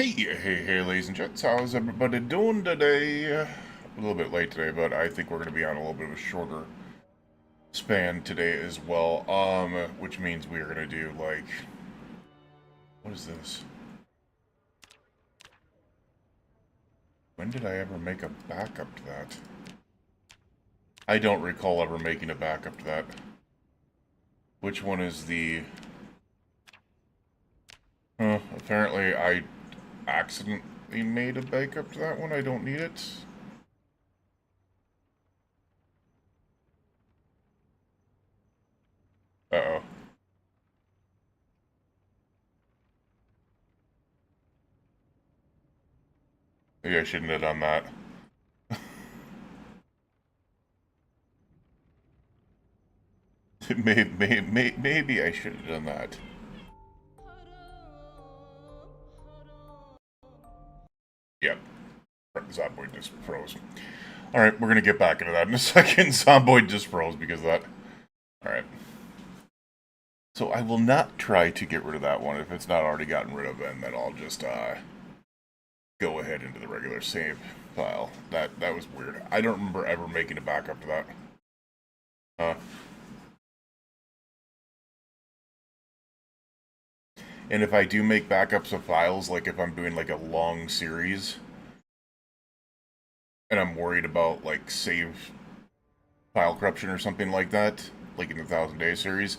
Hey, ladies and gents, how's everybody doing today? A little bit late today, but I think we're going to be on a little bit of a shorter span today as well, which means we are going to do, like, what is this? When did I ever make a backup to that? I don't recall ever making a backup to that. Which one is the... apparently I accidentally made a backup to that one. I don't need it. Uh-oh. Maybe I shouldn't have done that. Maybe I should have done that. Yep. Zomboid just froze. Alright, we're gonna get back into that in a second. Zomboid just froze because of that. Alright. So I will not try to get rid of that one if it's not already gotten rid of, and then I'll just go ahead into the regular save file. That was weird. I don't remember ever making a backup to that. And if I do make backups of files, like if I'm doing like a long series, and I'm worried about like save file corruption or something like that, like in the 1000 Day series,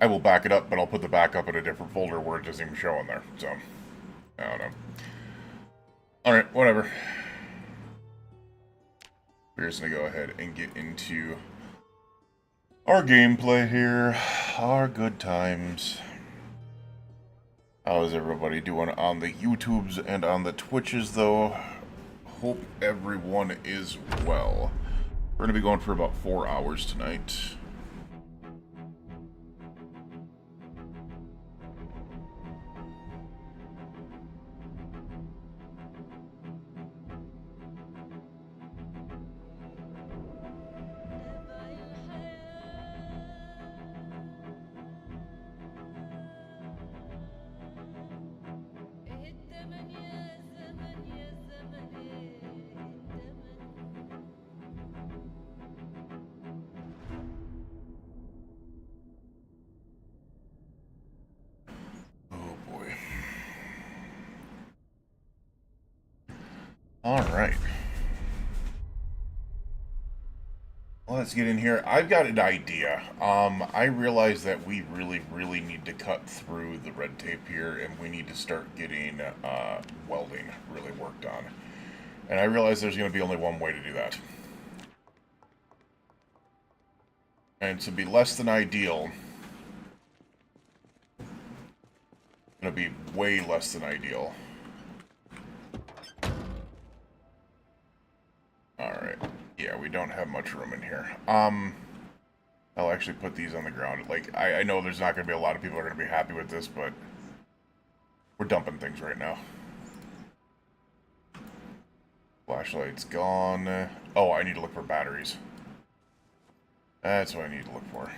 I will back it up, but I'll put the backup in a different folder where it doesn't even show in there. So, I don't know. Alright, whatever. We're just going to go ahead and get into our gameplay here. Our good times. How is everybody doing on the YouTubes and on the Twitches, though? Hope everyone is well. We're going to be going for about 4 hours tonight. Alright. Let's get in here. I've got an idea. I realize that we really need to cut through the red tape here, and we need to start getting welding really worked on. And I realize there's going to be only one way to do that. And to be less than ideal, going to be way less than ideal. Alright. Yeah, we don't have much room in here. I'll actually put these on the ground. Like, I know there's not going to be a lot of people who are going to be happy with this, but we're dumping things right now. Flashlight's gone. Oh, I need to look for batteries. That's what I need to look for.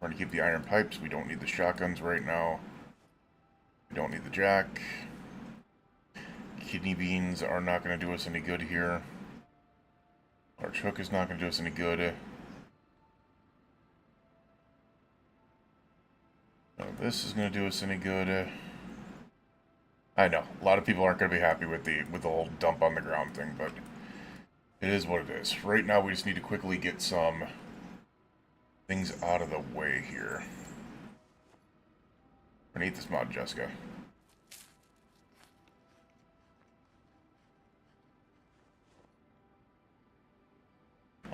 We're going to keep the iron pipes. We don't need the shotguns right now. We don't need the jack. Kidney beans are not going to do us any good here. Our choke is not going to do us any good. No, this is going to do us any good. I know, a lot of people aren't going to be happy with the whole dump on the ground thing, but it is what it is. Right now, we just need to quickly get some things out of the way here. We're going to eat this mod, Jessica.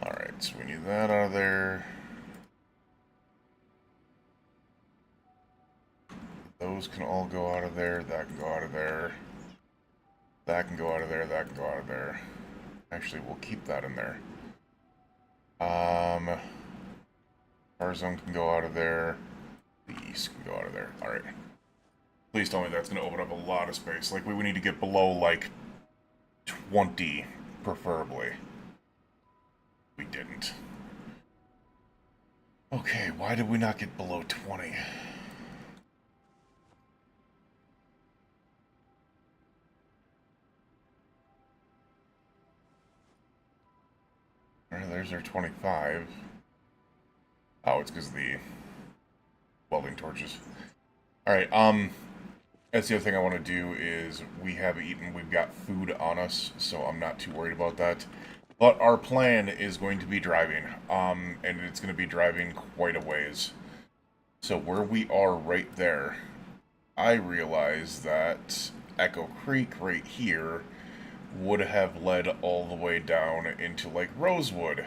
Alright, so we need that out of there. Those can all go out of there. That can go out of there. That can go out of there. That can go out of there. Actually, we'll keep that in there. Tarzan can go out of there. The east can go out of there. Alright. Please tell me that's going to open up a lot of space. Like, we would need to get below, like, 20, preferably. We didn't. Okay, why did we not get below 20? Alright, there's our 25. Oh, it's because of the welding torches. Alright, that's the other thing I want to do is we have eaten, we've got food on us, so I'm not too worried about that. But our plan is going to be driving, and it's going to be driving quite a ways. So where we are right there, I realize that Echo Creek right here would have led all the way down into, like, Rosewood.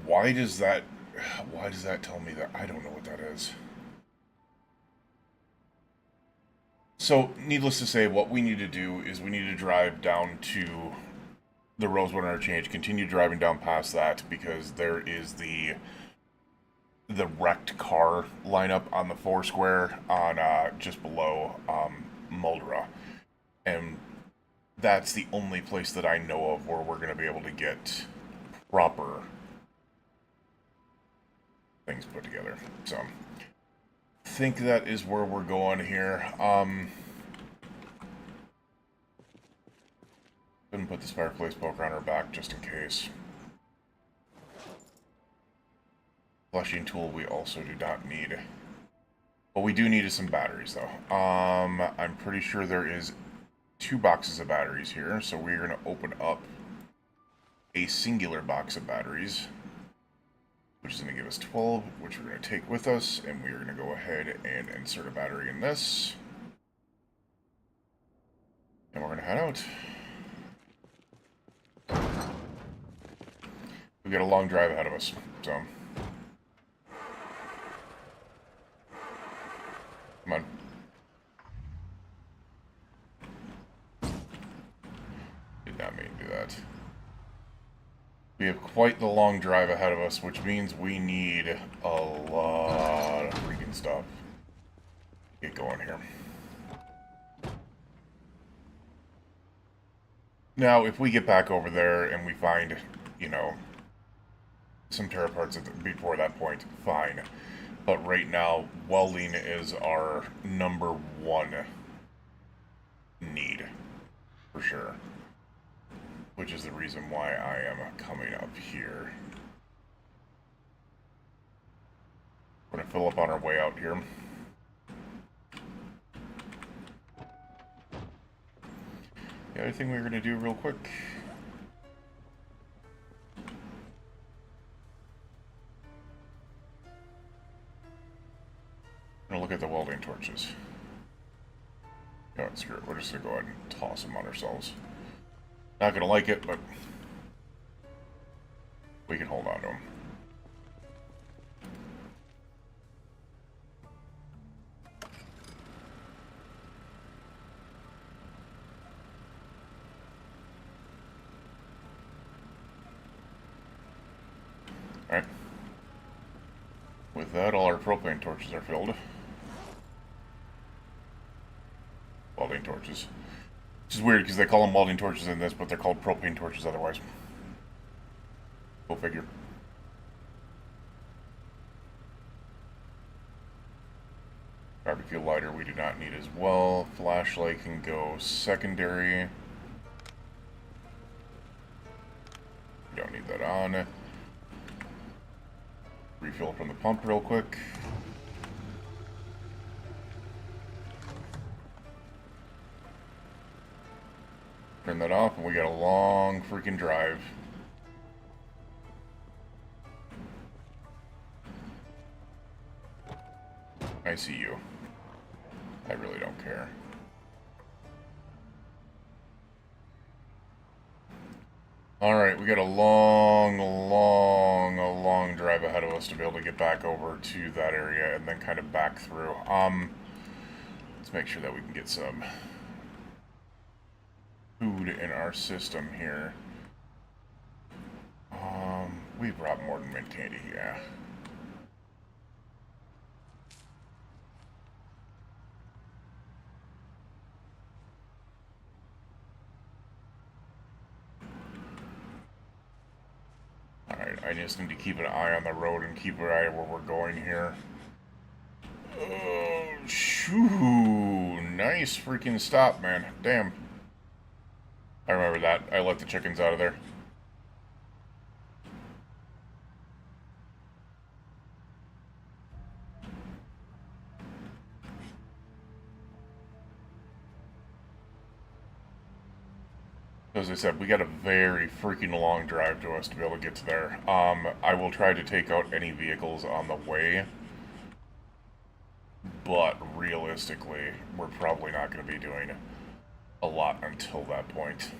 Why does that tell me that? I don't know what that is. So, needless to say, what we need to do is we need to drive down to the Rosewood Interchange, continue driving down past that, because there is the wrecked car lineup on the Foursquare on just below Muldra. And that's the only place that I know of where we're going to be able to get proper things put together. So, I think that is where we're going here. Couldn't put this fireplace poker on our back just in case. Flushing tool we also do not need. What we do need is some batteries, though. I'm pretty sure there is 2 boxes of batteries here, so we're going to open up a singular box of batteries, which is going to give us 12, which we're going to take with us, and we're going to go ahead and insert a battery in this. And we're going to head out. We've got a long drive ahead of us, so... Come on. Did not mean to do that. We have quite the long drive ahead of us, which means we need a lot of freaking stuff. Get going here. Now, if we get back over there and we find, you know, some Terra parts before that point, fine. But right now, welding is our #1 need, for sure. Which is the reason why I am coming up here. We're going to fill up on our way out here. The other thing we're going to do real quick... I'm going to look at the welding torches. You know what, screw it. We're just going to go ahead and toss them on ourselves. Not going to like it, but we can hold on to them. Alright. With that, all our propane torches are filled. Welding torches. Which is weird, because they call them welding torches in this, but they're called propane torches otherwise. Go figure. Barbecue lighter we do not need as well. Flashlight can go secondary. We don't need that on. Refill from the pump real quick. Turn that off, and we got a long freaking drive. I see you. I really don't care. Alright, we got a long drive ahead of us to be able to get back over to that area and then kind of back through. Let's make sure that we can get some food in our system here. We brought more than mint candy, yeah. Alright, I just need to keep an eye on the road and keep an eye where we're going here. Oh, shoo! Nice freaking stop, man. Damn. I remember that. I let the chickens out of there. As I said, we got a very freaking long drive to us to be able to get to there. I will try to take out any vehicles on the way. But realistically, we're probably not going to be doing a lot until that point.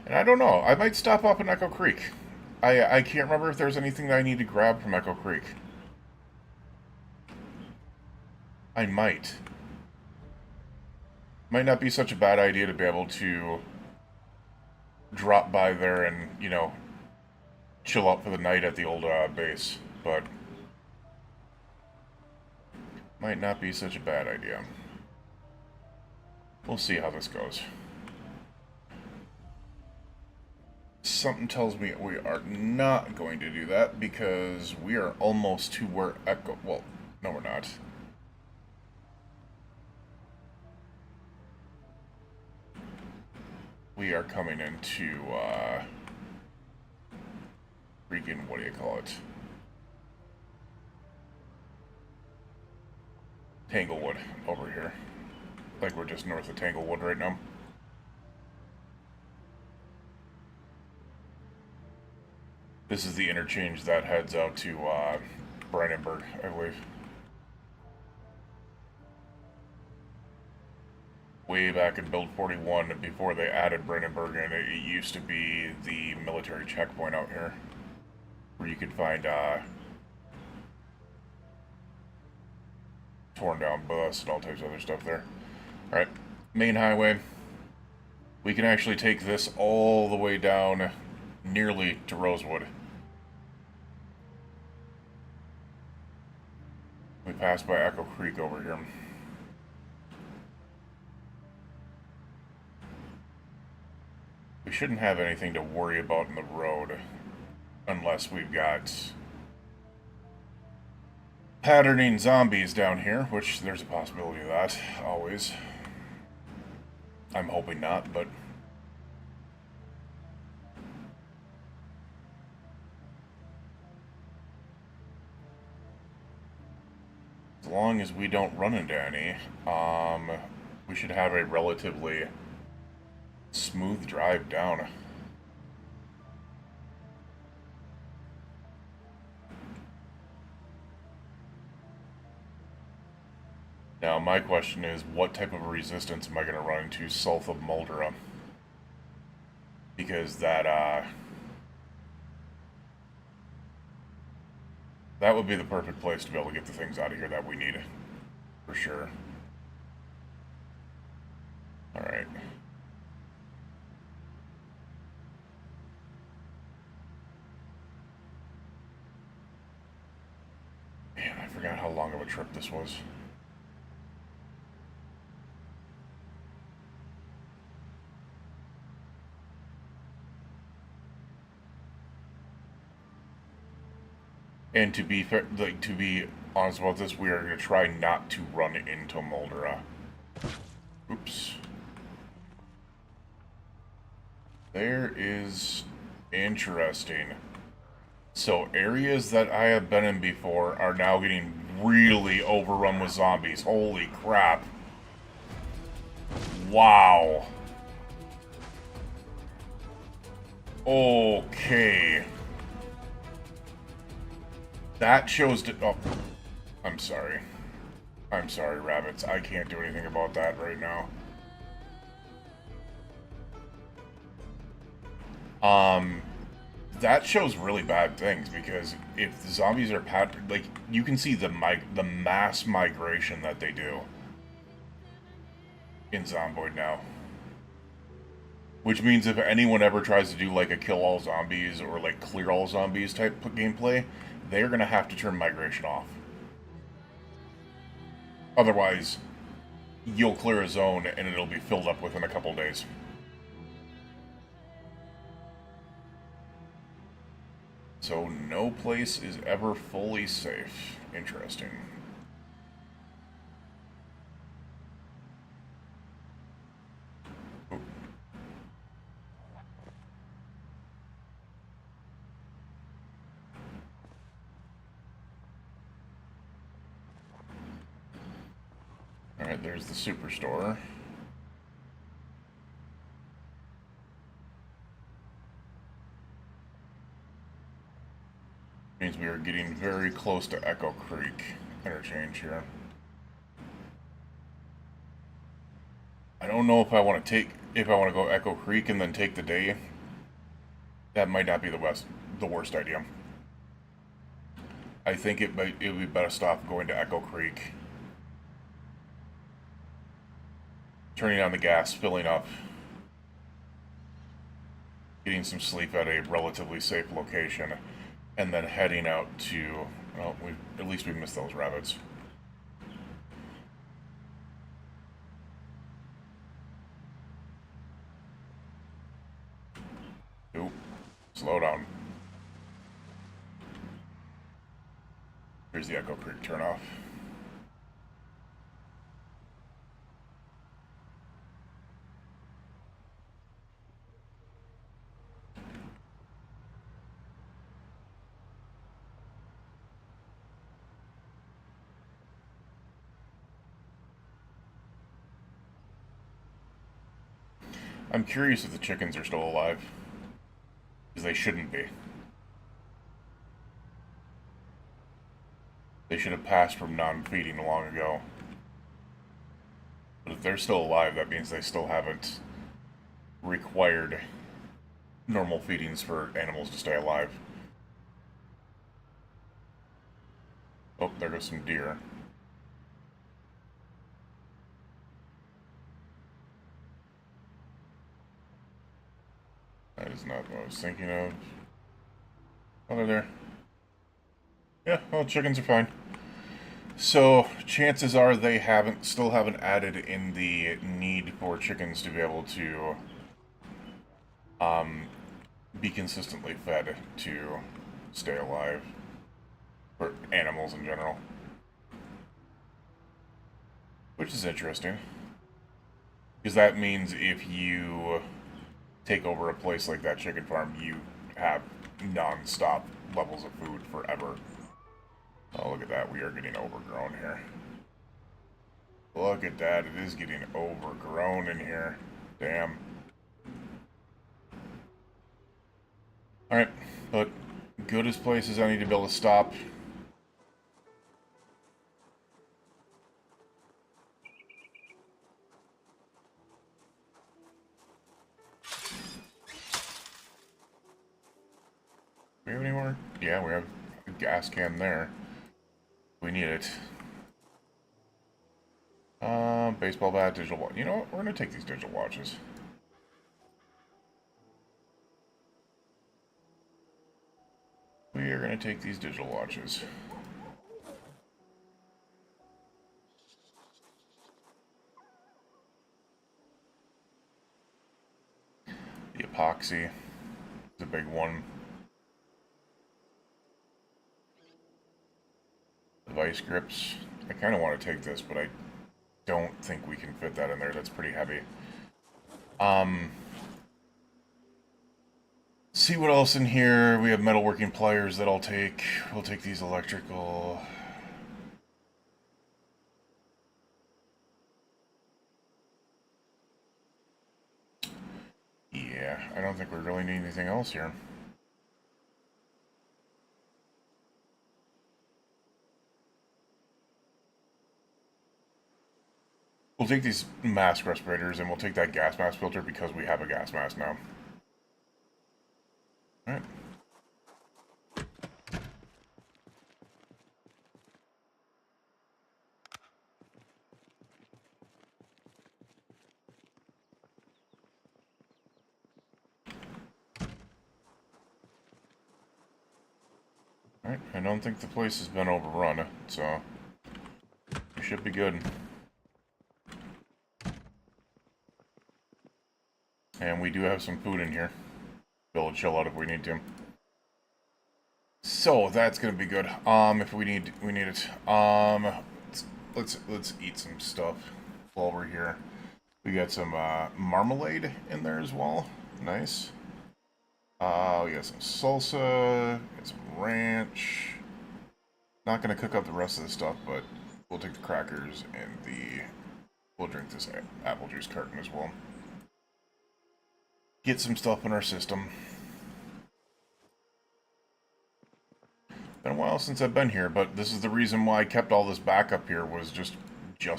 And I don't know. I might stop off in Echo Creek. I can't remember if there's anything that I need to grab from Echo Creek. I might. Might not be such a bad idea to be able to drop by there and, you know, chill out for the night at the old base, but might not be such a bad idea. We'll see how this goes. Something tells me we are not going to do that because we are almost to where Echo... Well, no we're not. We are coming into, freaking, what do you call it? Tanglewood over here. Like we're just north of Tanglewood right now. This is the interchange that heads out to Brandenburg, I believe. Way back in Build 41, before they added Brandenburg in, it used to be the military checkpoint out here, where you could find torn down bus and all types of other stuff there. Alright, main highway. We can actually take this all the way down nearly to Rosewood. We passed by Echo Creek over here. We shouldn't have anything to worry about in the road unless we've got patterning zombies down here, which there's a possibility of that, always. I'm hoping not, but as long as we don't run into any, we should have a relatively smooth drive down. Now, my question is, what type of resistance am I going to run into south of Muldera? Because that would be the perfect place to be able to get the things out of here that we need, for sure. Alright. Man, I forgot how long of a trip this was. And to be fair, to be honest about this, we are going to try not to run into Muldera. Oops. There is interesting. So areas that I have been in before are now getting really overrun with zombies. Holy crap. Wow. Okay. That shows... Oh, I'm sorry. I'm sorry, rabbits. I can't do anything about that right now. That shows really bad things, because if the zombies are like, you can see the mass migration that they do in Zomboid now. Which means if anyone ever tries to do like a kill all zombies or like clear all zombies type gameplay, they're gonna have to turn migration off. Otherwise, you'll clear a zone and it'll be filled up within a couple days. So no place is ever fully safe. Interesting. Ooh. Alright, there's the superstore. Means we are getting very close to Echo Creek interchange here. I don't know if I want to go Echo Creek and then take the day. That might not be the worst idea. I think it would be better stop going to Echo Creek, turning on the gas, filling up, getting some sleep at a relatively safe location, and then heading out to, well, at least we missed those rabbits. Ooh, slow down. Here's the Echo Creek turnoff. I'm curious if the chickens are still alive. Because they shouldn't be. They should have passed from non-feeding long ago. But if they're still alive, that means they still haven't required normal feedings for animals to stay alive. Oh, there goes some deer. That is not what I was thinking of. Oh, they're there. Yeah, well, chickens are fine. So, chances are they still haven't added in the need for chickens to be able to be consistently fed to stay alive. For animals in general. Which is interesting. Because that means if you take over a place like that chicken farm, you have non-stop levels of food forever. Oh, look at that. We are getting overgrown here. Look at that. It is getting overgrown in here. Damn. Alright, but good as places, I need to be able to stop. Do we have any more? Yeah, we have a gas can there. We need it. Baseball bat, digital watch. You know what? We're gonna take these digital watches. We are gonna take these digital watches. The epoxy is a big one. The vice grips. I kind of want to take this, but I don't think we can fit that in there. That's pretty heavy. See what else in here. We have metalworking pliers that I'll take. We'll take these electrical. Yeah, I don't think we really need anything else here. We'll take these mask respirators and we'll take that gas mask filter because we have a gas mask now. Alright. Alright, I don't think the place has been overrun, so we should be good. And we do have some food in here. Be able to chill out if we need to. So that's gonna be good. If we need it. Let's eat some stuff while we're here. We got some marmalade in there as well. Nice. We got some salsa, got some ranch. Not gonna cook up the rest of the stuff, but we'll take the crackers and we'll drink this apple juice carton as well. Get some stuff in our system. Been a while since I've been here, but this is the reason why I kept all this back up here, was just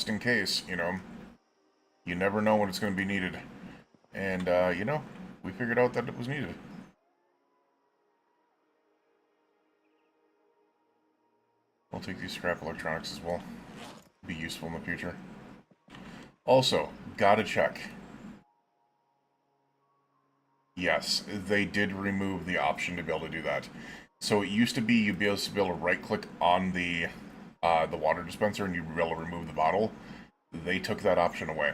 in case, you know. You never know when it's going to be needed. And, you know, we figured out that it was needed. I'll take these scrap electronics as well. Be useful in the future. Also, gotta check. Yes, they did remove the option to be able to do that. So it used to be you'd be able to right-click on the water dispenser and you'd be able to remove the bottle. They took that option away.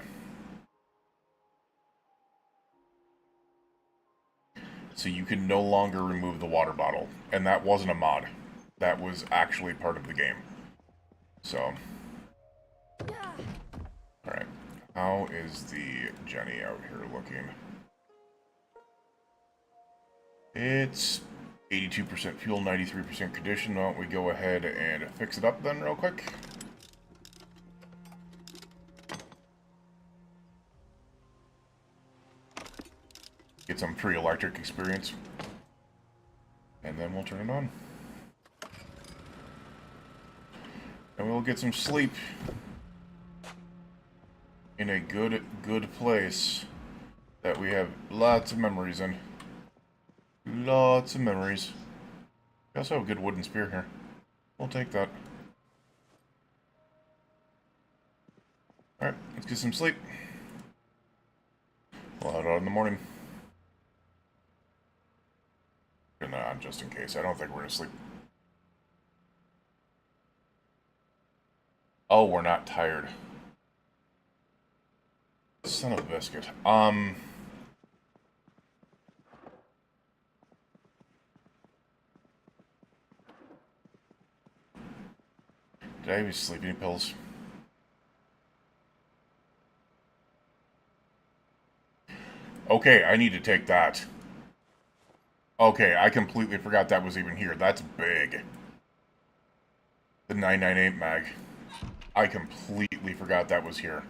So you can no longer remove the water bottle. And that wasn't a mod. That was actually part of the game. So. Alright. How is the Jenny out here looking? It's 82% fuel, 93% condition. Why don't we go ahead and fix it up then real quick? Get some free electric experience. And then we'll turn it on. And we'll get some sleep. In a good place. That we have lots of memories in. Lots of memories. We also have a good wooden spear here. We'll take that. Alright, let's get some sleep. We'll head out in the morning. Nah, just in case. I don't think we're gonna sleep. Oh, we're not tired. Son of a biscuit. Did I use sleeping pills? Okay, I need to take that. Okay, I completely forgot that was even here. That's big. The 998 mag. I completely forgot that was here.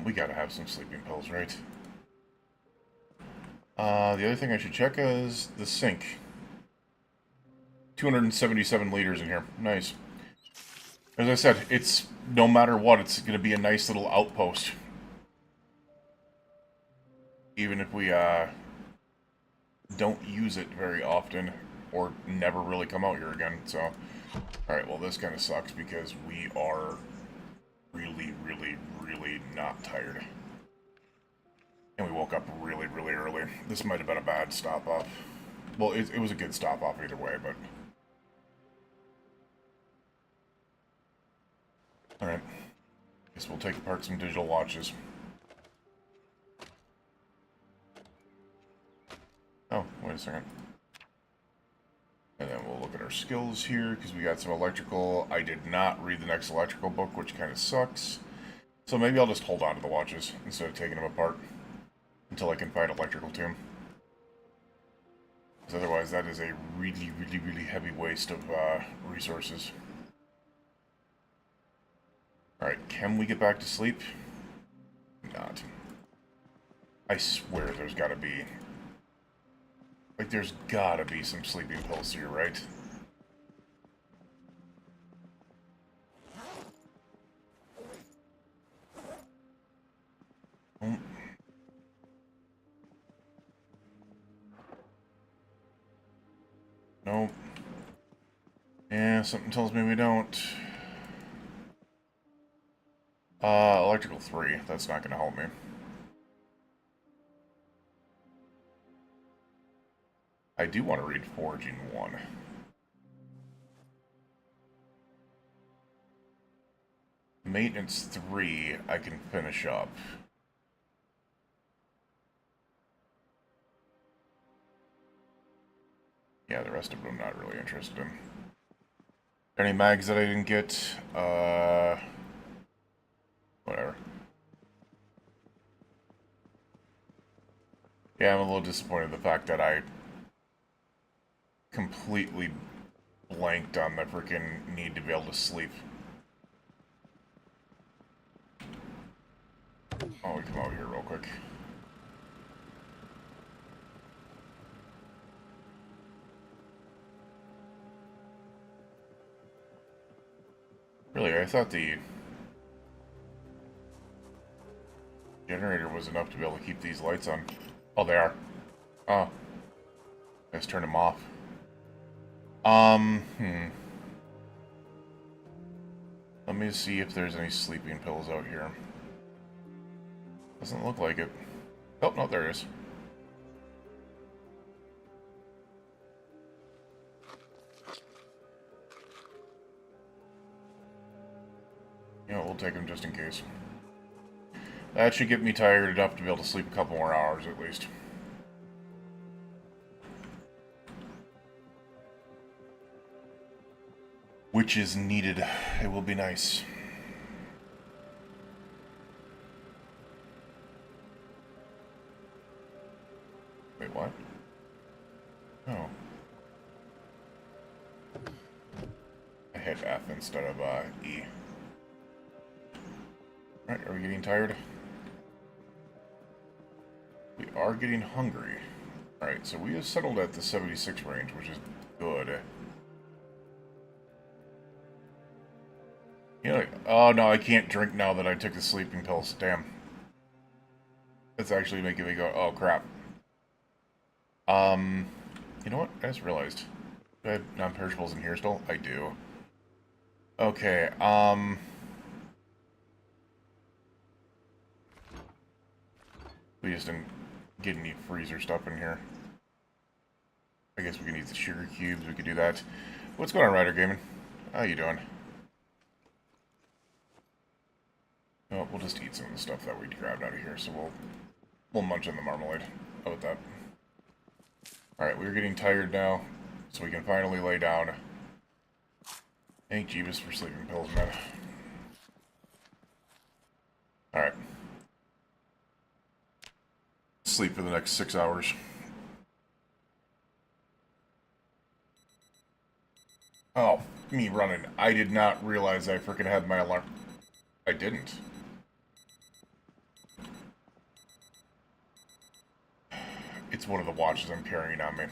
We gotta have some sleeping pills, right? The other thing I should check is the sink. 277 liters in here. Nice. As I said, it's, no matter what, it's gonna be a nice little outpost. Even if we, don't use it very often, or never really come out here again, so... Alright, well this kind of sucks, because we are really not tired. And we woke up really early. This might have been a bad stop-off. Well, it was a good stop-off either way, but... Alright. Guess we'll take apart some digital watches. Oh, wait a second. And then we'll look at our skills here, because we got some electrical. I did not read the next electrical book, which kind of sucks. So maybe I'll just hold on to the watches, instead of taking them apart. Until I can find electrical to them. Because otherwise that is a really heavy waste of resources. Alright, can we get back to sleep? Not. I swear there's gotta be... Like, there's gotta be some sleeping pills here, right? Oh. Nope. Yeah, something tells me we don't. Electrical 3. That's not gonna help me. I do want to read Foraging 1. Maintenance 3, I can finish up. Yeah, the rest of them I'm not really interested in. Any mags that I didn't get? Whatever. Yeah, I'm a little disappointed in the fact that I completely blanked on the freaking need to be able to sleep. Oh, we come out here real quick. Really, I thought the generator was enough to be able to keep these lights on. Oh, they are. Oh. Let's turn them off. Let me see if there's any sleeping pills out here. Doesn't look like it. Oh, no, there it is. Yeah, we'll take them just in case. That should get me tired enough to be able to sleep a couple more hours at least. Which is needed. It will be nice. Wait, what? Oh. I hit F instead of E. Alright, are we getting tired? We are getting hungry. Alright, so we have settled at the 76 range, which is good. You know, oh no, I can't drink now that I took the sleeping pills. Damn. That's actually making me go, oh crap. You know what? I just realized. Do I have non-perishables in here still? I do. Okay, we just didn't get any freezer stuff in here. I guess we can use the sugar cubes, we could do that. What's going on, Ryder Gaming? How you doing? Oh, we'll just eat some of the stuff that we grabbed out of here, so we'll munch on the marmalade. How about that? Alright, we're getting tired now, so we can finally lay down. Thank Jeebus for sleeping pills, man. Alright. Sleep for the next 6 hours. Oh, me running. I did not realize I freaking had my alarm. I didn't. It's one of the watches I'm carrying on me.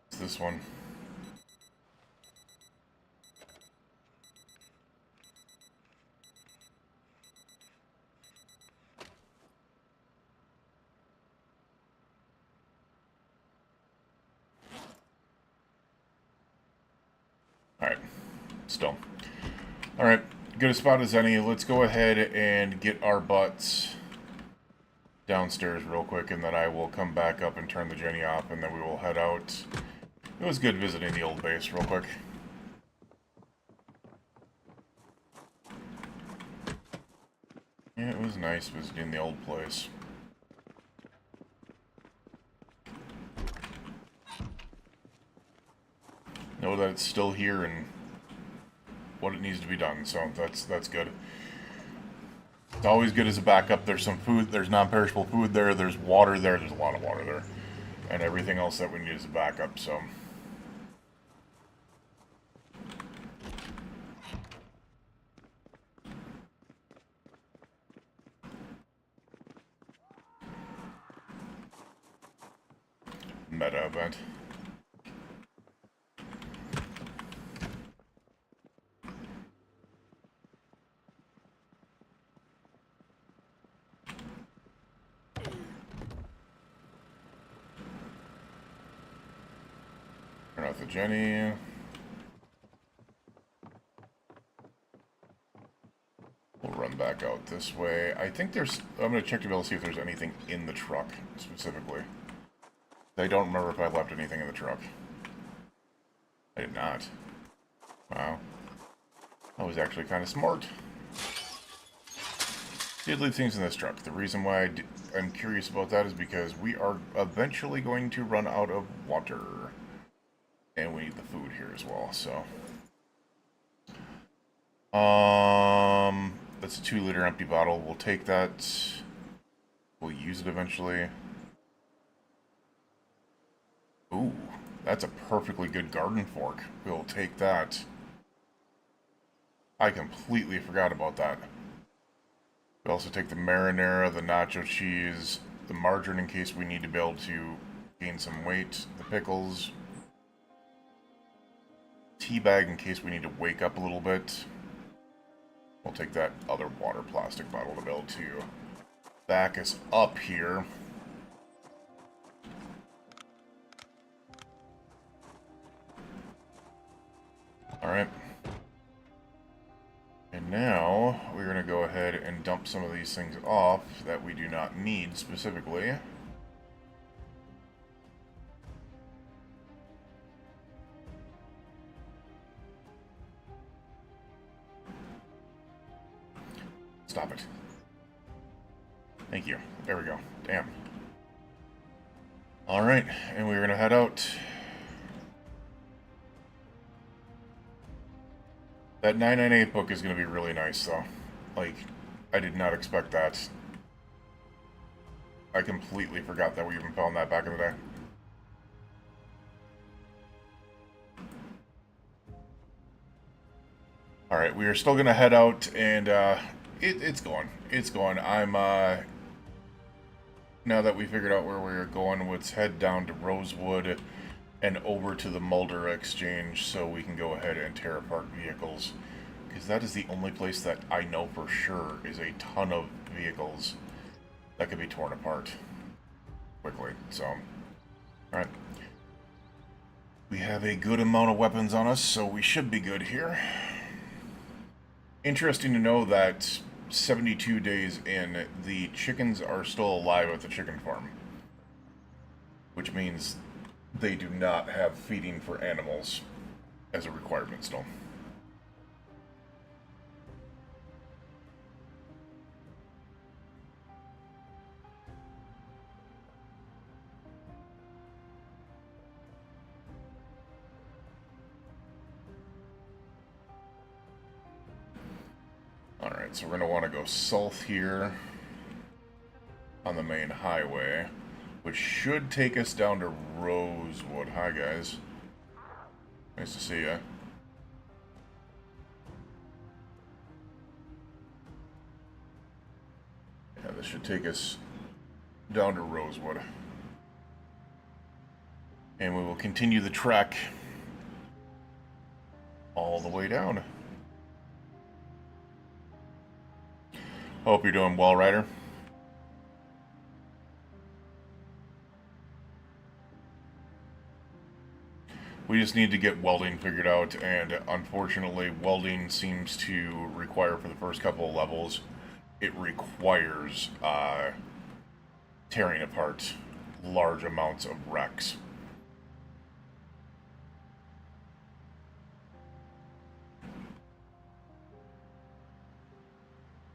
It's this one. Alright. Still. Alright. Good a spot as any. Let's go ahead and get our butts downstairs real quick, and then I will come back up and turn the Jenny off, and then we will head out. It was good visiting the old base real quick. Yeah, it was nice visiting the old place. Know that it's still here and what it needs to be done, so that's good. It's always good as a backup. There's some food, there's non-perishable food there, there's water there, there's a lot of water there. And everything else that we need as a backup, so... Meta event. Turn off the Jenny. We'll run back out this way. I think there's... I'm going to check to be able to see if there's anything in the truck, specifically. I don't remember if I left anything in the truck. I did not. Wow. That was actually kind of smart. Did leave things in this truck. The reason why I'm curious about that is because we are eventually going to run out of water. And we need the food here as well, so... That's a 2-liter empty bottle. We'll take that. We'll use it eventually. Ooh, that's a perfectly good garden fork. We'll take that. I completely forgot about that. We also take the marinara, the nacho cheese, the margarine in case we need to be able to gain some weight, the pickles, tea bag in case we need to wake up a little bit. We'll take that other water plastic bottle to be able to back us up here. Alright. And now, we're going to go ahead and dump some of these things off that we do not need specifically. Stop it. Thank you. There we go. Damn. Alright, and we're going to head out. That 998 book is going to be really nice, though. Like, I did not expect that. I completely forgot that we even found that back in the day. Alright, we are still going to head out, and it's going. It's going. Now that we figured out where we're going, let's head down to Rosewood and over to the Mulder Exchange so we can go ahead and tear apart vehicles. Because that is the only place that I know for sure is a ton of vehicles that could be torn apart quickly. So, alright. We have a good amount of weapons on us, so we should be good here. Interesting to know that 72 days in, the chickens are still alive at the chicken farm. Which means they do not have feeding for animals as a requirement still. Alright, so we're going to want to go south here on the main highway, which should take us down to Rosewood. Hi, guys. Nice to see ya. Yeah, this should take us down to Rosewood. And we will continue the trek all the way down. Hope you're doing well, Ryder. We just need to get welding figured out, and unfortunately, welding seems to require, for the first couple of levels, it requires tearing apart large amounts of wrecks.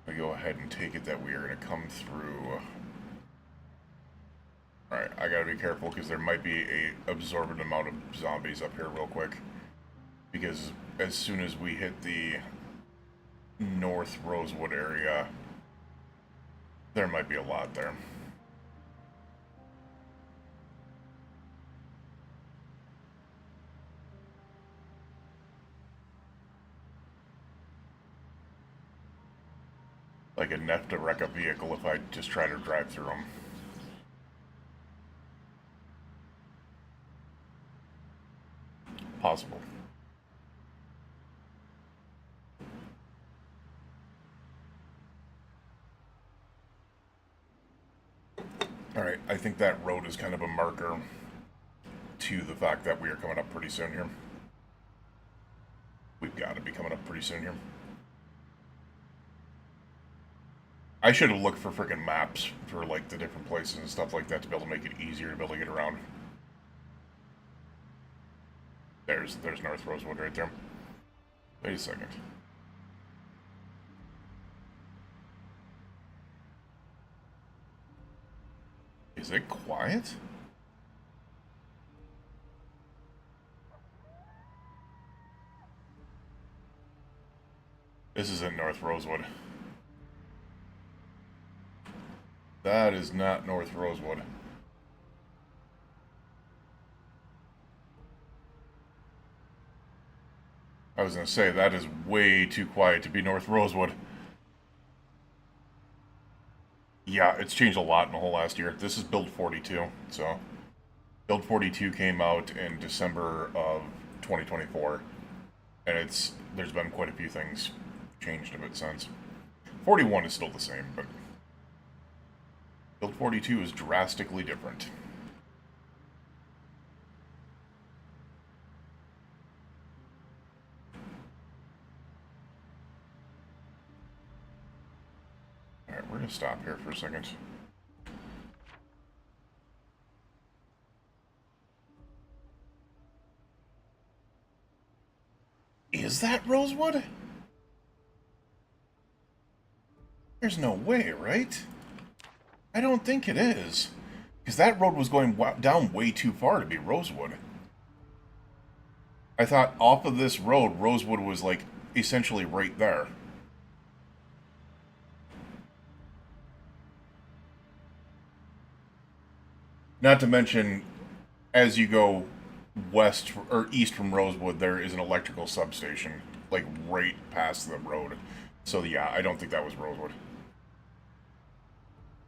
We go ahead and take it that we are going to come through. Alright, I gotta be careful because there might be a absorbent amount of zombies up here real quick. Because as soon as we hit the North Rosewood area, there might be a lot there. Like enough to wreck a vehicle if I just try to drive through them. Possible. Alright, I think that road is kind of a marker to the fact that we are coming up pretty soon here. We've got to be coming up pretty soon here. I should have looked for freaking maps for like the different places and stuff like that to be able to make it easier to be able to get around. There's North Rosewood right there. Wait a second. Is it quiet? This isn't North Rosewood. That is not North Rosewood. I was going to say, that is way too quiet to be North Rosewood. Yeah, it's changed a lot in the whole last year. This is build 42, so... Build 42 came out in December of 2024. And there's been quite a few things changed a bit since. 41 is still the same, but... Build 42 is drastically different. Alright, we're going to stop here for a second. Is that Rosewood? There's no way, right? I don't think it is. Because that road was going down way too far to be Rosewood. I thought off of this road, Rosewood was like essentially right there. Not to mention, as you go west or east from Rosewood, there is an electrical substation, like right past the road. So yeah, I don't think that was Rosewood.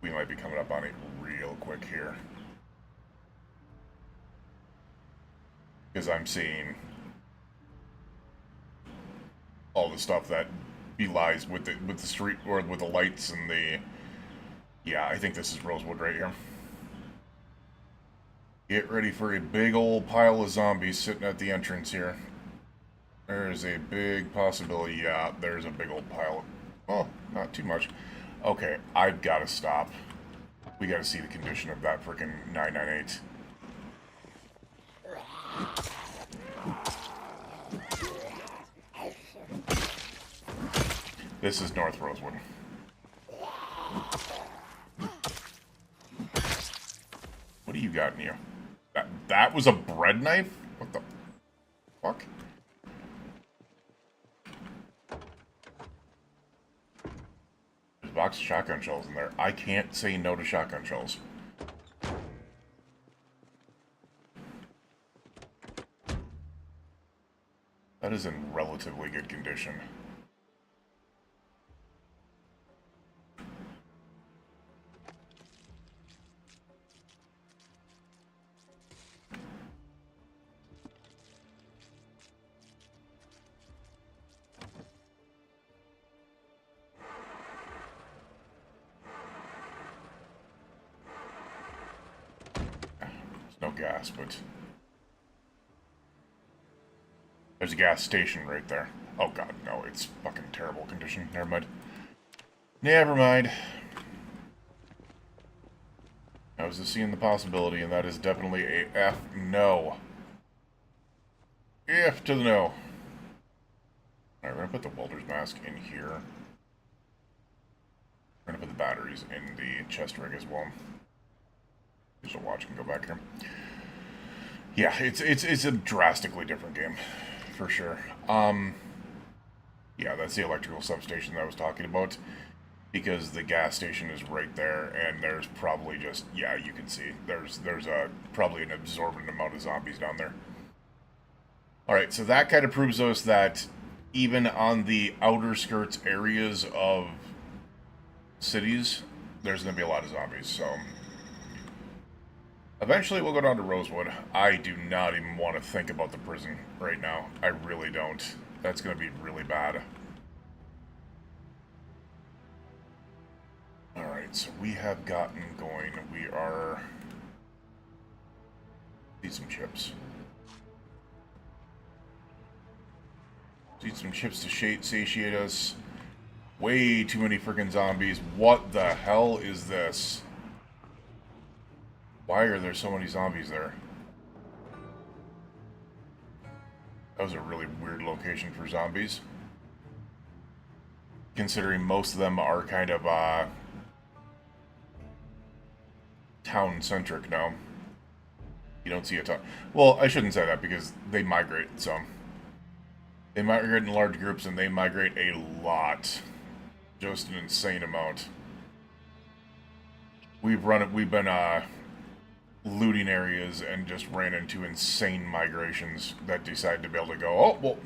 We might be coming up on it real quick here. Because I'm seeing all the stuff that belies with the street or with the lights and the. Yeah, I think this is Rosewood right here. Get ready for a big old pile of zombies sitting at the entrance here. There's a big possibility. Yeah, there's a big old pile. Oh, not too much. Okay, I've got to stop. We got to see the condition of that freaking 998. This is North Rosewood. What do you got in you? That was a bread knife? What the fuck? There's a box of shotgun shells in there. I can't say no to shotgun shells. That is in relatively good condition. No gas, but there's a gas station right there. Oh god, no, it's fucking terrible condition. Never mind. Never mind. I was just seeing the possibility, and that is definitely a F no. F to the no. Alright, we're gonna put the welder's mask in here. We're gonna put the batteries in the chest rig as well. Just a watch and go back here. Yeah, it's a drastically different game, for sure. Yeah, that's the electrical substation that I was talking about, because the gas station is right there, and there's probably just, yeah, you can see there's probably an absorbent amount of zombies down there. All right, so that kind of proves us that even on the outer skirts areas of cities, there's going to be a lot of zombies. So eventually we'll go down to Rosewood. I do not even want to think about the prison right now. I really don't. That's going to be really bad. Alright, so we have gotten going. We are... Need some chips. Need some chips to satiate us. Way too many freaking zombies. What the hell is this? Why are there so many zombies there? That was a really weird location for zombies. Considering most of them are kind of, town-centric now. You don't see a ton. Well, I shouldn't say that because they migrate, so... They migrate in large groups, and they migrate a lot. Just an insane amount. We've been, looting areas and just ran into insane migrations that decide to be able to go, oh, well,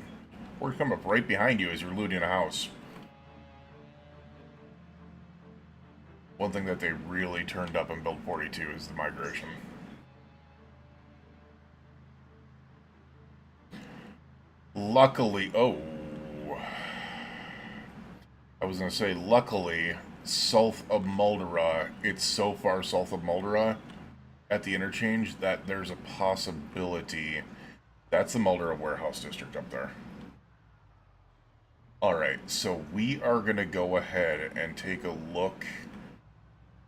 we're coming up right behind you as you're looting a house. One thing that they really turned up in Build 42 is the migration. Luckily, oh, I was going to say, luckily, south of Muldera, it's so far south of Muldera at the interchange that there's a possibility. That's the Muldera Warehouse District up there. Alright, so we are going to go ahead and take a look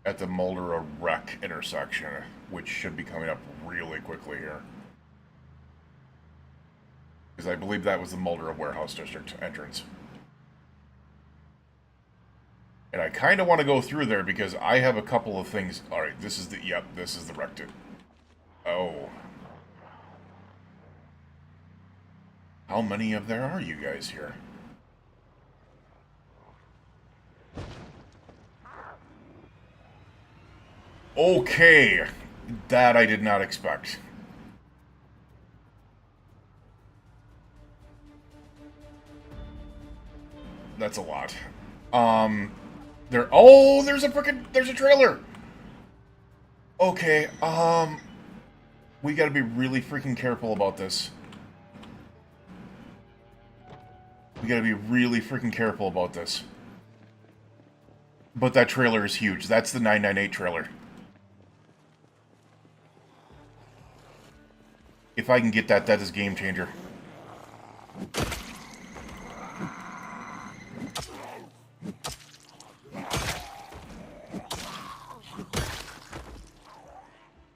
at the Muldera Rec intersection, which should be coming up really quickly here. Because I believe that was the Muldera Warehouse District entrance. And I kind of want to go through there because I have a couple of things. Alright, this is the, yep, this is the wrecked. Oh. How many of there are you guys here? Okay. That I did not expect. That's a lot. There's a trailer! Okay, we gotta be really freaking careful about this. We gotta be really freaking careful about this. But that trailer is huge. That's the 998 trailer. If I can get that, that is game changer.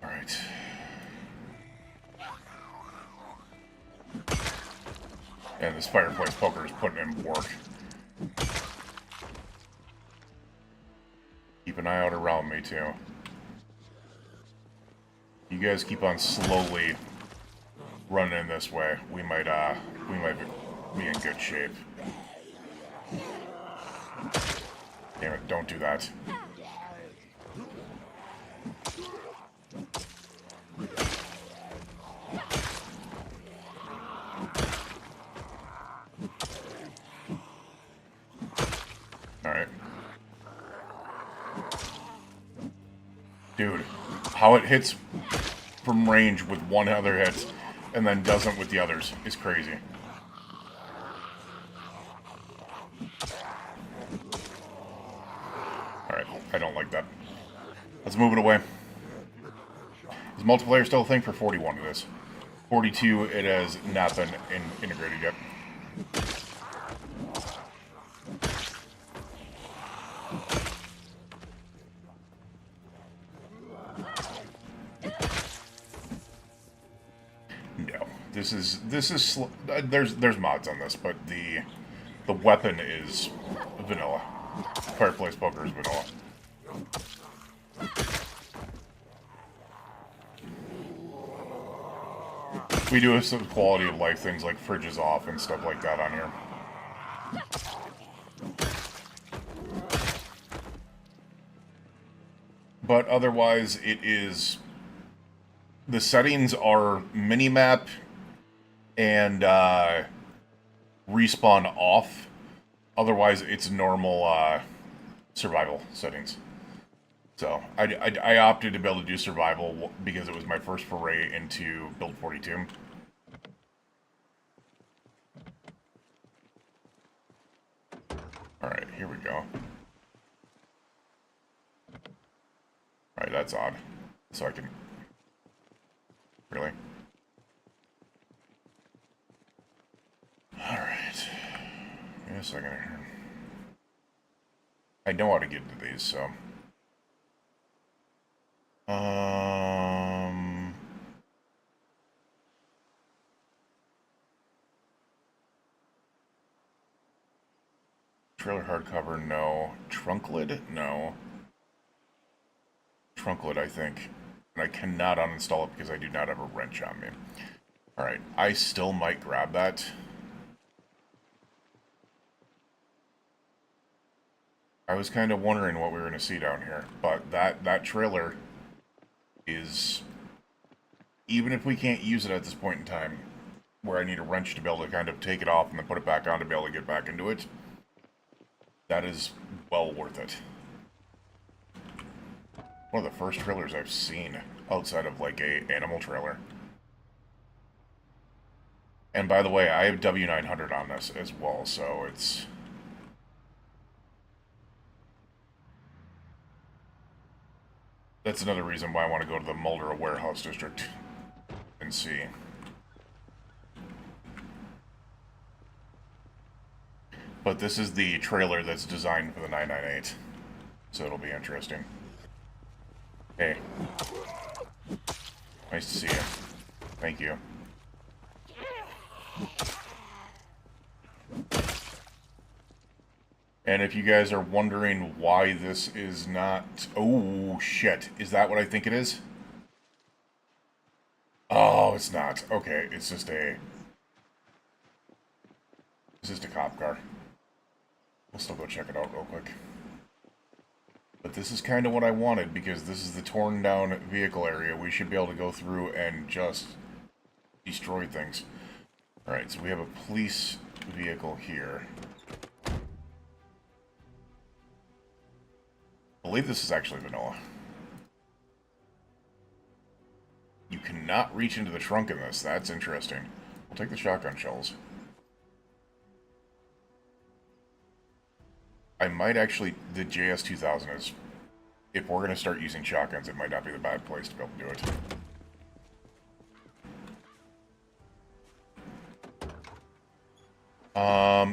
Alright. And this fireplace poker is putting in work. Keep an eye out around me, too. You guys keep on slowly running in this way. We might be in good shape. Damn it, don't do that. Alright. Dude, how it hits from range with one other hit and then doesn't with the others is crazy. Alright, I don't like that. Let's move it away. Is multiplayer still a thing? For 41 it is. 42 it has not been integrated yet. No, this is there's mods on this, but the weapon is vanilla. Fireplace poker is vanilla. We do have some quality of life things like fridges off and stuff like that on here. But otherwise, it is... The settings are minimap and respawn off. Otherwise, it's normal survival settings. So, I opted to be able to do survival because it was my first foray into Build 42. Alright, here we go. Alright, that's odd. So I can... Really? Alright. Give me a second here. I know how to get to these, so... Trailer hardcover, no. Trunk lid? No. Trunk lid, I think. And I cannot uninstall it because I do not have a wrench on me. Alright, I still might grab that. I was kind of wondering what we were going to see down here, but that trailer is... Even if we can't use it at this point in time, where I need a wrench to be able to kind of take it off and then put it back on to be able to get back into it, that is well worth it. One of the first trailers I've seen outside of like a animal trailer. And by the way, I have W900 on this as well, so it's... That's another reason why I want to go to the Mulder Warehouse District and see. But this is the trailer that's designed for the 998, so it'll be interesting. Hey. Nice to see you. Thank you. And if you guys are wondering why this is not... Oh, shit. Is that what I think it is? Oh, it's not. Okay, it's just a... It's just a cop car. We'll still go check it out real quick. But this is kind of what I wanted, because this is the torn down vehicle area. We should be able to go through and just destroy things. Alright, so we have a police vehicle here. I believe this is actually vanilla. You cannot reach into the trunk in this. That's interesting. We'll take the shotgun shells. I might actually... The JS2000 is... If we're going to start using shotguns, it might not be the bad place to be able to do it.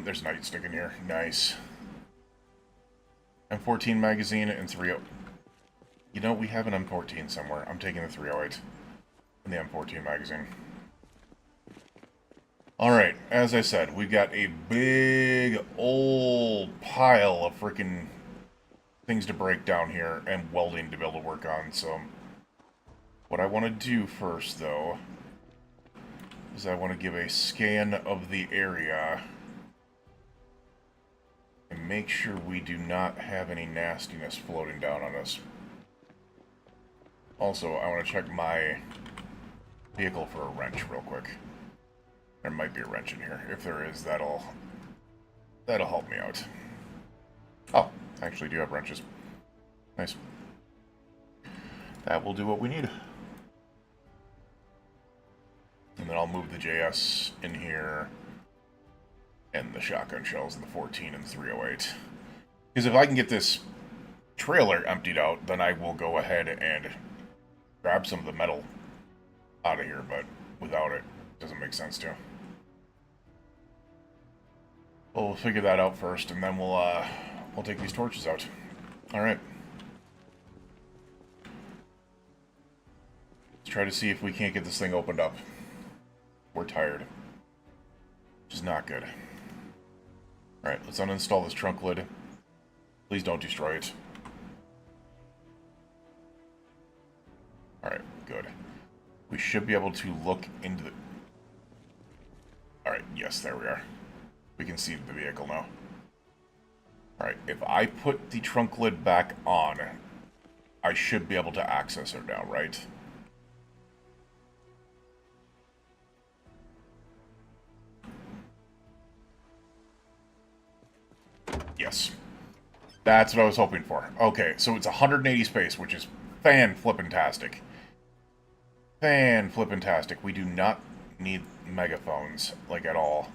There's a nightstick in here. Nice. M14 magazine and 30... You know, we have an M14 somewhere. I'm taking the 308 and the M14 magazine. Alright, as I said, we've got a big old pile of freaking things to break down here and welding to be able to work on, so what I want to do first, though, is I want to give a scan of the area and make sure we do not have any nastiness floating down on us. Also, I want to check my vehicle for a wrench real quick. There might be a wrench in here. If there is, that'll help me out. Oh, I actually do have wrenches. Nice. That will do what we need. And then I'll move the JS in here and the shotgun shells and the 14 and the 308. Because if I can get this trailer emptied out, then I will go ahead and grab some of the metal out of here, but without it, it doesn't make sense to. We'll figure that out first, and then we'll take these torches out. Alright. Let's try to see if we can't get this thing opened up. We're tired. Which is not good. Alright, let's uninstall this trunk lid. Please don't destroy it. Alright, good. We should be able to look into the... Alright, yes, there we are. We can see the vehicle now. Alright, if I put the trunk lid back on, I should be able to access it now, right? Yes. That's what I was hoping for. Okay, so it's 180 space, which is fan-flippin-tastic. Fan-flippin-tastic. We do not need megaphones, like, at all.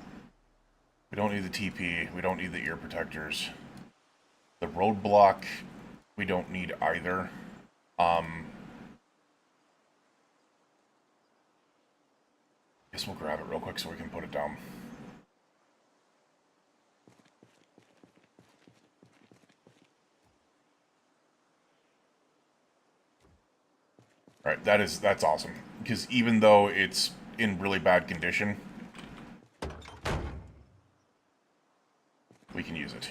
We don't need the TP. We don't need the ear protectors. The roadblock, we don't need either. Guess we'll grab it real quick so we can put it down. Alright, that's awesome. Because even though it's in really bad condition, we can use it.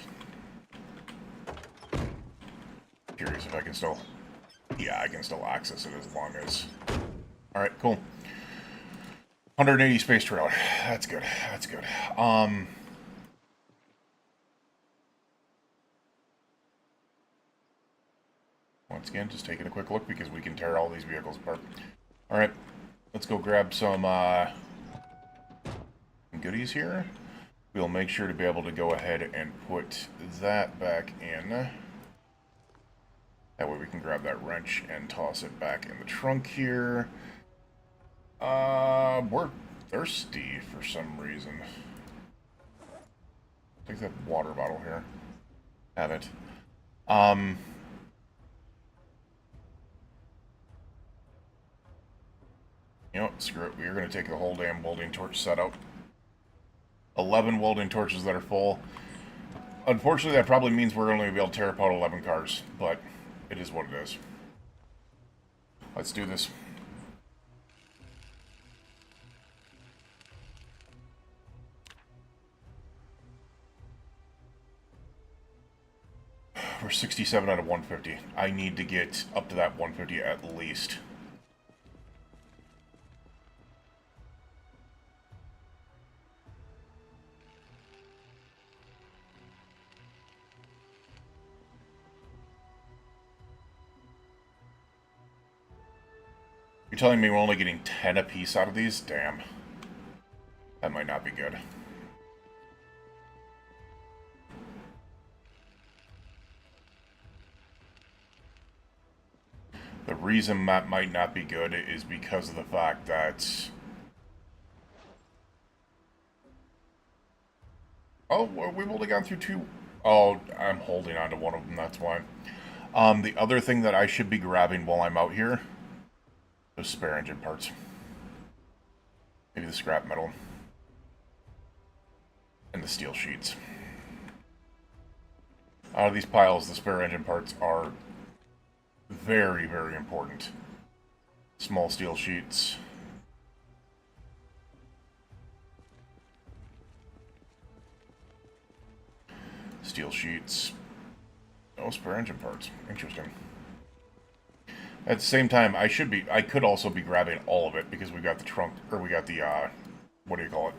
Curious if I can still... Yeah, I can still access it as long as... Alright, cool. 180 space trailer. That's good. That's good. Once again, just taking a quick look because we can tear all these vehicles apart. Alright, let's go grab some goodies here. We'll make sure to be able to go ahead and put that back in. That way we can grab that wrench and toss it back in the trunk here. We're thirsty for some reason. Take that water bottle here. Have it. You know what? Screw it. We're going to take the whole damn welding torch set out. 11 welding torches that are full. Unfortunately, that probably means we're only going to be able to tear apart 11 cars, but it is what it is. Let's do this. We're 67 out of 150. I need to get up to that 150 at least. You're telling me we're only getting 10 apiece out of these? Damn. That might not be good. The reason that might not be good is because of the fact that... Oh, we've only gone through 2... Oh, I'm holding on to one of them, that's why. The other thing that I should be grabbing while I'm out here... Those spare engine parts. Maybe the scrap metal. And the steel sheets. Out of these piles, the spare engine parts are very, very important. Small steel sheets. Steel sheets. No spare engine parts. Interesting. At the same time, I could also be grabbing all of it because we got the trunk, or we got the, what do you call it?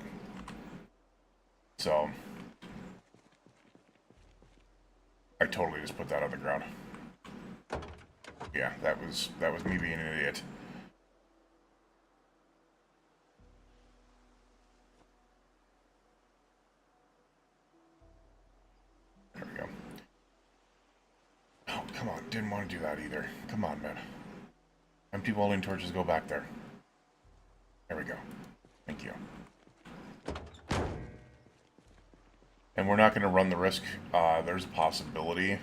So, I totally just put that on the ground. Yeah, that was me being an idiot. There we go. Oh, come on. Didn't want to do that either. Come on, man. Empty welding torches go back there. There we go. Thank you. And we're not going to run the risk. There's a possibility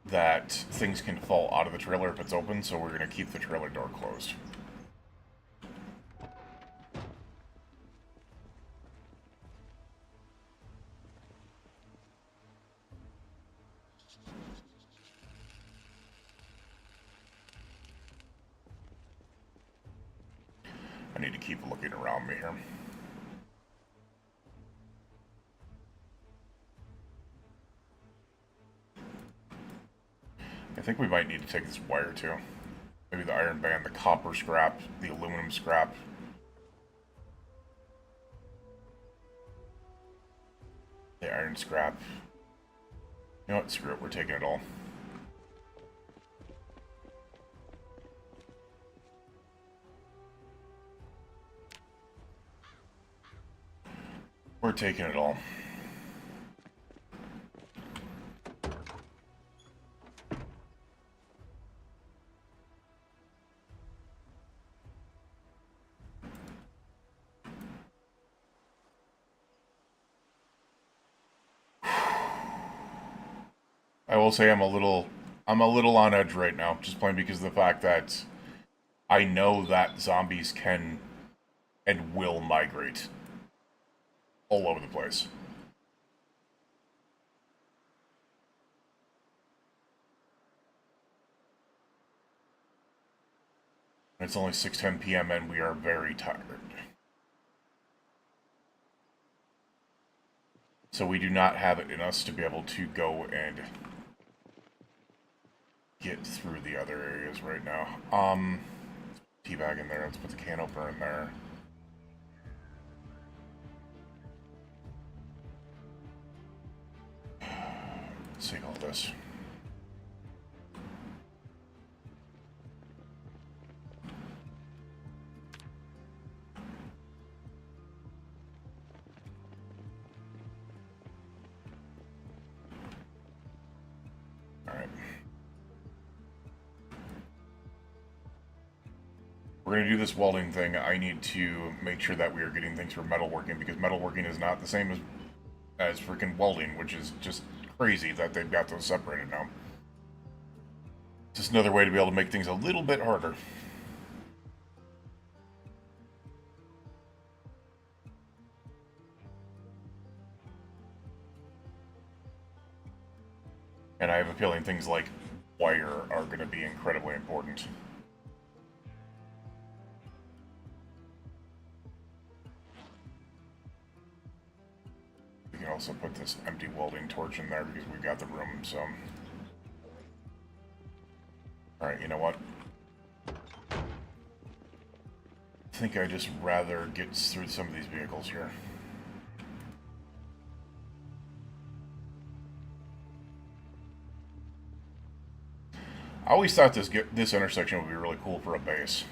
that things can fall out of the trailer if it's open, so we're going to keep the trailer door closed. I need to keep looking around me here. I think we might need to take this wire too. Maybe the iron band, the copper scrap, the aluminum scrap. The iron scrap. You know what? Screw it. We're taking it all. We're taking it all. I will say I'm a little on edge right now, just plain because of the fact that I know that zombies can and will migrate all over the place. It's only 6:10 p.m. and we are very tired. So we do not have it in us to be able to go and get through the other areas right now. Teabag in there. Let's put the can opener in there. Let's take all this. We're going to do this welding thing. I need to make sure that we are getting things for metalworking, because metalworking is not the same as freaking welding, which is just crazy that they've got those separated now. Just another way to be able to make things a little bit harder. And I have a feeling things like wire are going to be incredibly important. We can also put this empty welding torch in there because we've got the room, so... Alright, you know what? I think I'd just rather get through some of these vehicles here. I always thought this intersection would be really cool for a base.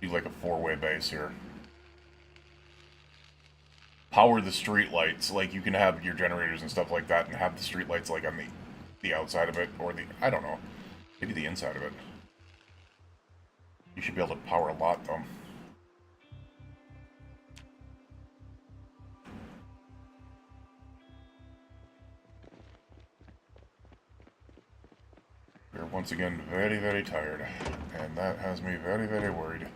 Do like a four-way base here. Power the street lights, like you can have your generators and stuff like that, and have the street lights like on the outside of it, or the, I don't know, maybe the inside of it. You should be able to power a lot though. We're once again very, very tired, and that has me very, very worried.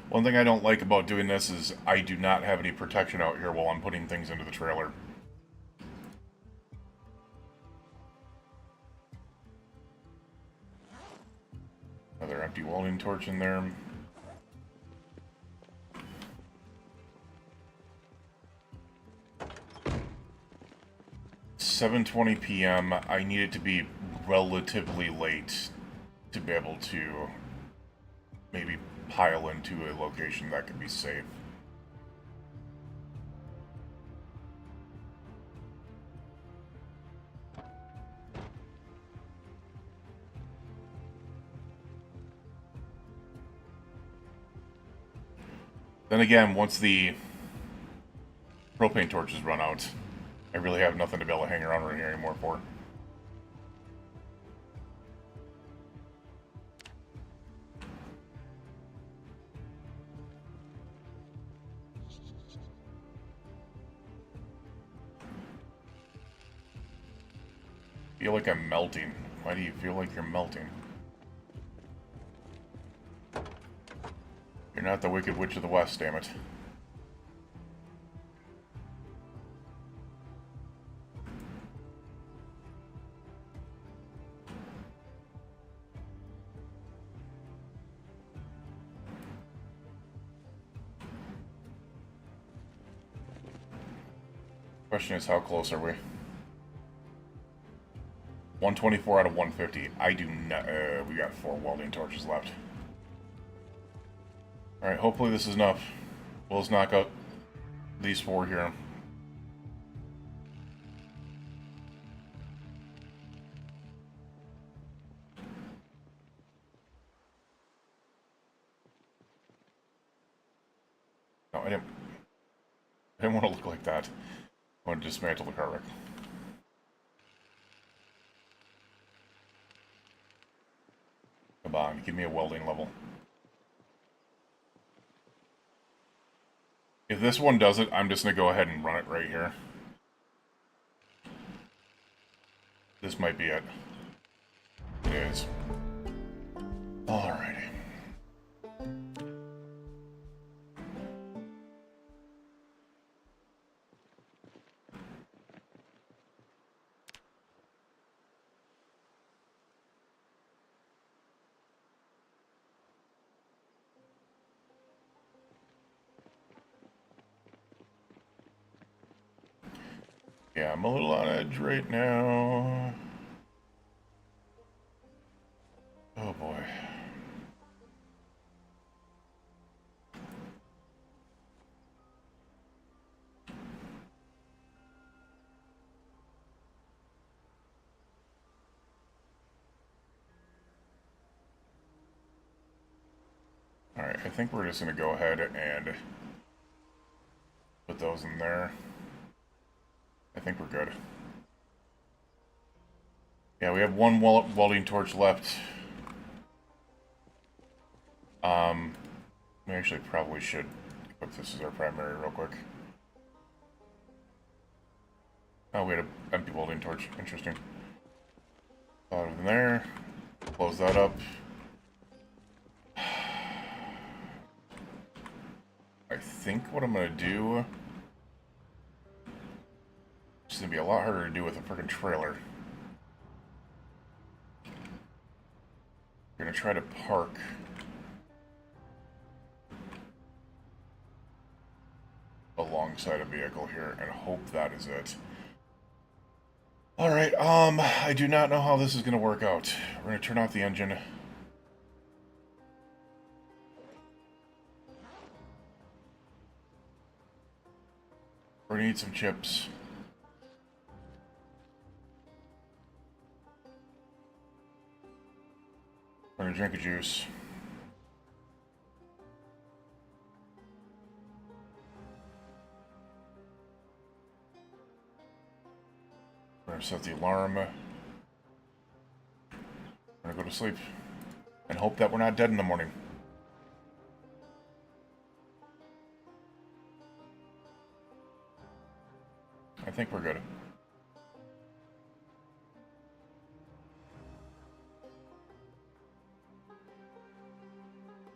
One thing I don't like about doing this is I do not have any protection out here while I'm putting things into the trailer. Another empty welding torch in there. "7:20 p.m. I need it to be relatively late to be able to maybe pile into a location that could be safe. Then again, once the propane torches run out, I really have nothing to be able to hang around right here anymore for. Feel like I'm melting. Why do you feel like you're melting? You're not the Wicked Witch of the West, damn it. Question is, how close are we? 124 out of 150. I do not. We got 4 welding torches left. Alright, hopefully this is enough. We'll just knock out these 4 here. No, I didn't want to look like that. I want to dismantle the car wreck. Come on, give me a welding level. If this one does it, I'm just going to go ahead and run it right here. This might be it. It is. Alrighty. Yeah, I'm a little on edge right now. Oh boy. Alright, I think we're just going to go ahead and put those in there. I think we're good. Yeah, we have 1 welding torch left. We actually probably should put this as our primary real quick. Oh, we had an empty welding torch. Interesting. Put it in there. Close that up. I think what I'm going to do... It's going to be a lot harder to do with a freaking trailer. We're going to try to park... alongside a vehicle here and hope that is it. Alright, I do not know how this is going to work out. We're going to turn off the engine. We're going to need some chips. gonna drink a juice. We're gonna set the alarm. We're gonna go to sleep. And hope that we're not dead in the morning. I think we're good.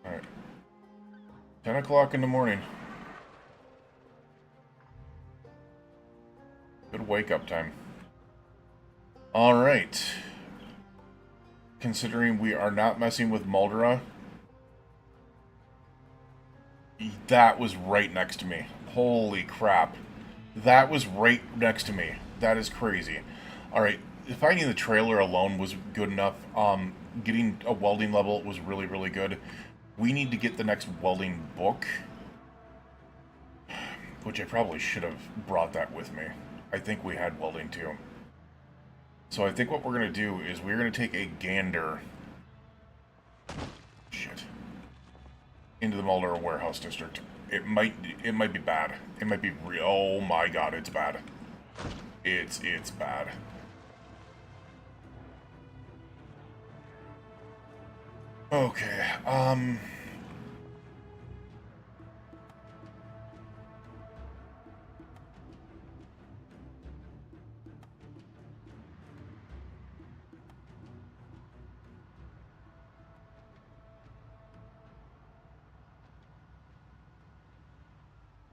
Alright. 10 o'clock in the morning. Good wake-up time. Alright. Considering we are not messing with Muldra, that was right next to me. Holy crap. That was right next to me. That is crazy. Alright, finding the trailer alone was good enough. Getting a welding level was really, really good. We need to get the next welding book, which I probably should have brought that with me. I think we had welding too. So I think what we're going to do is we're going to take a gander into the Muldra warehouse district. It might be bad. It might be real. Oh my god, it's bad. It's bad. Okay,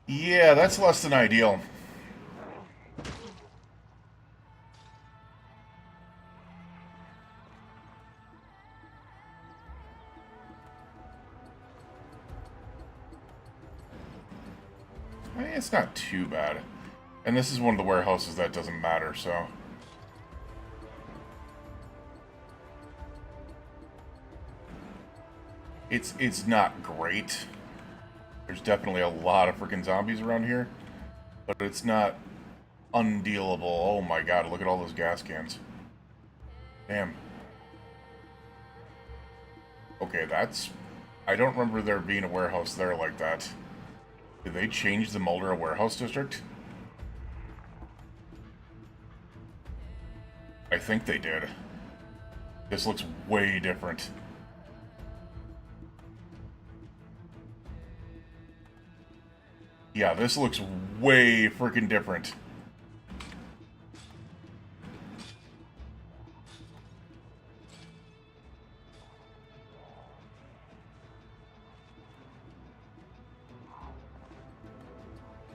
yeah, that's less than ideal. I mean, it's not too bad. And this is one of the warehouses that doesn't matter, so... It's not great. There's definitely a lot of freaking zombies around here. But it's not undealable. Oh my god, look at all those gas cans. Damn. Okay, that's... I don't remember there being a warehouse there like that. Did they change the Muldra warehouse district? I think they did. This looks way different. Yeah, this looks way freaking different.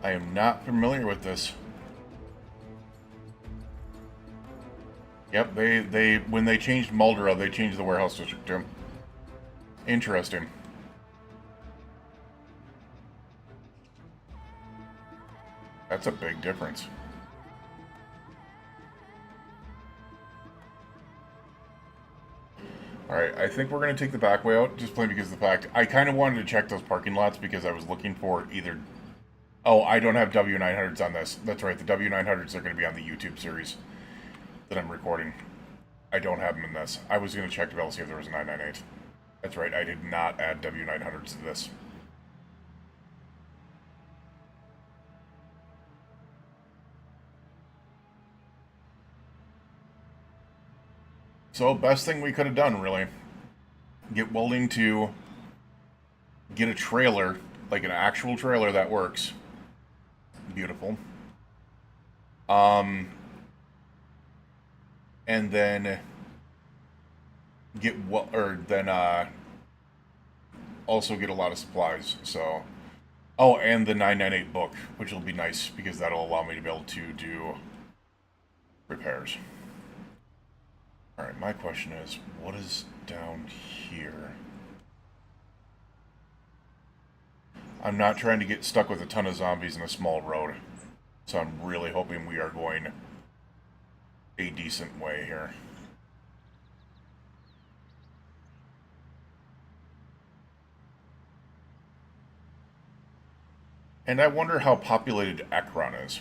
I am not familiar with this. Yep, they when they changed Muldra, they changed the warehouse district too. Interesting. That's a big difference. Alright, I think we're going to take the back way out, just plain because of the fact... I kind of wanted to check those parking lots because I was looking for either... Oh, I don't have W900s on this. That's right, the W900s are going to be on the YouTube series that I'm recording. I don't have them in this. I was going to check to be able to see if there was a 998. That's right, I did not add W900s to this. So, best thing we could have done, really. Get welding to get a trailer, like an actual trailer that works. Beautiful. And then get also get a lot of supplies. So, oh, and the 998 book, which will be nice because that'll allow me to be able to do repairs. All right, my question is, what is down here? I'm not trying to get stuck with a ton of zombies in a small road, so I'm really hoping we are going a decent way here. And I wonder how populated Ekron is.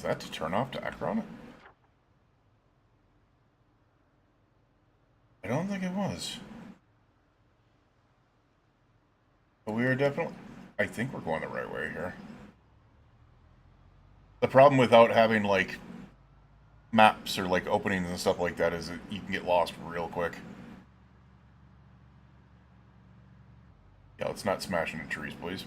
Is that to turn off to Ekron? I don't think it was. But we are definitely... I think we're going the right way here. The problem without having, like, maps or, like, openings and stuff like that is that you can get lost real quick. Yeah, let's not smash into trees, please.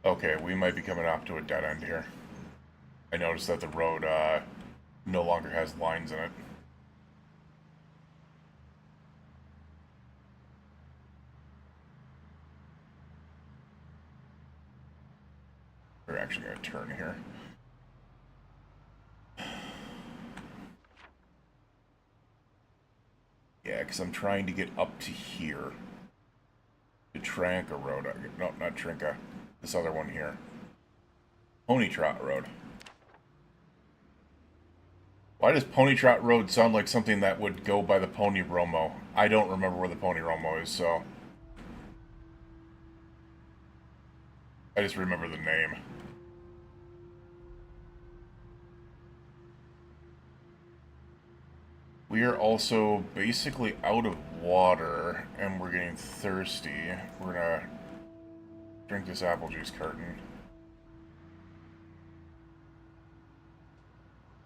Okay, we might be coming off to a dead end here. I noticed that the road no longer has lines in it. We're actually going to turn here. Yeah, because I'm trying to get up to here. To Tranca Road. No, not Trinka. This other one here. Pony Trot Road. Why does Pony Trot Road sound like something that would go by the Pony Romo? I don't remember where the Pony Romo is, so... I just remember the name. We are also basically out of water, and we're getting thirsty. We're gonna drink this apple juice carton.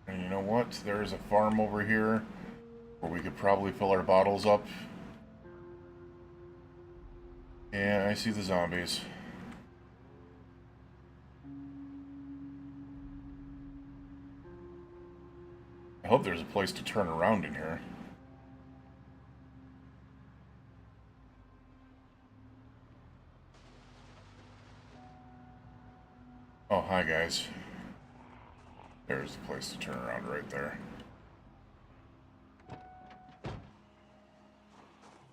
And you know what? There's a farm over here where we could probably fill our bottles up. And I see the zombies. I hope there's a place to turn around in here. Oh, hi guys. There's the place to turn around right there.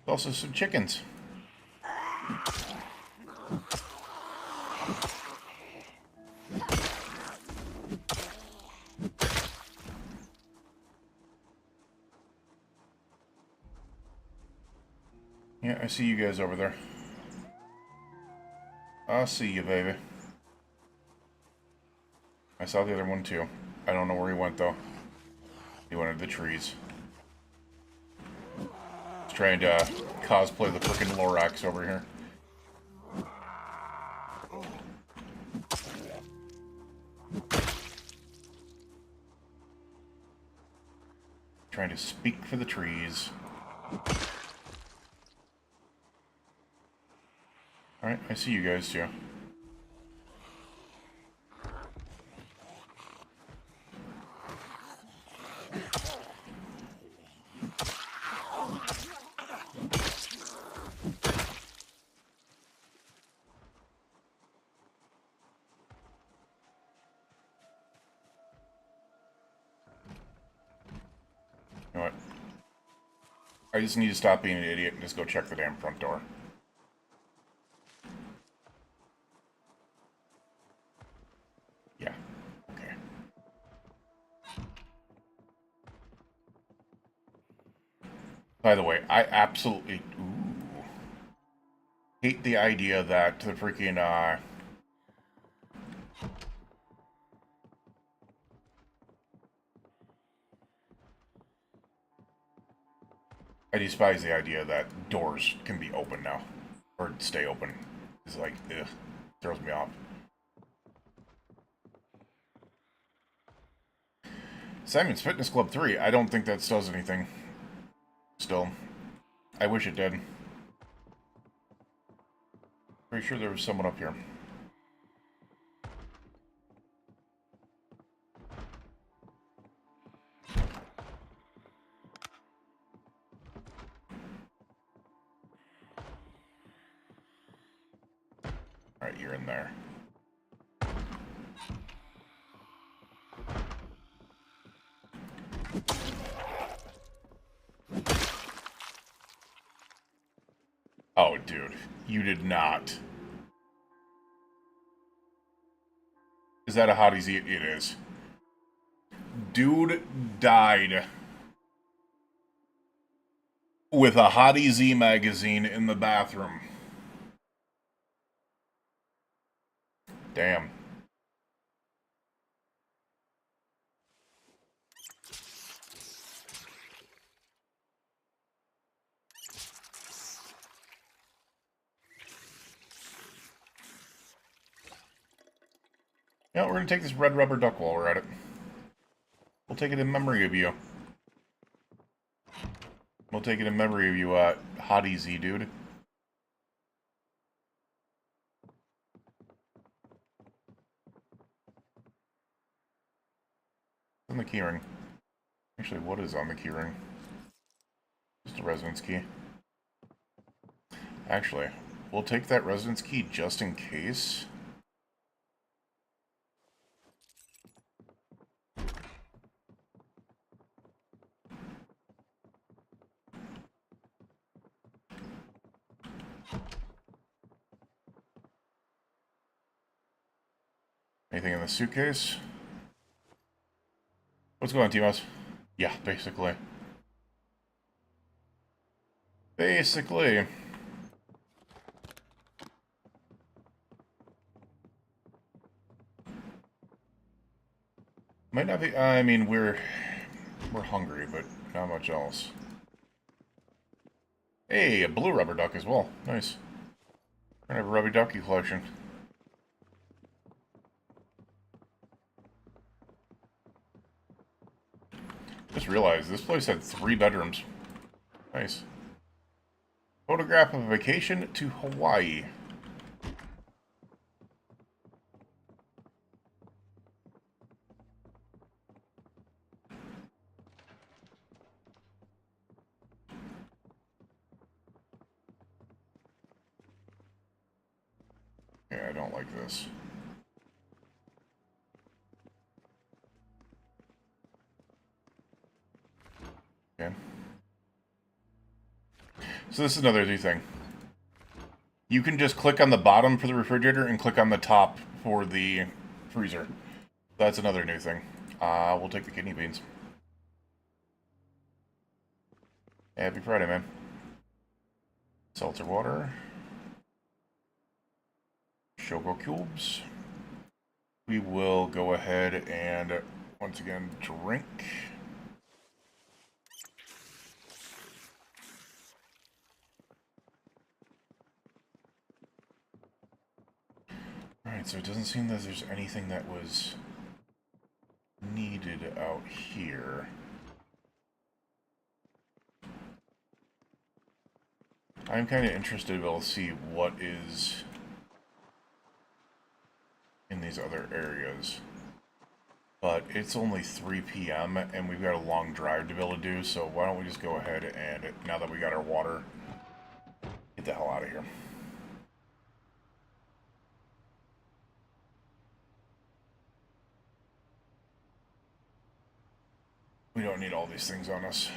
Also some chickens. Yeah, I see you guys over there. I'll see you, baby. I saw the other one too. I don't know where he went though. He went into the trees. He's trying to cosplay the frickin' Lorax over here. Trying to speak for the trees. Alright, I see you guys too. You know what? I just need to stop being an idiot and just go check the damn front door. Yeah. Okay. By the way, I absolutely hate the idea that the freaking I despise the idea that doors can be open now. Or stay open. It's like, ugh. Throws me off. Simon's Fitness Club 3. I don't think that does anything. Still. I wish it did. Pretty sure there was someone up here. Alright, you're in there. Oh, dude. You did not. Is that a hotties? It is. Dude died. with a Hottie Z magazine in the bathroom. Damn. Yeah, we're gonna take this red rubber duck while we're at it. We'll take it in memory of you. We'll take it in memory of you, Hottie Z dude. On the keyring. Actually, what is on the keyring? Just a residence key. Actually, we'll take that residence key just in case. Anything in the suitcase? What's going on, T-Mouse? Yeah, basically. Basically. Might not be. I mean, we're hungry, but not much else. Hey, a blue rubber duck as well. Nice. We're gonna have a rubber ducky collection. Just realized this place had 3 bedrooms. Nice. Photograph of a vacation to Hawaii. Yeah, I don't like this. Okay. So this is another new thing. You can just click on the bottom for the refrigerator and click on the top for the freezer. That's another new thing. We'll take the kidney beans. Happy Friday, man. Seltzer water. Shogo cubes. We will go ahead and, once again, drink. Alright, so it doesn't seem that there's anything that was needed out here. I'm kind of interested to be able to see what is in these other areas. But it's only 3 p.m. and we've got a long drive to be able to do, so why don't we just go ahead and, now that we got our water, get the hell out of here. We don't need all these things on us.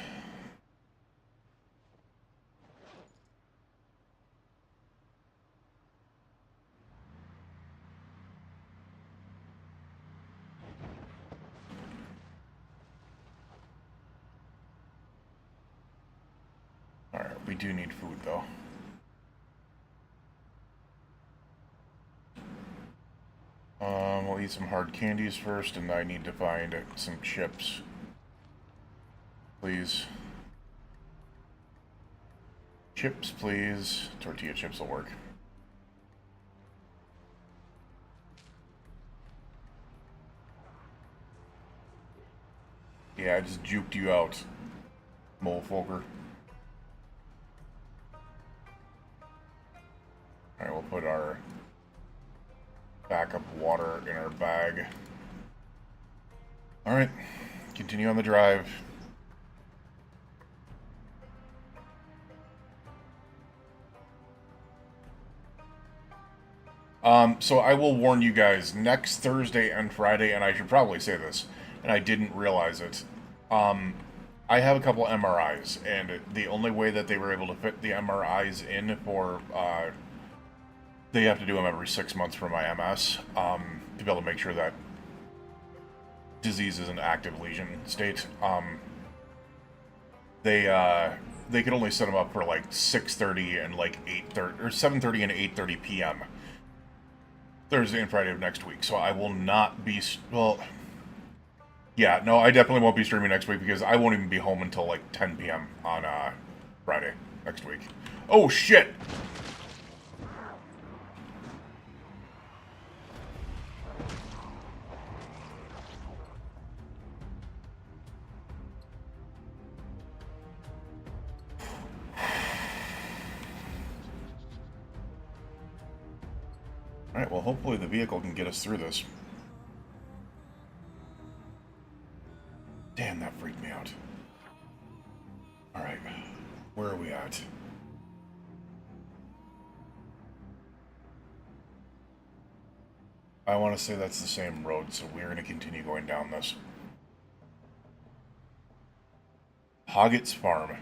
Alright, we do need food, though. We'll eat some hard candies first, and I need to find some chips. Please. Chips, please. Tortilla chips will work. Yeah, I just juked you out, molefolker. Alright, we'll put our backup water in our bag. Alright, continue on the drive. So I will warn you guys, next Thursday and Friday, and I should probably say this, and I didn't realize it, I have a couple MRIs, and the only way that they were able to fit the MRIs in for, they have to do them every 6 months for my MS, to be able to make sure that disease is an active lesion state. they could only set them up for like 6:30 and like 8:30 or 7:30 and 8:30 p.m. Thursday and Friday of next week. So I will not be well. Yeah, no, I definitely won't be streaming next week because I won't even be home until like 10 p.m. on Friday next week. Oh shit! Alright, well hopefully the vehicle can get us through this. Damn, that freaked me out. Alright, where are we at? I want to say that's the same road, so we're going to continue going down this. Hoggett's Farm.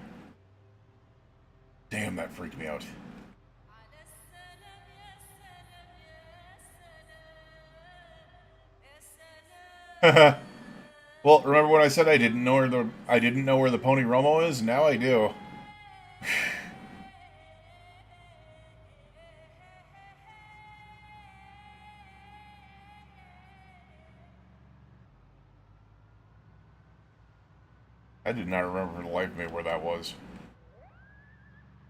Damn, that freaked me out. Well, remember when I said I didn't know where the Pony Romo is? Now I do. I did not remember for the life of me where that was.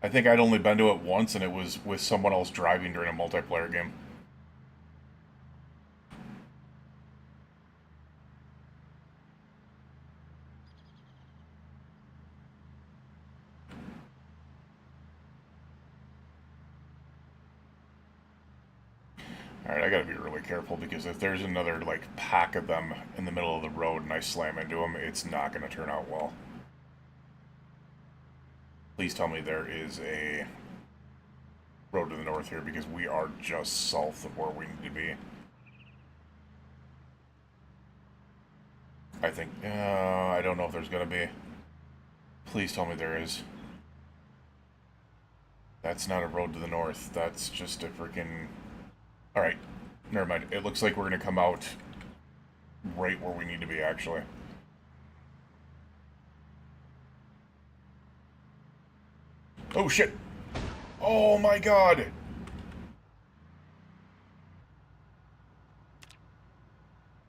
I think I'd only been to it once, and it was with someone else driving during a multiplayer game. Alright, I gotta be really careful because if there's another, like, pack of them in the middle of the road and I slam into them, it's not gonna turn out well. Please tell me there is a road to the north here because we are just south of where we need to be. I think, I don't know if there's gonna be. Please tell me there is. That's not a road to the north. That's just a freaking... Alright, never mind. It looks like we're going to come out right where we need to be, actually. Oh, shit! Oh, my God!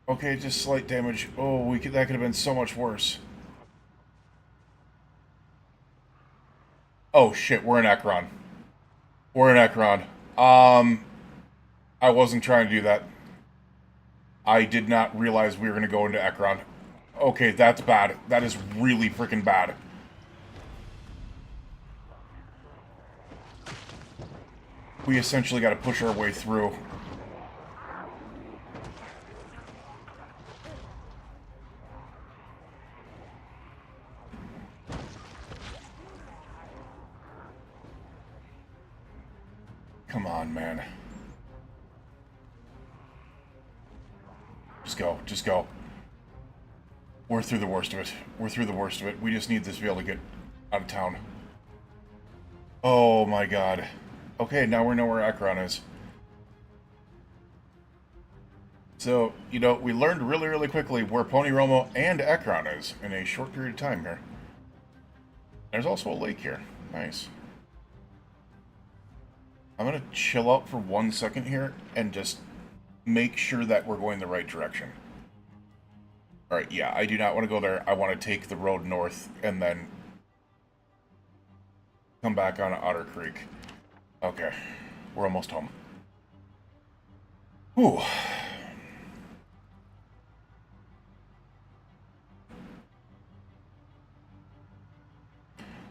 Okay, just slight damage. Oh, that could have been so much worse. Oh, shit, we're in Ekron. We're in Ekron. I wasn't trying to do that. I did not realize we were going to go into Ekron. Okay, that's bad. That is really freaking bad. We essentially got to push our way through. Come on, man. Just go. Just go. We're through the worst of it. We're through the worst of it. We just need this vehicle to get out of town. Oh my god. Okay, now we know where Ekron is. So, you know, we learned really, really quickly where Pony Romo and Ekron is in a short period of time here. There's also a lake here. Nice. I'm going to chill out for 1 second here and just make sure that we're going the right direction. Alright, yeah, I do not want to go there. I want to take the road north and then come back on Otter Creek. Okay, we're almost home. Whew.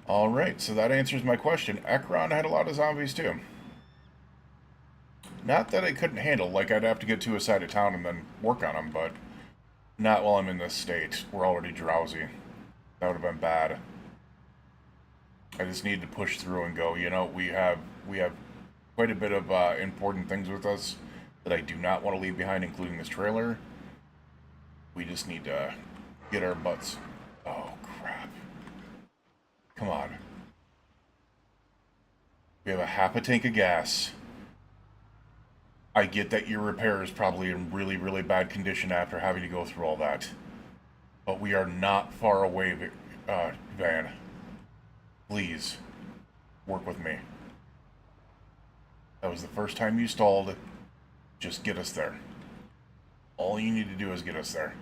Alright, so that answers my question. Ekron had a lot of zombies too. Not that I couldn't handle, like I'd have to get to a side of town and then work on them, but not while I'm in this state. We're already drowsy. That would have been bad. I just need to push through and go, you know, we have quite a bit of important things with us that I do not want to leave behind, including this trailer. We just need to get our butts... Oh, crap. Come on. We have a half a tank of gas. I get that your repair is probably in really, really bad condition after having to go through all that. But we are not far away, Van. Please, work with me. That was the first time you stalled. Just get us there. All you need to do is get us there.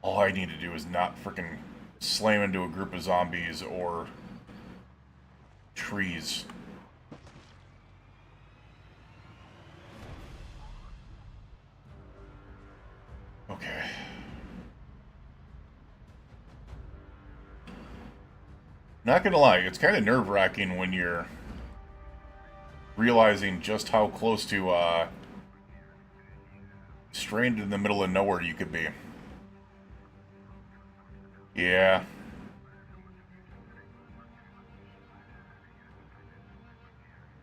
All I need to do is not freaking slam into a group of zombies or trees. Okay. Not gonna lie, it's kind of nerve-wracking when you're realizing just how close to stranded in the middle of nowhere you could be. Yeah.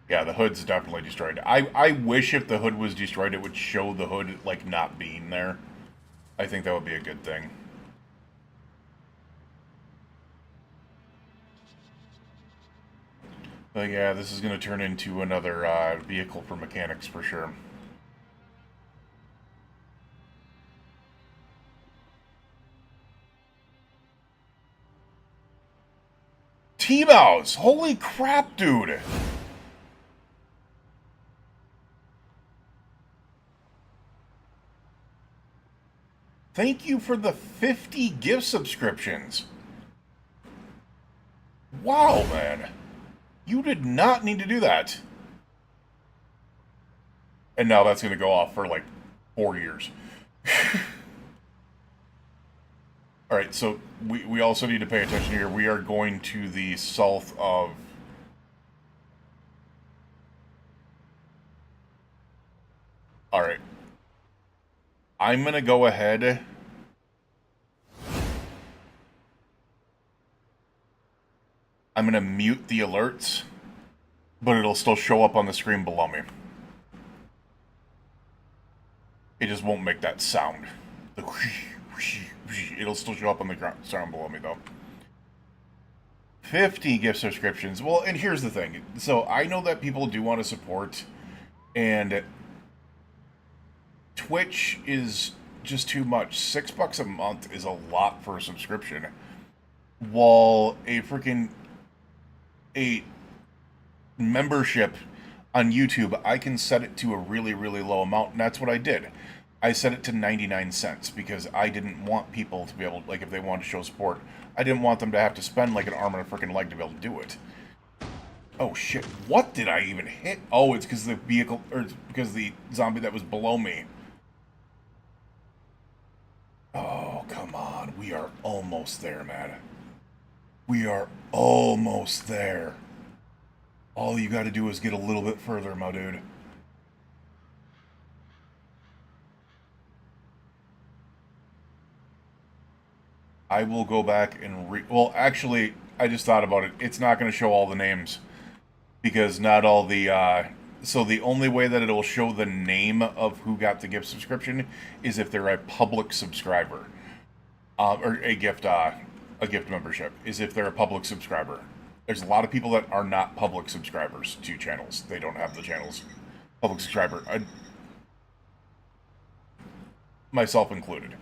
Yeah, the hood's definitely destroyed. I wish if the hood was destroyed, it would show the hood, like, not being there. I think that would be a good thing. But yeah, this is going to turn into another vehicle for mechanics for sure. T-Mouse! Holy crap, dude! Thank you for the 50 gift subscriptions. Wow, man. You did not need to do that. And now that's going to go off for like 4 years. Alright, so we also need to pay attention here. We are going to the south of... Alright. I'm going to go ahead... I'm going to mute the alerts, but it'll still show up on the screen below me. It just won't make that sound. It'll still show up on the sound below me, though. 50 gift subscriptions. Well, and here's the thing. So I know that people do want to support, and Twitch is just too much. $6 a month is a lot for a subscription. While a membership on YouTube, I can set it to a really, really low amount, and that's what I did. I set it to 99 cents because I didn't want people to be able, like, if they wanted to show support, I didn't want them to have to spend, like, an arm and a freaking leg to be able to do it. Oh, shit. What did I even hit? Oh, it's because the vehicle, or it's because the zombie that was below me. Oh, come on. We are almost there, man. We are almost there. All you gotta do is get a little bit further, my dude. I will go back and well, actually, I just thought about it. It's not going to show all the names because not all the so the only way that it'll show the name of who got the gift subscription is if they're a public subscriber, or a gift membership is if they're a public subscriber. There's a lot of people that are not public subscribers to channels. They don't have the channels public subscriber, myself included.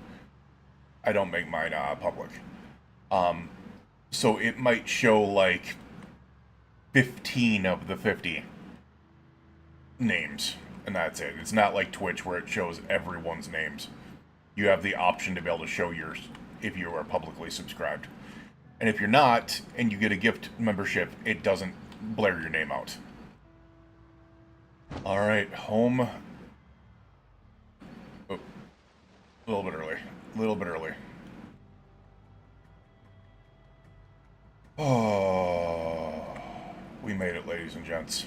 I don't make mine public. So it might show like 15 of the 50 names, and that's it. It's not like Twitch where it shows everyone's names. You have the option to be able to show yours if you are publicly subscribed. And if you're not, and you get a gift membership, it doesn't blare your name out. Alright, home. Oh, a little bit early. A little bit early. Oh, we made it, ladies and gents.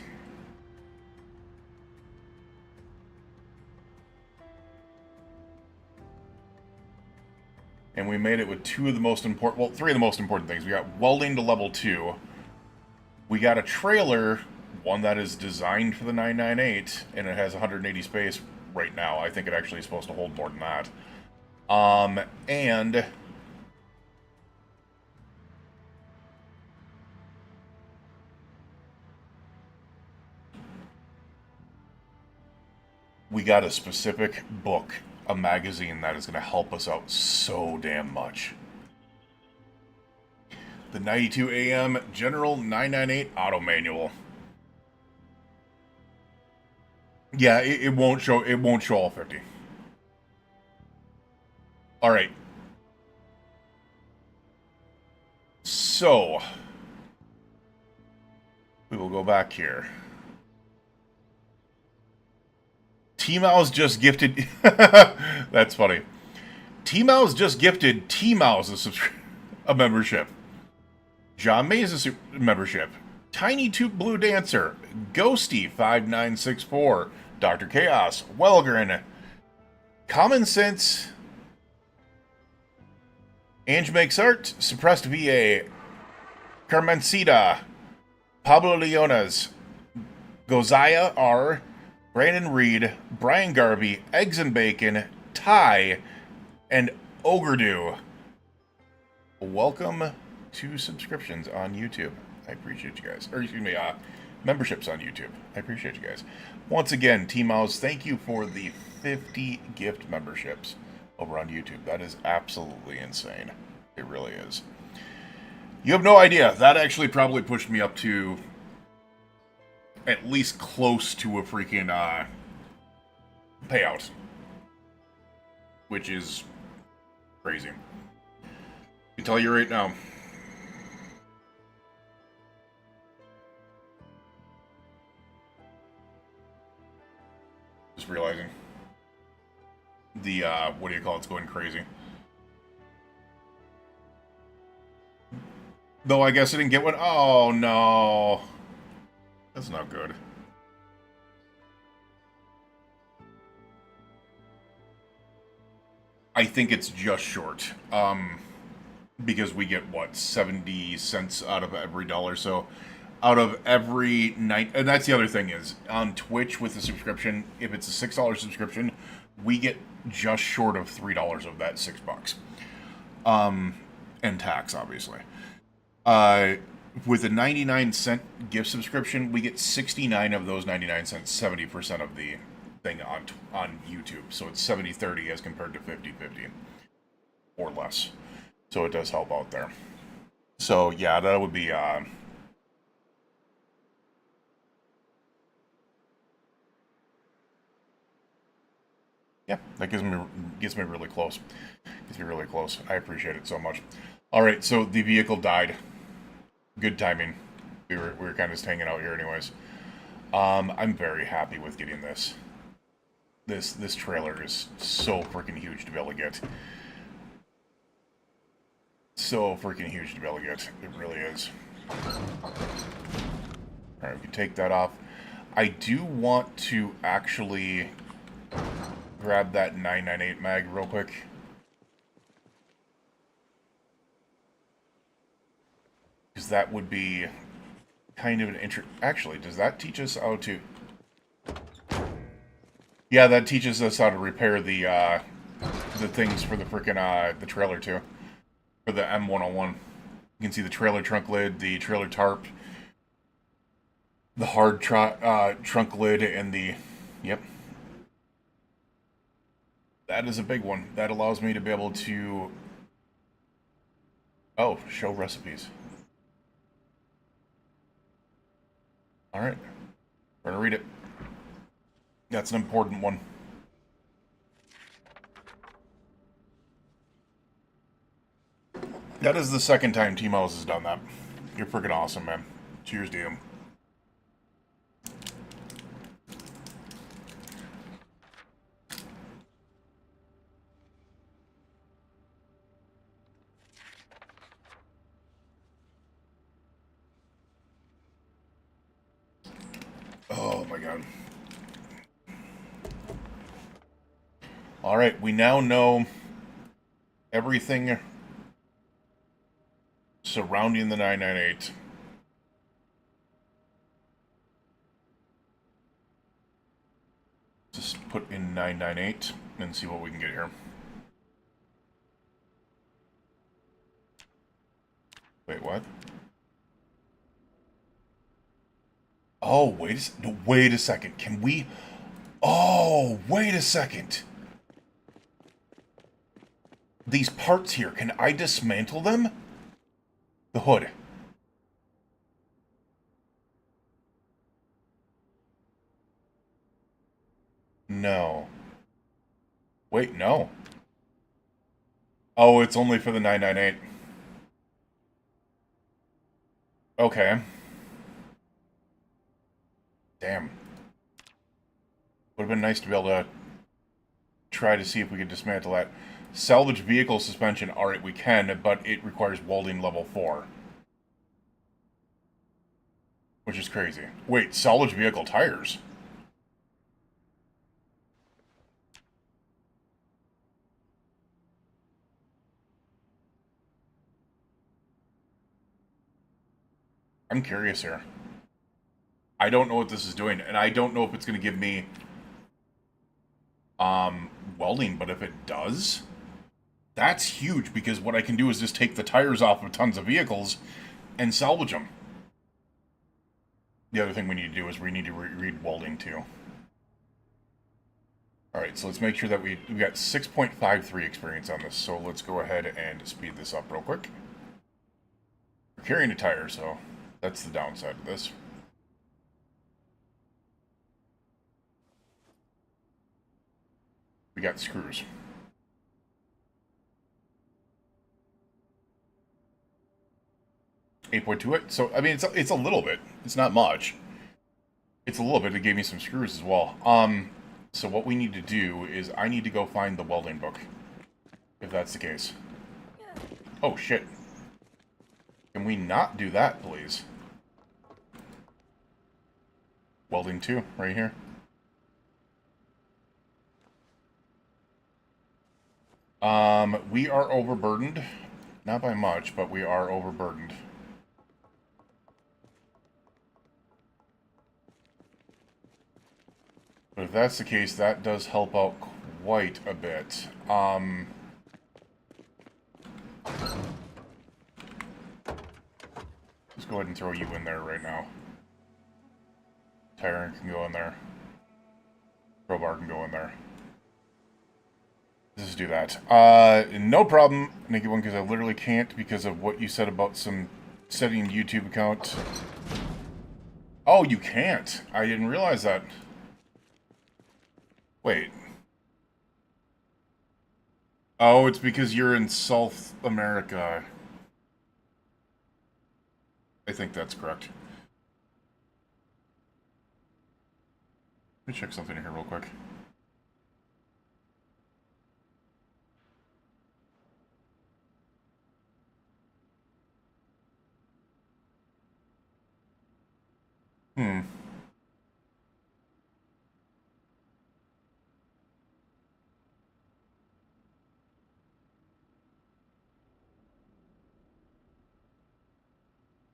And we made it with two of the most important, well, three of the most important things. We got welding to level 2. We got a trailer, one that is designed for the 998, and it has 180 space right now. I think it actually is supposed to hold more than that. And we got a specific book a magazine that is going to help us out so damn much. The 92 AM General 998 Auto Manual. Yeah, it won't show. It won't show all 50. All right. So we will go back here. T-Mouse just gifted. That's funny. T-Mouse just gifted T-Mouse a membership. John Mays a membership. Tiny Toot Blue Dancer. Ghosty 5964. Dr. Chaos. Welgren. Common Sense. Ange Makes Art. Suppressed VA. Carmencita. Pablo Leonas. Gozaya R. Brandon Reed. Brian Garvey. Eggs and Bacon. Ty. And Ogredo. Welcome to subscriptions on YouTube. I appreciate you guys. Or excuse me, memberships on YouTube. I appreciate you guys. Once again, T-Mouse, thank you for the 50 gift memberships over on YouTube. That is absolutely insane. It really is. You have no idea. That actually probably pushed me up to at least close to a freaking payout. Which is crazy. I can tell you right now. Just realizing the what do you call it's going crazy. Though I guess I didn't get one. Oh no, that's not good. I think it's just short. Because we get what 70 cents out of every dollar. So out of every night, and that's the other thing is on Twitch with the subscription. If it's a $6 subscription, we get just short of $3 of that $6. And tax, obviously. With a 99-cent gift subscription, we get 69 of those 99 cents, 70% of the thing on YouTube. So it's 70-30 as compared to 50-50 or less. So it does help out there. So yeah, that would be yeah, that gets me really close. Gets me really close. I appreciate it so much. All right, so the vehicle died. Good timing. We were kind of just hanging out here, anyways. I'm very happy with getting this. This trailer is so freaking huge to be able to get. So freaking huge to be able to get. It really is. Alright, we can take that off. I do want to actually grab that 998 mag real quick. Because that would be kind of an Actually, does that teach us how to... Yeah, that teaches us how to repair the things for the frickin' the trailer too. For the M101. You can see the trailer trunk lid, the trailer tarp, the hard trunk lid, and the... Yep. That is a big one. That allows me to be able to... Oh, show recipes. Alright. We're gonna read it. That's an important one. That is the second time T-Mouse has done that. You're freaking awesome, man. Cheers to you. Oh my god. Alright, we now know everything surrounding the 998. Just put in 998 and see what we can get here. Wait, what? Oh, wait a second. Can we... Oh, wait a second. these parts here, can I dismantle them? The hood. No. Wait, no. Oh, it's only for the 998. Okay. Damn. Would have been nice to be able to try to see if we could dismantle that. Salvage vehicle suspension. Alright, we can, but it requires welding level 4. Which is crazy. Wait, salvage vehicle tires? I'm curious here. I don't know what this is doing, and I don't know if it's going to give me welding, but if it does, that's huge, because what I can do is just take the tires off of tons of vehicles and salvage them. The other thing we need to do is we need to read welding too. Alright, so let's make sure that we've got 6.53 experience on this, so let's go ahead and speed this up real quick. We're carrying a tire, so that's the downside of this. We got screws. .28. So I mean, it's a little bit. It's not much. It's a little bit. It gave me some screws as well. So what we need to do is I need to go find the welding book, if that's the case. Oh shit! Can we not do that, please? Welding 2, right here. We are overburdened. Not by much, but we are overburdened. But if that's the case, that does help out quite a bit. Let's go ahead and throw you in there right now. Tyrant can go in there. Crowbar can go in there. Let's just do that. No problem, Nikki One, because I literally can't because of what you said about some setting YouTube account. Oh, you can't. I didn't realize that. Wait. Oh, it's because you're in South America. I think that's correct. Let me check something here real quick.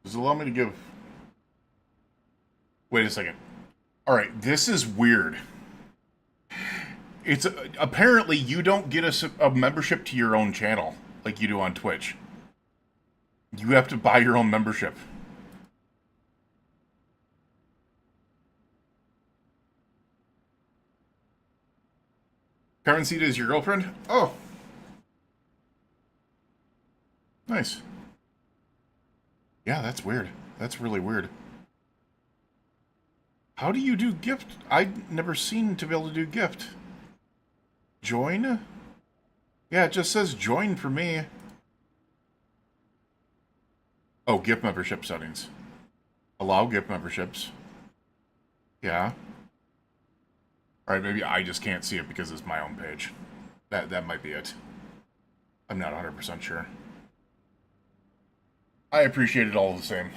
Does it allow me to give... Wait a second. Alright, this is weird. It's... apparently, you don't get a membership to your own channel, like you do on Twitch. You have to buy your own membership. Carmencita is your girlfriend? Oh. Nice. Yeah, that's weird. That's really weird. How do you do gift? I've never seen to be able to do gift. Join? Yeah, it just says join for me. Oh, gift membership settings. Allow gift memberships. Yeah. Alright, maybe I just can't see it because it's my own page. That might be it. I'm not 100% sure. I appreciate it all the same.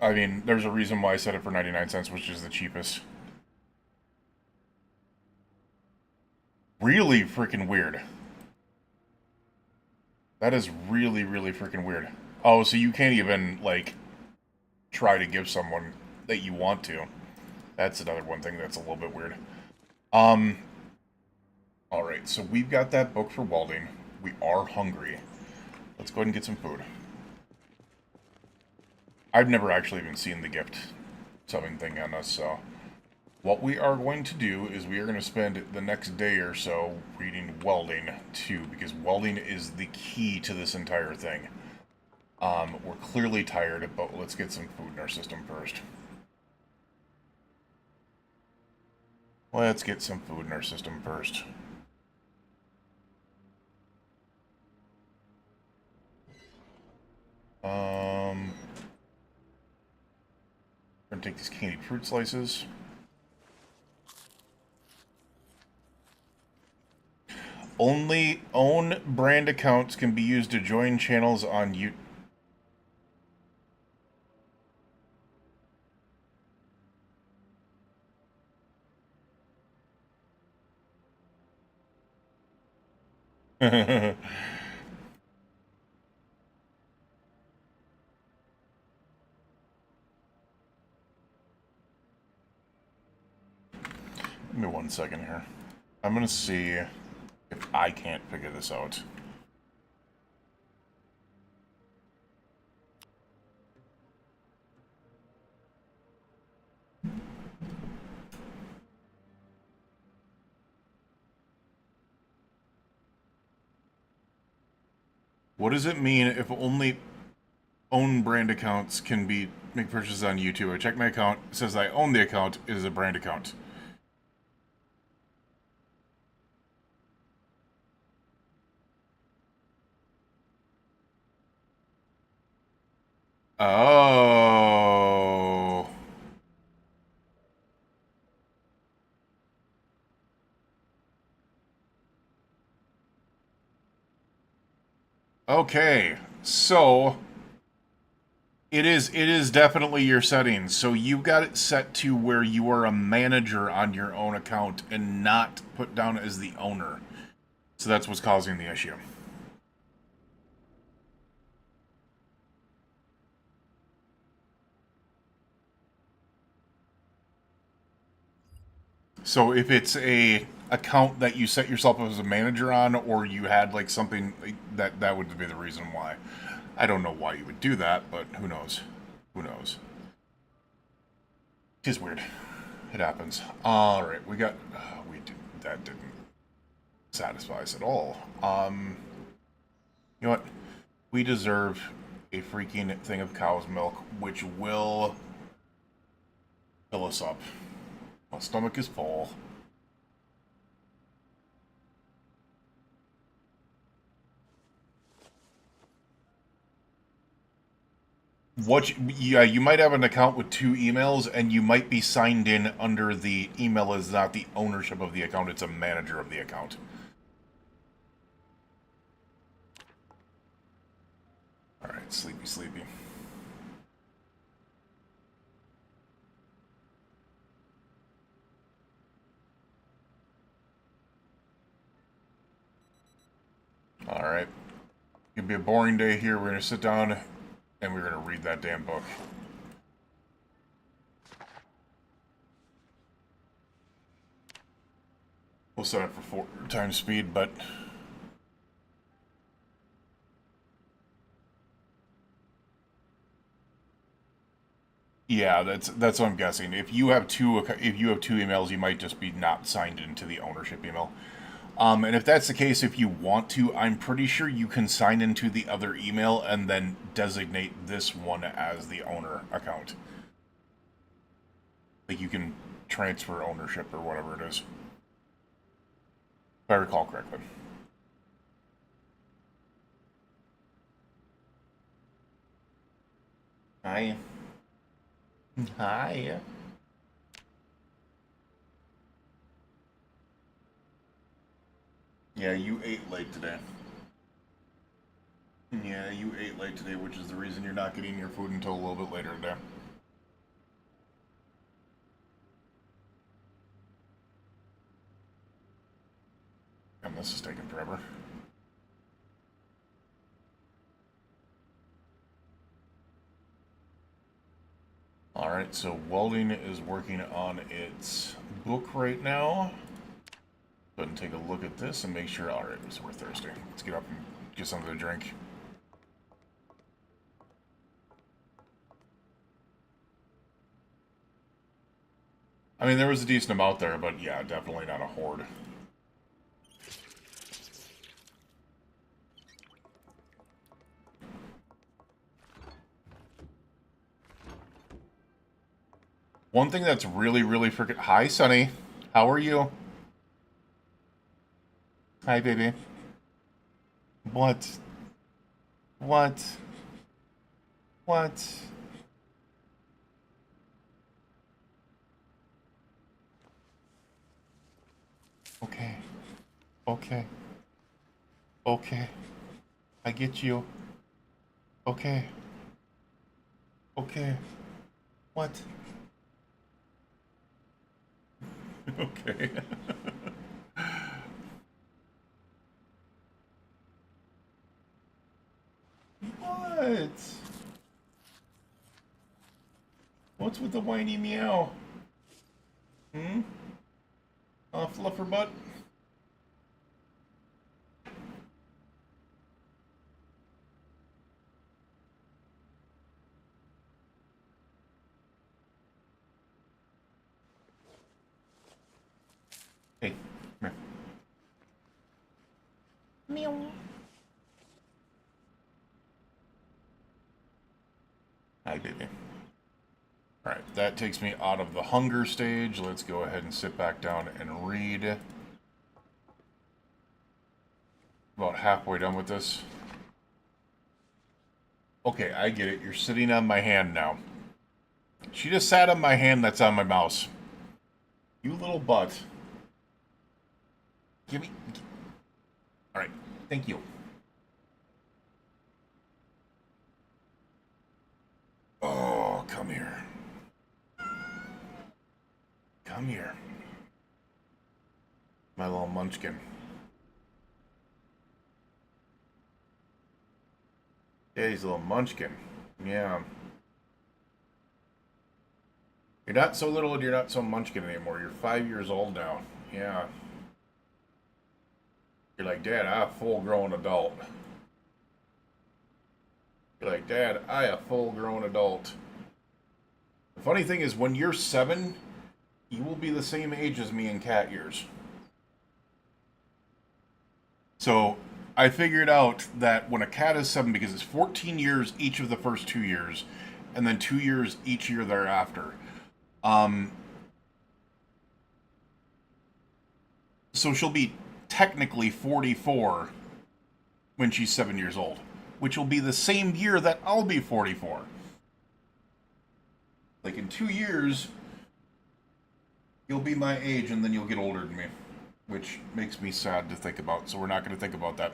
I mean, there's a reason why I set it for 99 cents, which is the cheapest. Really freaking weird. That is really, really freaking weird. Oh, so you can't even, like, try to give someone that you want to. That's another one thing that's a little bit weird. Alright, so we've got that book for welding. We are hungry. Let's go ahead and get some food. I've never actually even seen the gift subbing thing on us, so What we are going to do is we are going to spend the next day or so reading welding too, because welding is the key to this entire thing. We're clearly tired, but let's get some food in our system first. Let's get some food in our system first. We're gonna take these candied fruit slices. Only own brand accounts can be used to join channels on YouTube. Give me 1 second here. I'm gonna see if I can't figure this out. What does it mean if only own brand accounts can be make purchases on YouTube? I check my account. It says I own the account. It is a brand account. Oh. Okay. So it is definitely your settings. So you've got it set to where you are a manager on your own account and not put down as the owner. So that's what's causing the issue. So if it's a account that you set yourself up as a manager on, or you had like something that would be the reason why. I don't know why you would do that, but who knows? Who knows? It is weird. It happens. All right, we got. We did that didn't satisfy us at all. You know what? We deserve a freaking thing of cow's milk, which will fill us up. My stomach is full. Yeah, you might have an account with 2 emails, and you might be signed in under the email is not the ownership of the account; it's a manager of the account. All right, sleepy, sleepy. All right, it'll be a boring day here. We're gonna sit down, and we're gonna read that damn book. We'll set up for 4 times speed, but yeah, that's what I'm guessing. If you have 2 emails, you might just be not signed into the ownership email. And if that's the case, if you want to, I'm pretty sure you can sign into the other email and then designate this one as the owner account. Like you can transfer ownership or whatever it is, if I recall correctly. Hi. Hi. Yeah, you ate late today. Yeah, you ate late today, which is the reason you're not getting your food until a little bit later today. And this is taking forever. Alright, so welding is working on its book right now. Go ahead and take a look at this and make sure. Alright, we're thirsty. Let's get up and get something to drink. I mean, there was a decent amount there, but yeah, definitely not a horde. One thing that's really, really freaking... Hi, Sonny. How are you? Hi, baby. What? What? What? Okay. Okay. Okay. I get you. Okay. Okay. What? Okay. What? What's with the whiny meow? Hmm? Fluff her butt? Hey, come here. Meow. Hi, baby. Alright, that takes me out of the hunger stage. Let's go ahead and sit back down and read. About halfway done with this. Okay, I get it. You're sitting on my hand now. She just sat on my hand that's on my mouse. You little butt. Give me... Alright, thank you. Oh, come here. Come here. My little munchkin. Yeah, he's a little munchkin. Yeah. You're not so little and you're not so munchkin anymore. You're 5 years old now. Yeah. You're like, Dad, I'm a full-grown adult. You're like, Dad, I a full-grown adult. The funny thing is, when you're 7, you will be the same age as me in cat years. So, I figured out that when a cat is 7, because it's 14 years each of the first 2 years, and then 2 years each year thereafter. So she'll be technically 44 when she's 7 years old, which will be the same year that I'll be 44. Like in 2 years, you'll be my age and then you'll get older than me, which makes me sad to think about. So we're not going to think about that.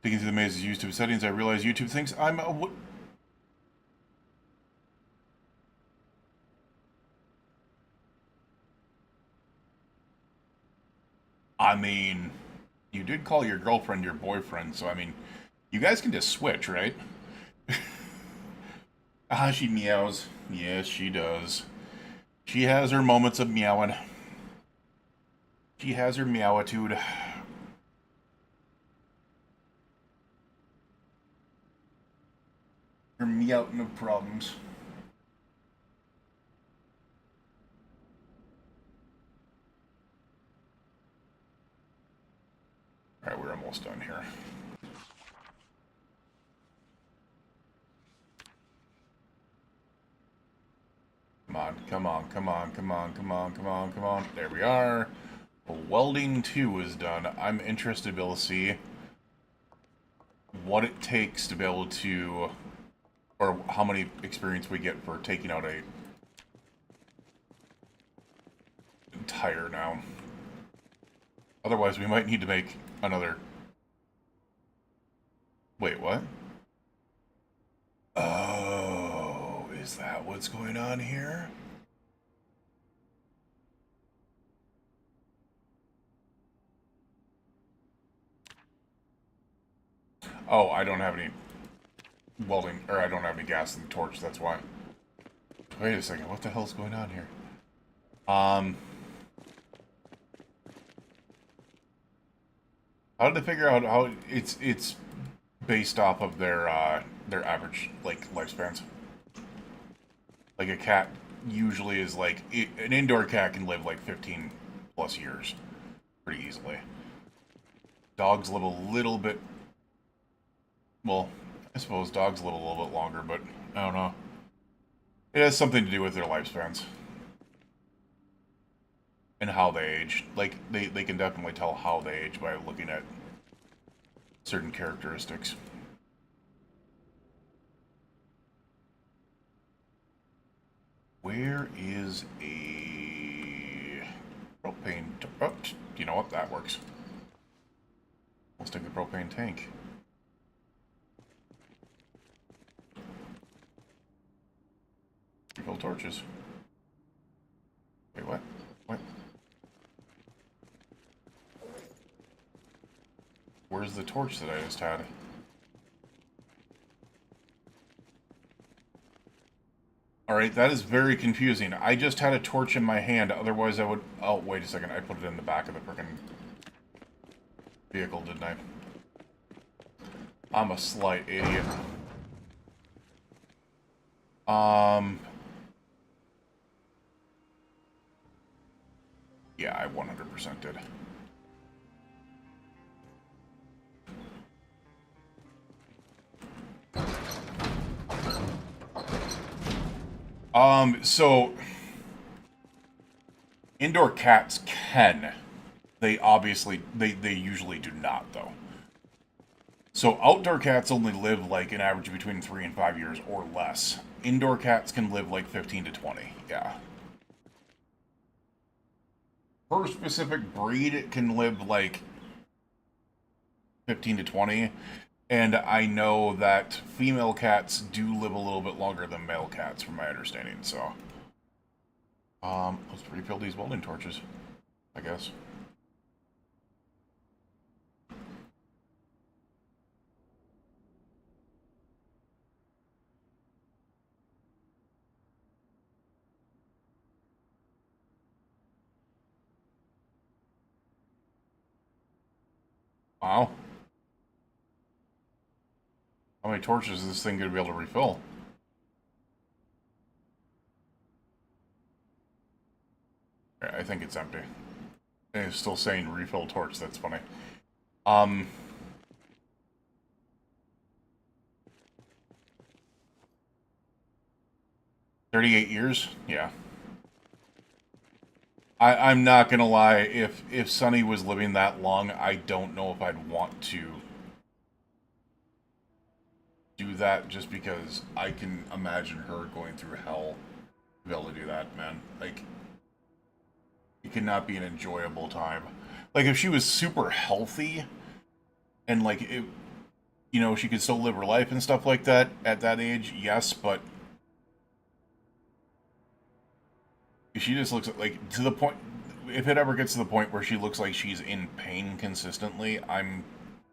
Digging through the maze of YouTube settings, I realize YouTube thinks I'm a... I mean, you did call your girlfriend your boyfriend, so I mean, you guys can just switch, right? Ah, she meows. Yes, she does. She has her moments of meowing. She has her meowitude. Her meowing of problems. Alright, we're almost done here. Come on, come on, come on, come on, come on, come on, come on. There we are. Welding 2 is done. I'm interested to be able to see what it takes to be able to, or how many experience we get for taking out a tire now. Otherwise, we might need to make another... Wait, what? Oh, is that what's going on here? Oh, I don't have any welding, or I don't have any gas in the torch, that's why. Wait a second, what the hell's going on here? How did they figure out how it's based off of their average, like, lifespans? Like a cat usually is like an indoor cat can live like 15 plus years pretty easily. Dogs live a little bit. Well, I suppose dogs live a little bit longer, but I don't know. It has something to do with their lifespans and how they age. Like they can definitely tell how they age by looking at certain characteristics. Where is a propane? Oh, you know what? That works. Let's take the propane tank. Refill torches. Wait, what? What? Where's the torch that I just had? Alright, that is very confusing. I just had a torch in my hand, otherwise I would... Oh, wait a second, I put it in the back of the frickin' vehicle, didn't I? I'm a slight idiot. Yeah, I 100% did. So indoor cats can. They obviously, they usually do not, though. So outdoor cats only live like an average between 3 and 5 years or less. Indoor cats can live like 15 to 20, yeah. Per specific breed, it can live like 15 to 20. And I know that female cats do live a little bit longer than male cats, from my understanding, so... let's refill these welding torches, I guess. Wow. How many torches is this thing going to be able to refill? I think it's empty. And it's still saying refill torch, that's funny. 38 years? Yeah. I'm not gonna lie, if Sunny was living that long, I don't know if I'd want to do that, just because I can imagine her going through hell to be able to do that, man. Like, it cannot be an enjoyable time. Like, if she was super healthy, and like, it, you know, she could still live her life and stuff like that at that age, yes, but if she just looks like, to the point, if it ever gets to the point where she looks like she's in pain consistently, I'm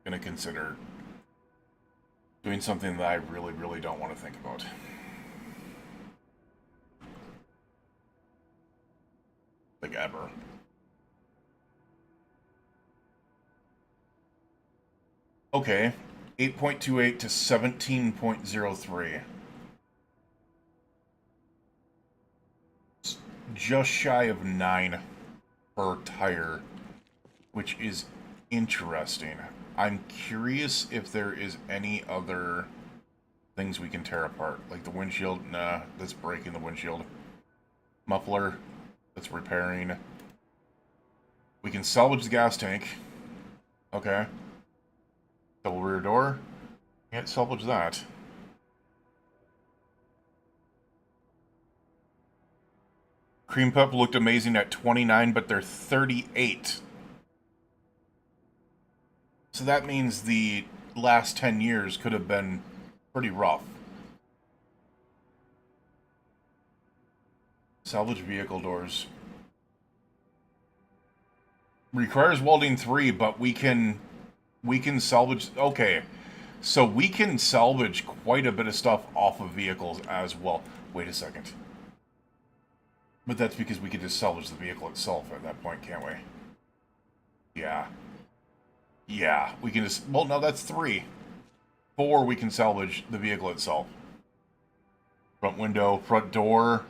gonna consider doing something that I really, really don't want to think about. Like, ever. Okay. 8.28 to 17.03. Just shy of 9 per tire, which is interesting. I'm curious if there is any other things we can tear apart. Like the windshield, nah, that's breaking the windshield. Muffler, that's repairing. We can salvage the gas tank. Okay. Double rear door. Can't salvage that. Cream Pup looked amazing at 29, but they're 38. So that means the last 10 years could have been pretty rough. Salvage vehicle doors. Requires welding 3, but we can salvage... Okay, so we can salvage quite a bit of stuff off of vehicles as well. Wait a second. But that's because we could just salvage the vehicle itself at that point, can't we? Yeah. Yeah, we can just... Well, no, that's 3. 4, we can salvage the vehicle itself. Front window, front door.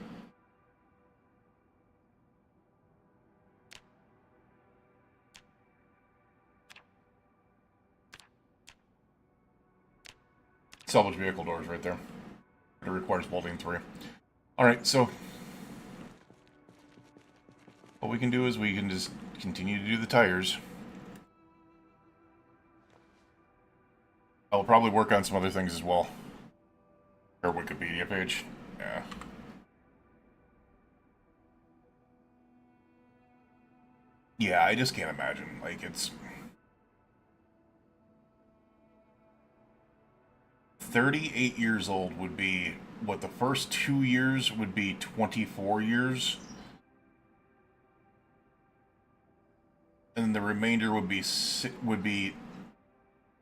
salvage vehicle doors right there. It requires welding 3. Alright, so what we can do is we can just continue to do the tires. I'll probably work on some other things as well. Our Wikipedia page. Yeah. Yeah, I just can't imagine. Like, it's 38 years old would be what the first 2 years would be 24 years. And the remainder would be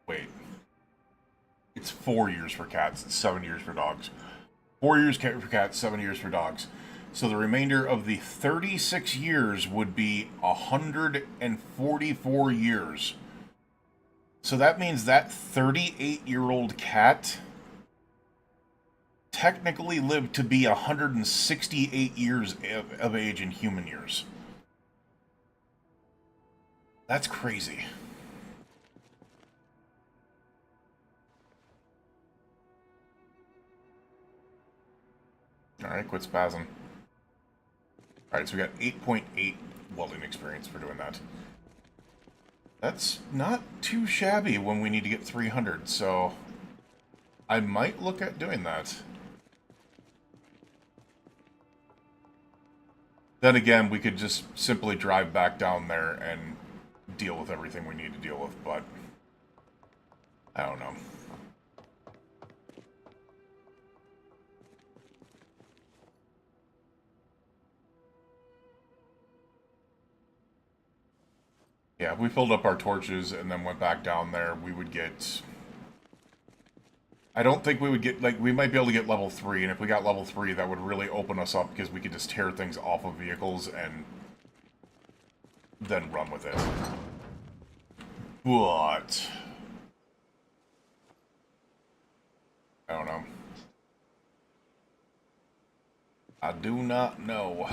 wait. It's 4 years for cats, it's 7 years for dogs. 4 years for cats, 7 years for dogs. So the remainder of the 36 years would be 144 years. So that means that 38-year-old cat technically lived to be 168 years of age in human years. That's crazy. Alright, quit spazzing. Alright, so we got 8.8 welding experience for doing that. That's not too shabby when we need to get 300, so I might look at doing that. Then again, we could just simply drive back down there and deal with everything we need to deal with, but I don't know. Yeah, if we filled up our torches and then went back down there, we would get... I don't think we would get... Like, we might be able to get level 3, and if we got level 3, that would really open us up because we could just tear things off of vehicles and then run with it. But... I don't know. I do not know.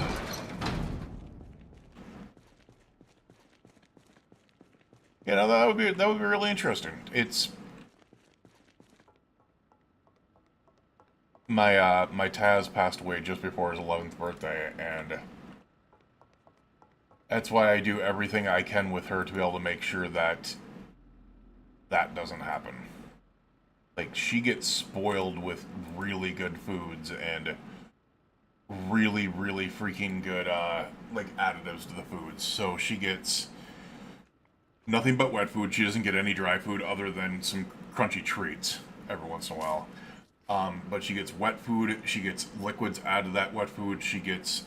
You know, that would be really interesting. It's my Taz passed away just before his 11th birthday, and that's why I do everything I can with her to be able to make sure that that doesn't happen. Like, she gets spoiled with really good foods and really, really freaking good like additives to the foods. So she gets nothing but wet food. She doesn't get any dry food other than some crunchy treats every once in a while. But she gets wet food. She gets liquids added to that wet food. She gets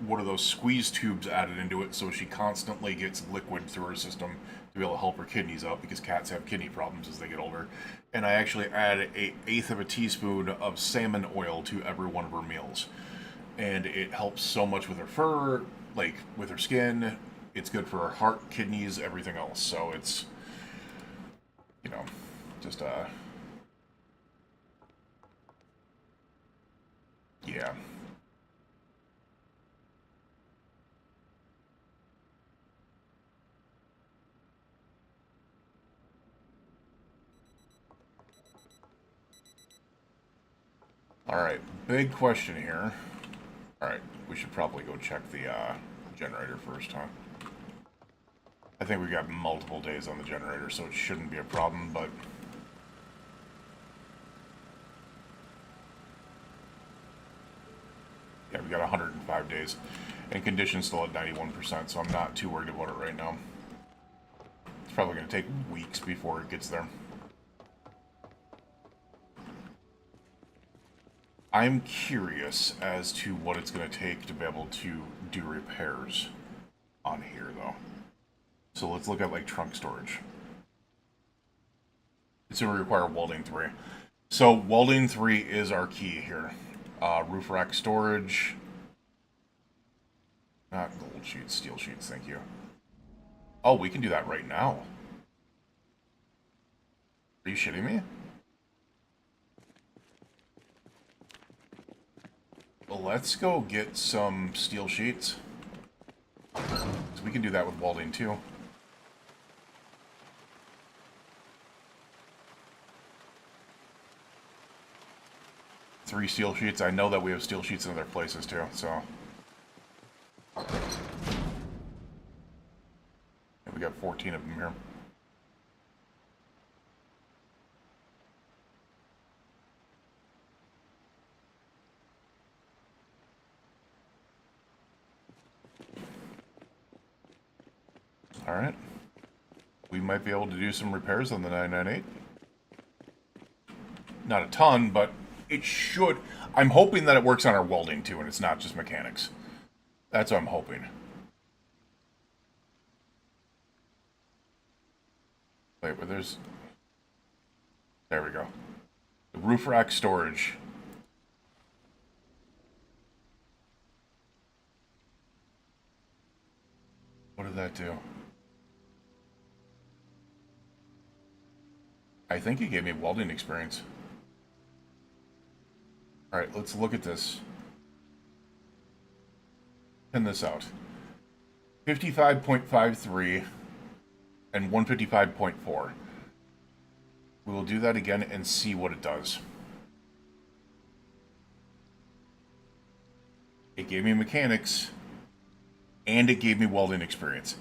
one of those squeeze tubes added into it, so she constantly gets liquid through her system to be able to help her kidneys out because cats have kidney problems as they get older. And I actually add an eighth of a teaspoon of salmon oil to every one of her meals. And it helps so much with her fur, like with her skin. It's good for her heart, kidneys, everything else. So it's, you know, just, yeah. Alright, big question here. Alright, we should probably go check the generator first, huh? I think we got multiple days on the generator, so it shouldn't be a problem, but... Yeah, we got 105 days. And condition's still at 91%, so I'm not too worried about it right now. It's probably going to take weeks before it gets there. I'm curious as to what it's going to take to be able to do repairs on here, though. So let's look at, like, trunk storage. It's going to require welding 3. So welding 3 is our key here. Roof rack storage. Not gold sheets, steel sheets, thank you. Oh, we can do that right now. Are you shitting me? Well, let's go get some steel sheets. So we can do that with welding too. 3 steel sheets. I know that we have steel sheets in other places too, so. We got 14 of them here. Alright. We might be able to do some repairs on the 998. Not a ton, but it should. I'm hoping that it works on our welding too, and it's not just mechanics. That's what I'm hoping. Wait, but there's... There we go. The roof rack storage. What did that do? I think it gave me welding experience. Alright, let's look at this. Pin this out. 55.53 and 155.4. We will do that again and see what it does. It gave me mechanics, and it gave me welding experience.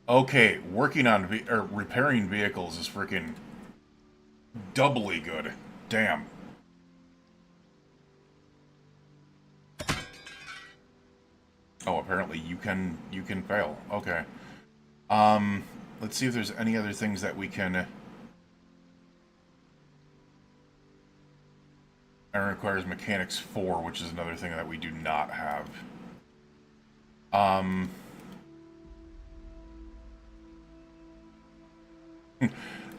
Okay, working on repairing vehicles is freaking doubly good. Damn. Oh, apparently you can fail. Okay. Let's see if there's any other things that we can. It requires mechanics 4, which is another thing that we do not have.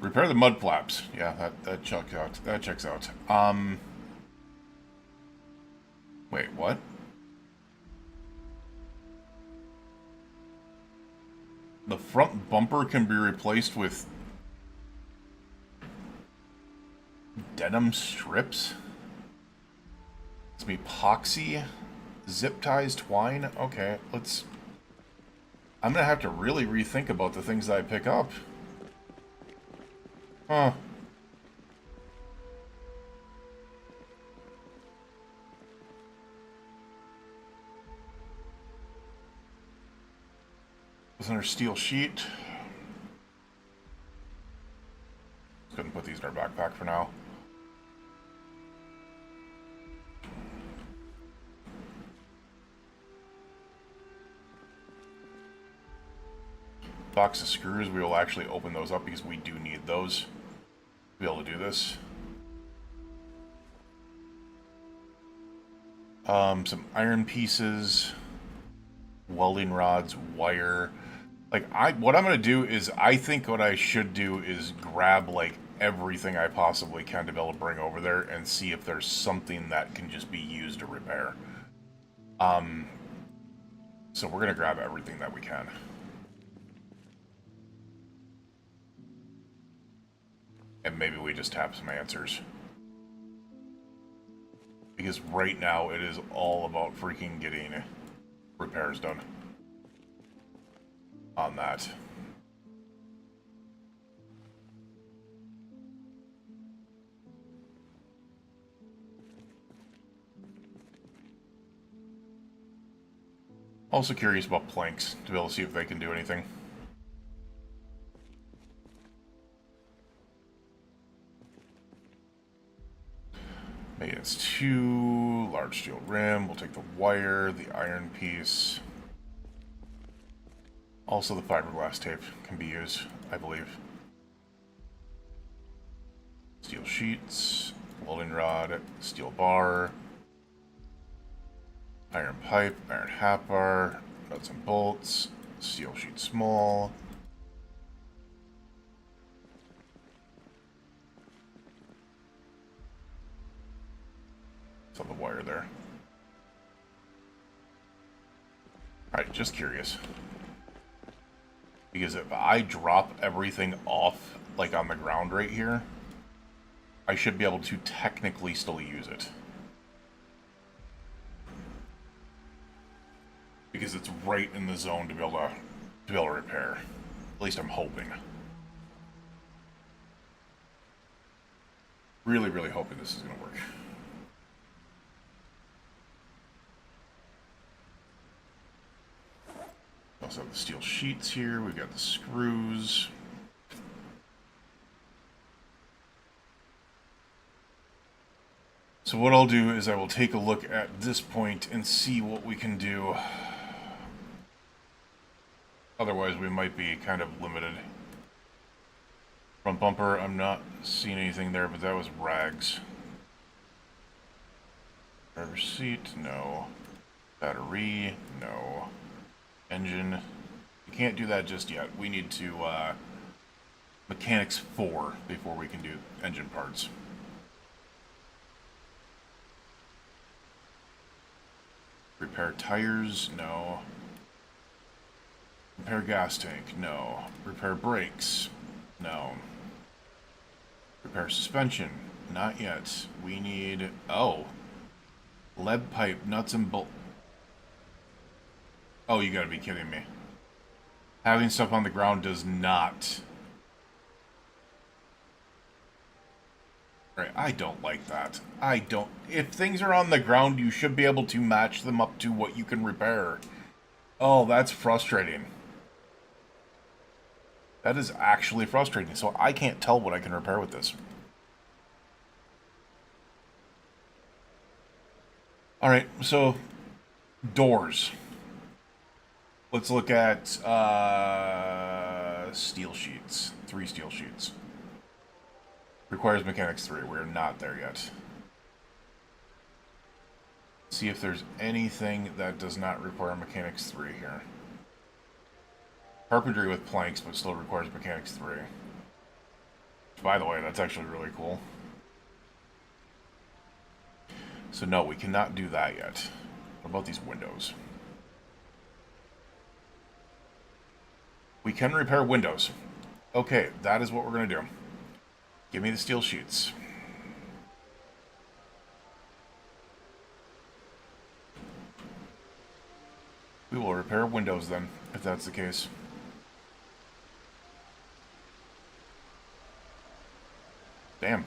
Repair the mud flaps. Yeah, that checks out. That checks out. Wait, what? The front bumper can be replaced with denim strips? Some epoxy, zip ties, twine. Okay, let's... I'm gonna have to really rethink about the things that I pick up. Huh. What's under steel sheet? Just gonna put these in our backpack for now. Box of screws, we will actually open those up because we do need those to be able to do this. Some iron pieces, welding rods, wire. Like, what I'm gonna do is, I think what I should do is grab, like, everything I possibly can to be able to bring over there and see if there's something that can just be used to repair. So we're gonna grab everything that we can. And maybe we just have some answers. Because right now it is all about freaking getting repairs done on that. Also curious about planks to be able to see if they can do anything. Maintenance 2, large steel rim. We'll take the wire, the iron piece. Also the fiberglass tape can be used, I believe. Steel sheets, welding rod, steel bar, iron pipe, iron half bar, nuts and bolts, steel sheet small. On the wire there. Alright, just curious. Because if I drop everything off, like on the ground right here, I should be able to technically still use it. Because it's right in the zone to be able to repair. At least I'm hoping. Really, really hoping this is going to work. also have the steel sheets here. We've got the screws. So what I'll do is I will take a look at this point and see what we can do. Otherwise, we might be kind of limited. Front bumper, I'm not seeing anything there, but that was rags. Driver's seat, no. Battery, no. Engine, we can't do that just yet. We need to mechanics 4 before we can do engine parts. Repair tires, no. Repair gas tank, no. Repair brakes, no. Repair suspension, not yet. We need, oh. Lead pipe, nuts and bolts. Oh, you gotta be kidding me. Having stuff on the ground does not. Right, I don't like that. I don't. If things are on the ground, you should be able to match them up to what you can repair. Oh, that's frustrating. That is actually frustrating. So I can't tell what I can repair with this. Alright, so doors. Let's look at steel sheets. 3 steel sheets. Requires mechanics 3. We're not there yet. See if there's anything that does not require mechanics 3 here. Carpentry with planks, but still requires mechanics 3. By the way, that's actually really cool. So no, we cannot do that yet. What about these windows? We can repair windows. Okay, that is what we're going to do. Give me the steel sheets. We will repair windows then, if that's the case. Damn.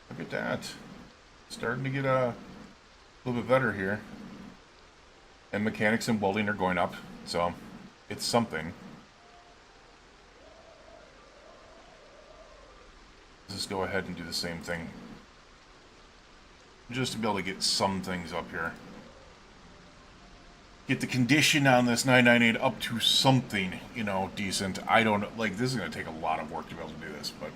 Look at that. Starting to get a little bit better here. And mechanics and welding are going up, so it's something. Let's just go ahead and do the same thing. Just to be able to get some things up here. Get the condition on this 998 up to something, you know, decent. I don't know. Like, this is going to take a lot of work to be able to do this, but...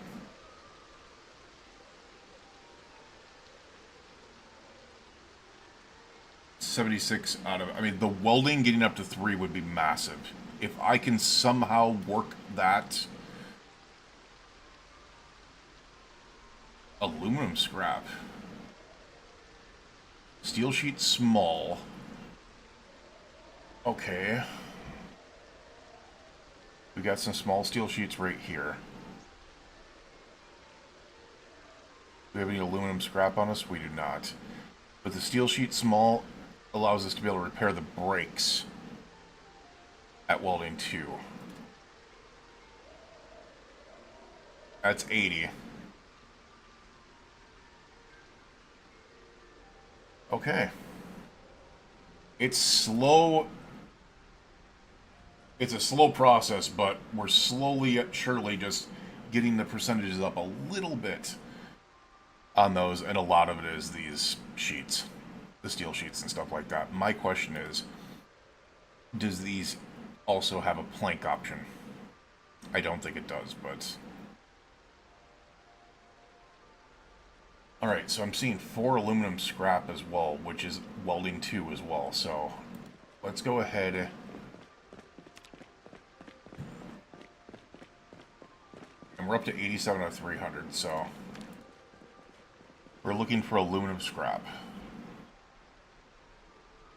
$76 out of... I mean, the welding getting up to 3 would be massive. If I can somehow work that... Aluminum scrap. Steel sheet small. Okay. We got some small steel sheets right here. Do we have any aluminum scrap on us? We do not. But the steel sheet small allows us to be able to repair the brakes at welding 2. That's 80. Okay. It's slow. It's a slow process, but we're slowly yet surely just getting the percentages up a little bit on those, and a lot of it is these sheets, the steel sheets and stuff like that. My question is, does these also have a plank option? I don't think it does, but... Alright, so I'm seeing 4 aluminum scrap as well, which is welding 2 as well, so let's go ahead... And we're up to 87 out of 300, so... We're looking for aluminum scrap.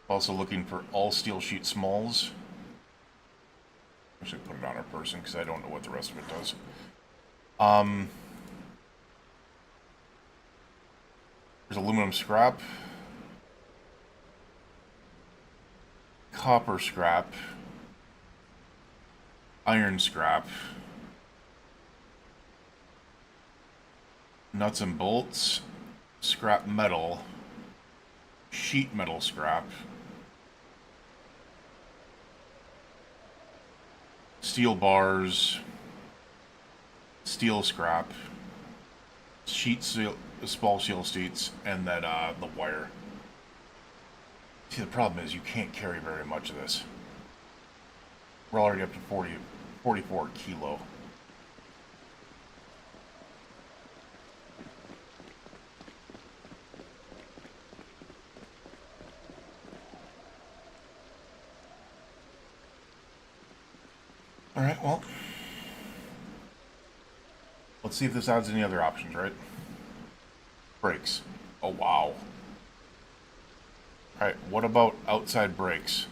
Also looking for all steel sheet smalls. Actually put it on our person, because I don't know what the rest of it does. There's aluminum scrap. Copper scrap. iron scrap, nuts and bolts, scrap metal, sheet metal scrap, steel bars, steel scrap, small steel sheets, and then the wire. See, the problem is you can't carry very much of this. We're already up to 44 kilo. Alright, well. Let's see if this adds any other options, right? Brakes. Oh, wow. Alright, what about outside brakes?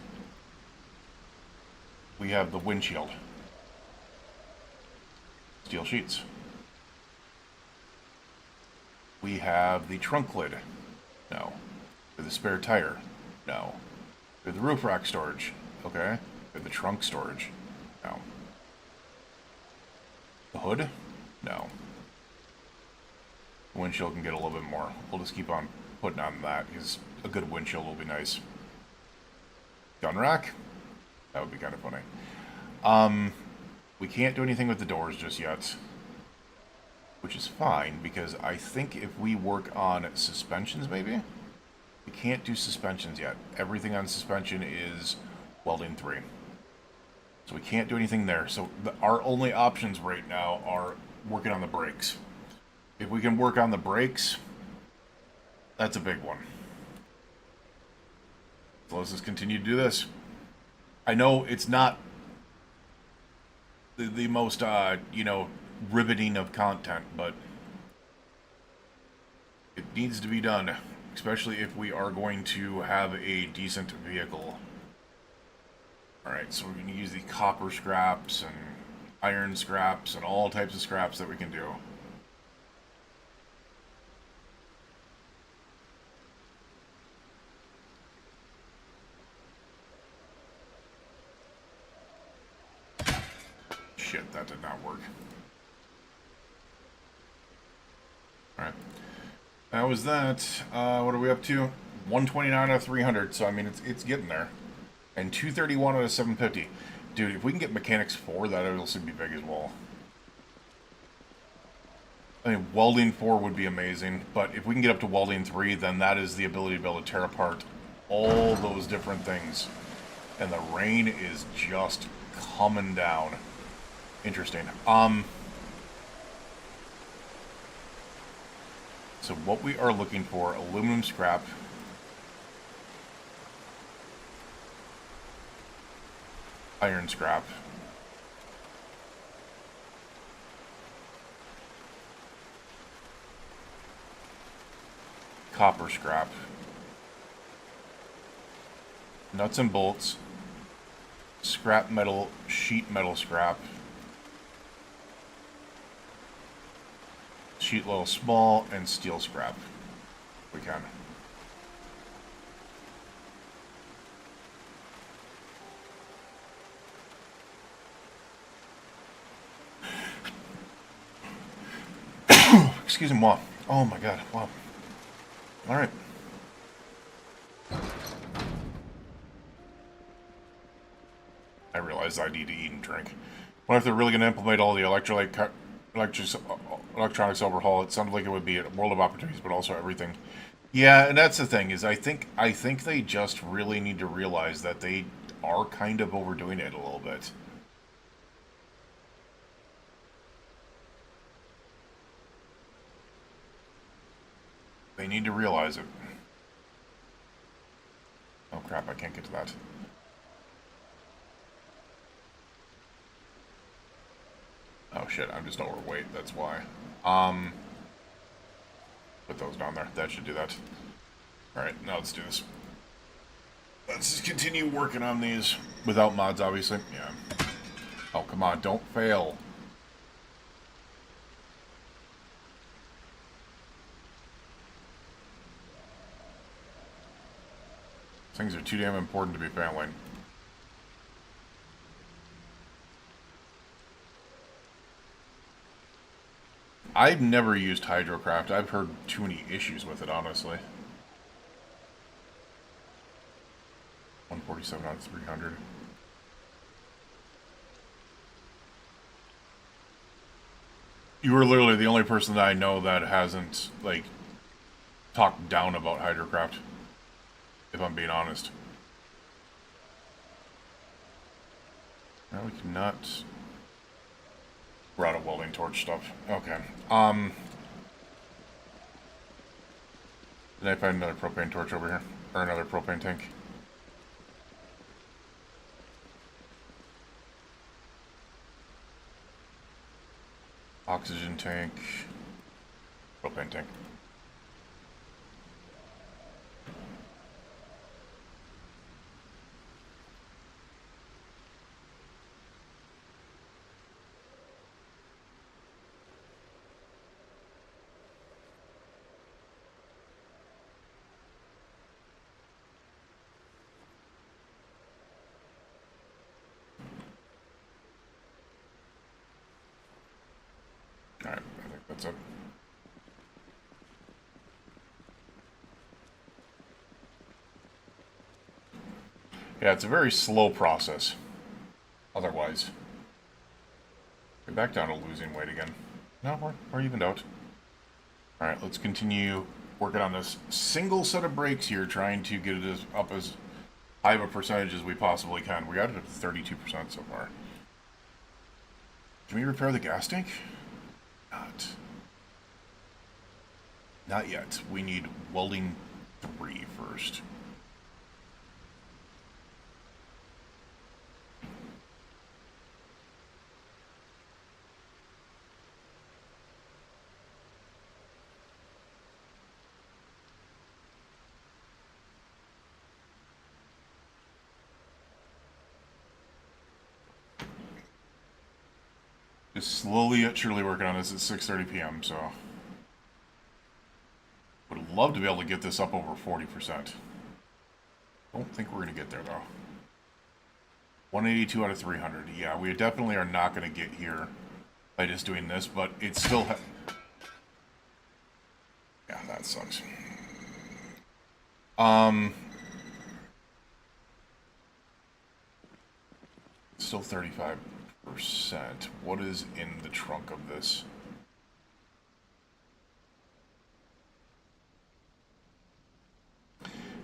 We have the windshield. Steel sheets. We have the trunk lid. No. We have the spare tire. No. We have the roof rack storage. Okay. We have the trunk storage. No. The hood? No. The windshield can get a little bit more. We'll just keep on putting on that, because a good windshield will be nice. Gun rack? That would be kind of funny. We can't do anything with the doors just yet. Which is fine, because I think if we work on suspensions, maybe? We can't do suspensions yet. Everything on suspension is welding 3. So we can't do anything there. So our only options right now are working on the brakes. If we can work on the brakes, that's a big one. So let's just continue to do this. I know it's not the most, riveting of content, but it needs to be done, especially if we are going to have a decent vehicle. Alright, so we're going to use the copper scraps and iron scraps and all types of scraps that we can do. Shit, that did not work. Alright. That was that. What are we up to? 129 out of 300, so I mean, it's getting there. And 231 out of 750. Dude, if we can get Mechanics 4, that would also be big as well. I mean, Welding 4 would be amazing, but if we can get up to Welding 3, then that is the ability to be able to tear apart all those different things. And the rain is just coming down. Interesting. So what we are looking for, aluminum scrap, iron scrap, copper scrap, nuts and bolts, scrap metal, sheet metal scrap, sheet metal small, and steel scrap. We can. Excuse me, wow. Oh my god, wow. Alright. I realize I need to eat and drink. What if they're really going to implement all the electronics overhaul? It sounded like it would be a world of opportunities, but also everything. Yeah, and that's the thing, is I think they just really need to realize that they are kind of overdoing it a little bit. They need to realize it. Oh crap, I can't get to that. Oh shit, I'm just overweight, that's why. Put those down there. That should do that. Alright, now let's do this. Let's just continue working on these without mods, obviously. Yeah. Oh, come on, don't fail. Things are too damn important to be failing. I've never used Hydrocraft. I've heard too many issues with it, honestly. 147 out of 300. You were literally the only person that I know that hasn't, like, talked down about Hydrocraft, if I'm being honest. No, we cannot. We're out of welding torch stuff. Okay. Did I find another propane torch over here? Or another propane tank? Oxygen tank. Propane tank. Alright, I think that's it. Yeah, it's a very slow process. Otherwise. We're back down to losing weight again. No, we're evened out. Alright, let's continue working on this single set of brakes here, trying to get it up as high of a percentage as we possibly can. We got it up to 32% so far. Can we repair the gas tank? Not yet. We need welding 3 first. Just slowly yet surely working on this at 6:30 p.m. So would love to be able to get this up over 40%. Don't think we're gonna get there though. 182 out of 300. Yeah, we definitely are not gonna get here by just doing this, but it's still. Yeah, that sucks. Still 35%. What is in the trunk of this?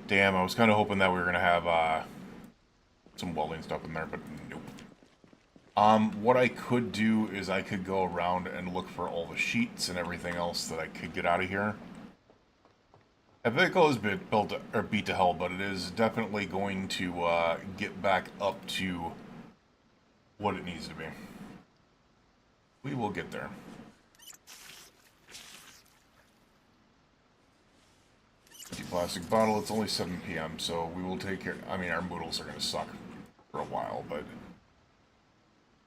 Damn, I was kind of hoping that we were going to have some welding stuff in there, but nope. What I could do is I could go around and look for all the sheets and everything else that I could get out of here. That vehicle is beat to hell, but it is definitely going to get back up to what it needs to be. We will get there. Empty plastic bottle. It's only 7 p.m., so we will take care. I mean, our moodles are going to suck for a while, but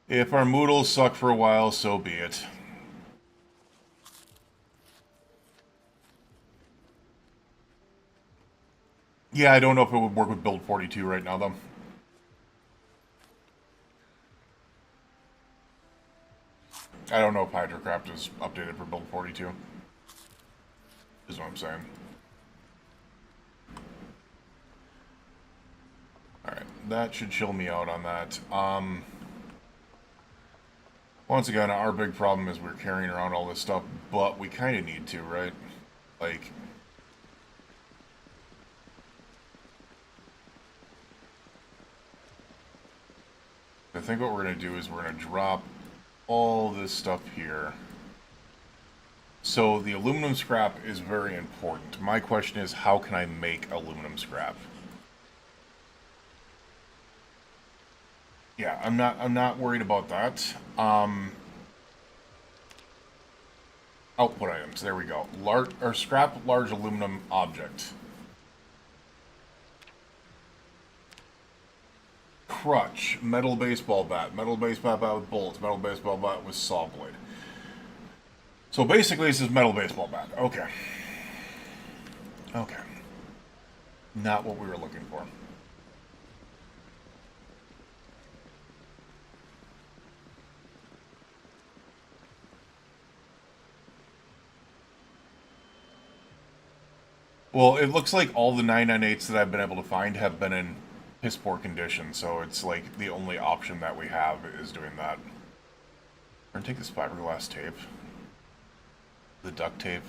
if our moodles suck for a while, so be it. Yeah, I don't know if it would work with build 42 right now, though. I don't know if Hydrocraft is updated for build 42. Is what I'm saying. Alright, that should chill me out on that. Once again, our big problem is we're carrying around all this stuff, but we kind of need to, right? Like, I think what we're going to do is we're going to drop all this stuff here. So the aluminum scrap is very important. My question is, how can I make aluminum scrap? Yeah, I'm not worried about that. Output items, there we go. Scrap large aluminum object. Crutch, metal baseball bat with bullets, metal baseball bat with saw blade. So basically this is metal baseball bat. Okay. Okay. Not what we were looking for. Well, it looks like all the 998s that I've been able to find have been in piss poor condition, so it's like the only option that we have is doing that. We're gonna take this fiberglass tape, the duct tape.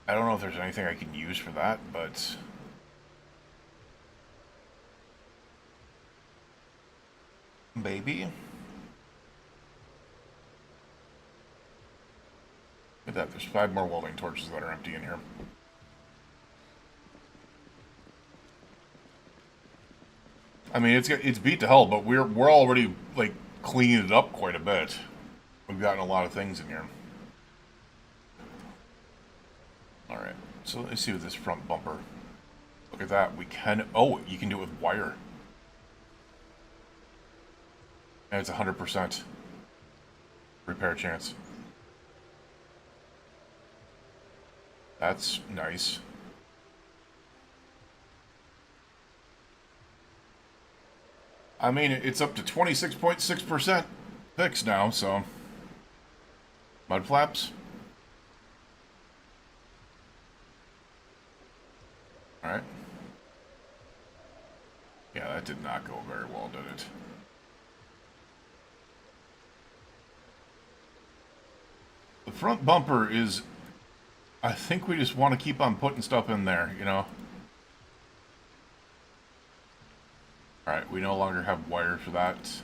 I don't know if there's anything I can use for that, but maybe. Look at that, there's 5 more welding torches that are empty in here. I mean, it's beat to hell, but we're already like cleaning it up quite a bit. We've gotten a lot of things in here. All right, so let's see with this front bumper. Look at that. We can. Oh, you can do it with wire. And it's 100% repair chance. That's nice. I mean, it's up to 26.6% fixed now, so. Mud flaps. Alright. Yeah, that did not go very well, did it? The front bumper is... I think we just want to keep on putting stuff in there, you know? Alright, we no longer have wire for that.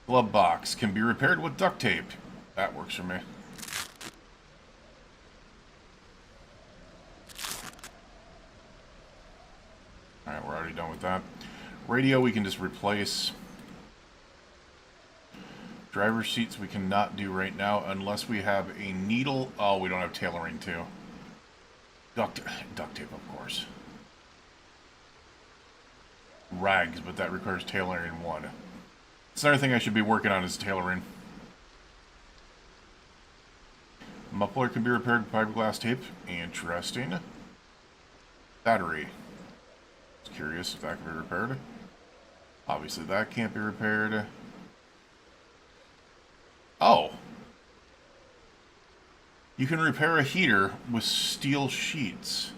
Glove box can be repaired with duct tape. That works for me. Alright, we're already done with that. Radio we can just replace. Driver's seats we cannot do right now unless we have a needle. Oh, we don't have tailoring too. Duct tape, of course. Rags, but that requires tailoring 1. It's another thing I should be working on is tailoring. Muffler can be repaired with fiberglass tape. Interesting. Battery. I was curious if that can be repaired. Obviously that can't be repaired. Oh. You can repair a heater with steel sheets.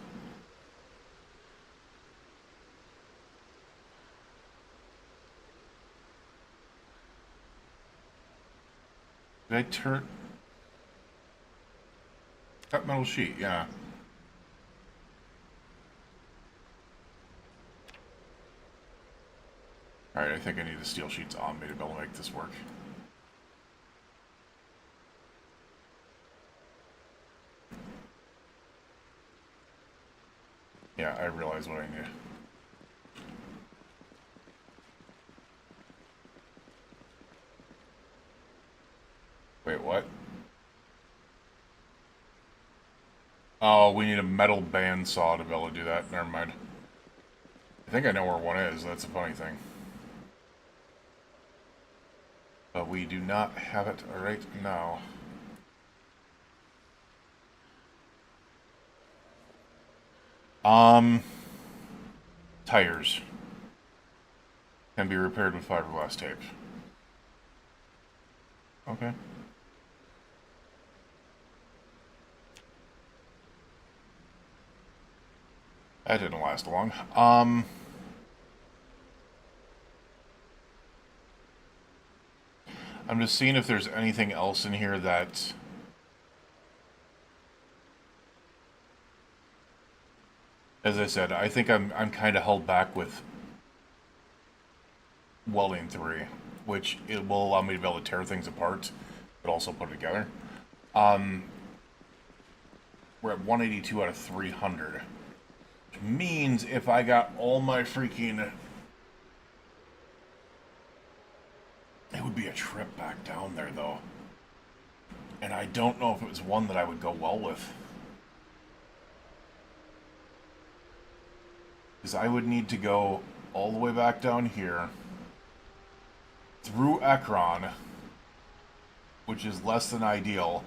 Did I turn... Cut metal sheet, yeah. Alright, I think I need the steel sheets on me to be able to make this work. Yeah, I realize what I need. Wait, what? Oh, we need a metal bandsaw to be able to do that. Never mind. I think I know where one is. That's a funny thing. But we do not have it right now. Tires can be repaired with fiberglass tape. Okay. That didn't last long. I'm just seeing if there's anything else in here that... As I said, I think I'm kind of held back with welding 3, which it will allow me to be able to tear things apart, but also put it together. We're at 182 out of 300. Which means if I got all my freaking... It would be a trip back down there, though. And I don't know if it was one that I would go well with. Because I would need to go all the way back down here, through Ekron, which is less than ideal,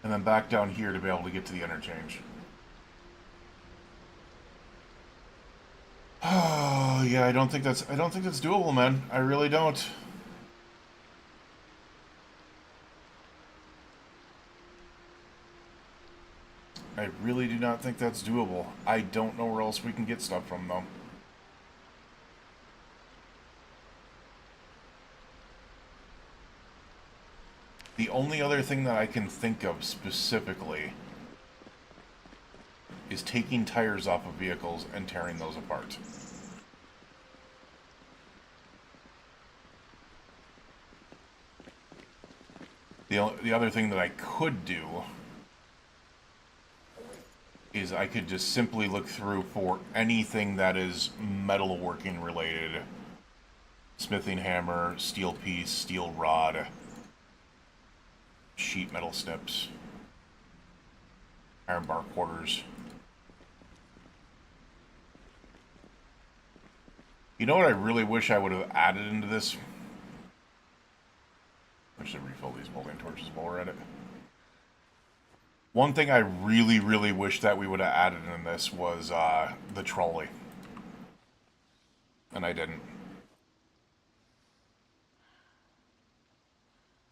and then back down here to be able to get to the interchange. Oh, yeah, I don't think that's doable, man. I really don't. I really do not think that's doable. I don't know where else we can get stuff from, though. The only other thing that I can think of specifically is taking tires off of vehicles and tearing those apart. The other thing that I could do is I could just simply look through for anything that is metalworking related. Smithing hammer, steel piece, steel rod, sheet metal snips, iron bar quarters. You know what I really wish I would have added into this? I should refill these welding torches while we're at it. One thing I really, really wish that we would have added in this was the trolley. And I didn't.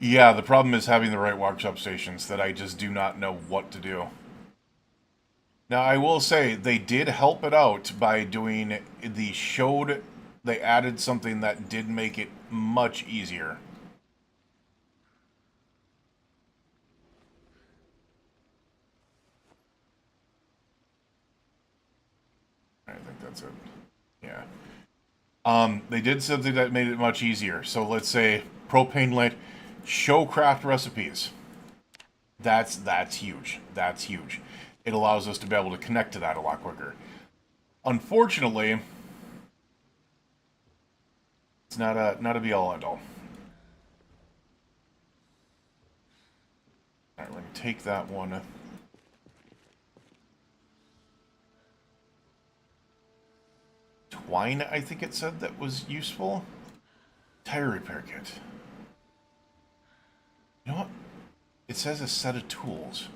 Yeah, the problem is having the right workshop stations that I just do not know what to do. Now, I will say, they did help it out by doing the showed... They added something that did make it much easier. I think that's it. Yeah. They did something that made it much easier. So let's say propane lit, show craft recipes. That's huge. That's huge. It allows us to be able to connect to that a lot quicker. Unfortunately, it's not a be all end all. All right, we're gonna take that one. Twine, I think it said that was useful. Tire repair kit. You know what? It says a set of tools.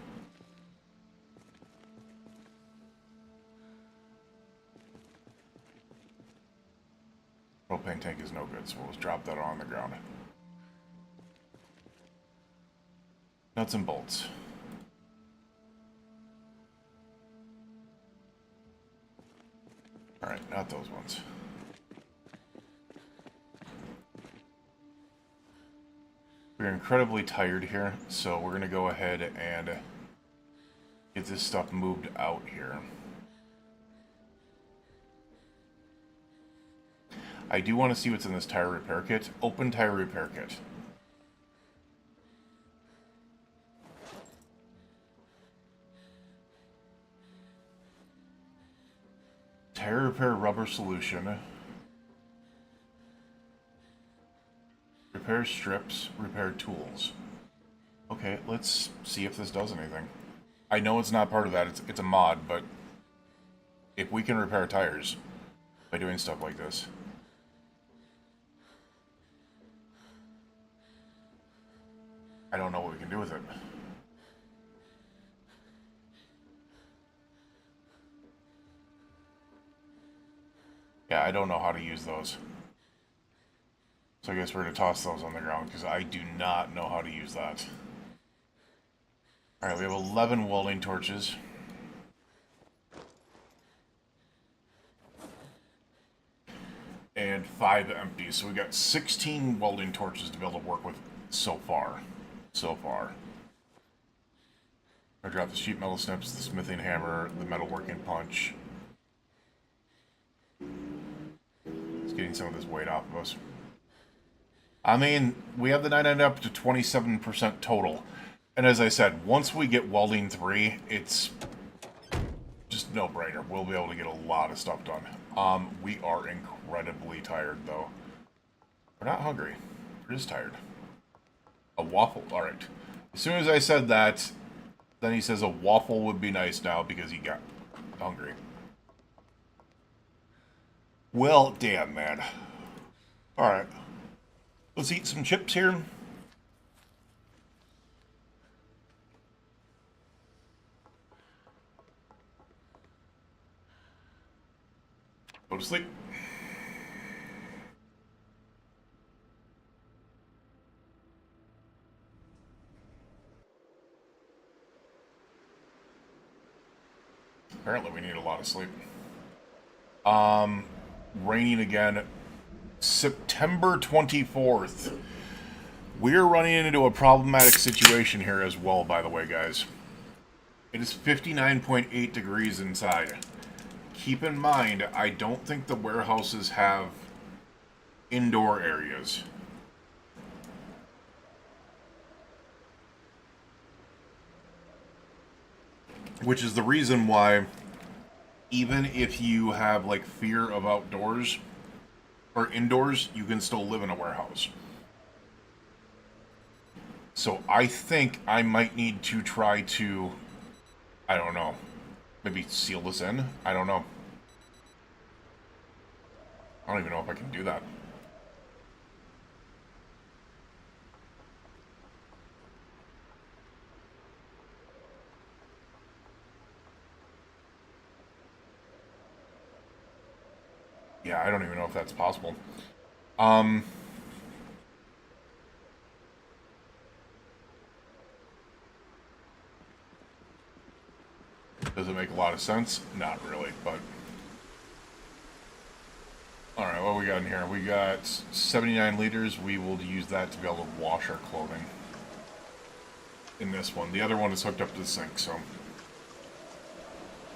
Propane tank is no good, so we'll just drop that on the ground. Nuts and bolts. Alright, not those ones. We're incredibly tired here, so we're going to go ahead and get this stuff moved out here. I do want to see what's in this tire repair kit. Open tire repair kit. Tire repair rubber solution. Repair strips, repair tools. Okay, let's see if this does anything. I know it's not part of that, it's a mod, but if we can repair tires by doing stuff like this. I don't know what we can do with it. Yeah, I don't know how to use those. So I guess we're going to toss those on the ground because I do not know how to use that. Alright, we have 11 welding torches. And 5 empty. So we got 16 welding torches to be able to work with so far. I dropped the sheet metal snips, the smithing hammer, the metalworking punch. It's getting some of this weight off of us. I mean, we have the 9 up to 27% total. And as I said, once we get welding 3, it's just no-brainer. We'll be able to get a lot of stuff done. We are incredibly tired, though. We're not hungry. We're just tired. A waffle. All right. As soon as I said that, then he says a waffle would be nice now because he got hungry. Well, damn, man. All right. Let's eat some chips here. Go to sleep. Apparently we need a lot of sleep. Raining again. September 24th. We're running into a problematic situation here as well, by the way, guys. It is 59.8 degrees inside. Keep in mind, I don't think the warehouses have indoor areas. Which is the reason why, even if you have, like, fear of outdoors or indoors, you can still live in a warehouse. So I think I might need to try to, I don't know, maybe seal this in? I don't know. I don't even know if I can do that. Yeah, I don't even know if that's possible. Does it make a lot of sense? Not really, but... Alright, what we got in here? We got 79 liters. We will use that to be able to wash our clothing. In this one. The other one is hooked up to the sink, so...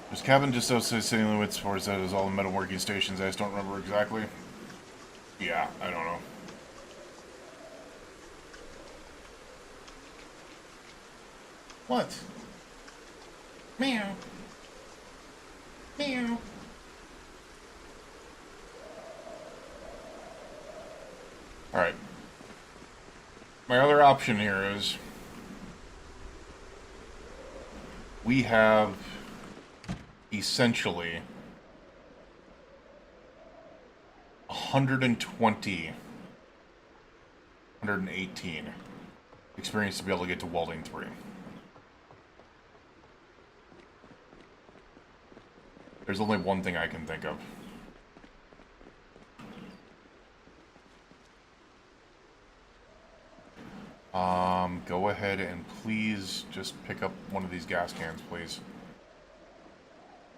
There's cabin just outside city limits for that is all the metalworking stations. I just don't remember exactly. Yeah, I don't know. What? Meow. Meow. Alright. My other option here is... we have... essentially... 120... 118... experience to be able to get to welding 3. There's only one thing I can think of. Go ahead and please just pick up one of these gas cans, please.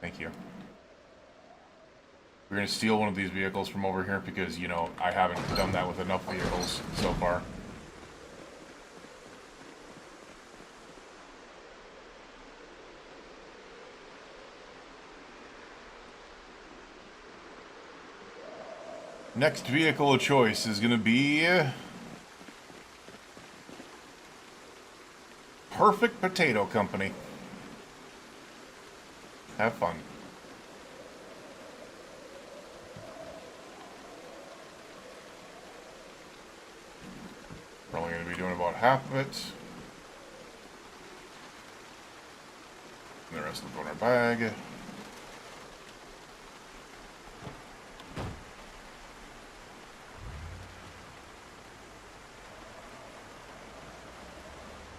Thank you. We're going to steal one of these vehicles from over here because, you know, I haven't done that with enough vehicles so far. Next vehicle of choice is going to be... Perfect Potato Company. Have fun. We're only going to be doing about half of it. And the rest will go in our bag.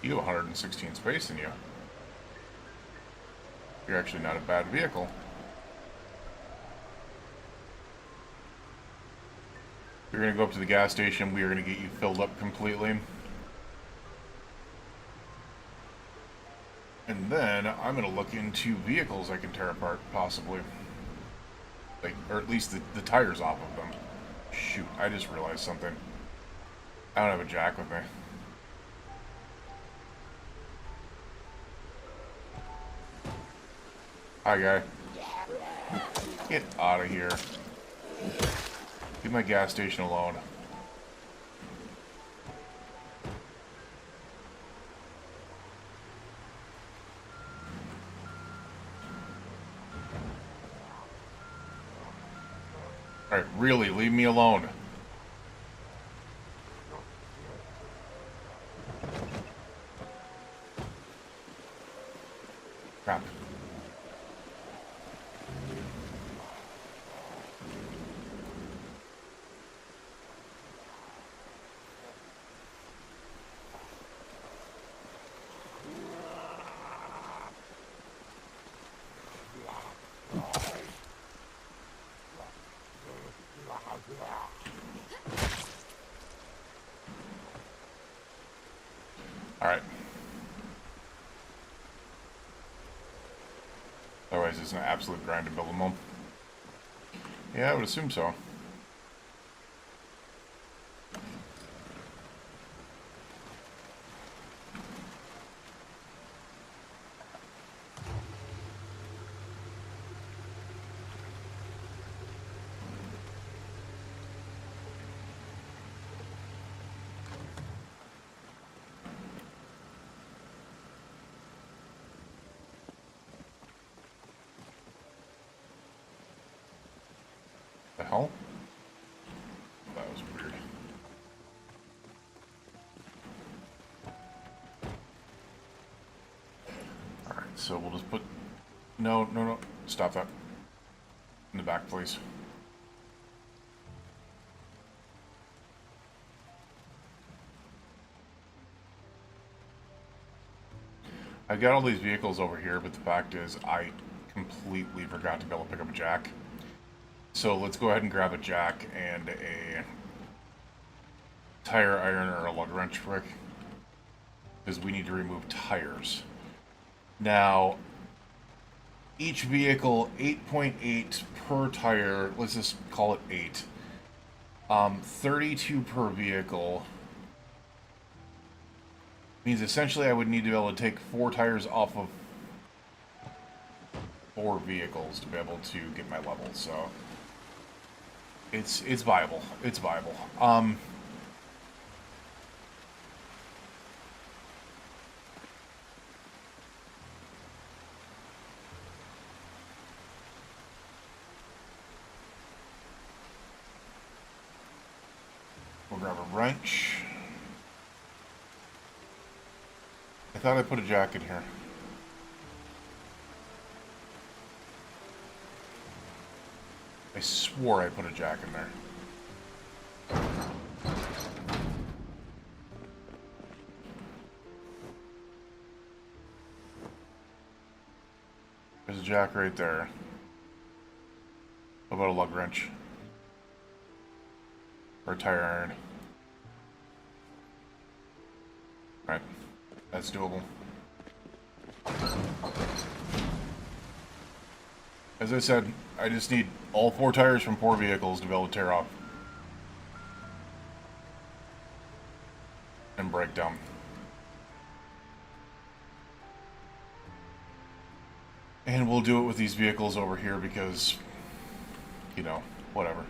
You have 116 space in you. You're actually not a bad vehicle. We're going to go up to the gas station. We are going to get you filled up completely. And then I'm going to look into vehicles I can tear apart, possibly. Like, or at least the tires off of them. Shoot, I just realized something. I don't have a jack with me. Hi, guy. Get out of here. Leave my gas station alone. Alright, really, leave me alone. Crap. Otherwise, it's an absolute grind to build them all. Yeah, I would assume so. The hell? That was weird. Alright, so we'll just put... No, no, no. Stop that. In the back, please. I've got all these vehicles over here, but the fact is I completely forgot to be able to pick up a jack. So let's go ahead and grab a jack and a tire iron or a lug wrench brick, because we need to remove tires. Now, each vehicle 8.8 per tire, let's just call it 8. 32 per vehicle means essentially I would need to be able to take 4 tires off of 4 vehicles to be able to get my level, so it's viable. It's viable. We'll grab a wrench. I thought I put a jack in here. I swore I put a jack in there. There's a jack right there. What about a lug wrench? Or a tire iron? Alright. That's doable. As I said, I just need all 4 tires from 4 vehicles to be able to tear off and break down. And we'll do it with these vehicles over here because, you know, whatever.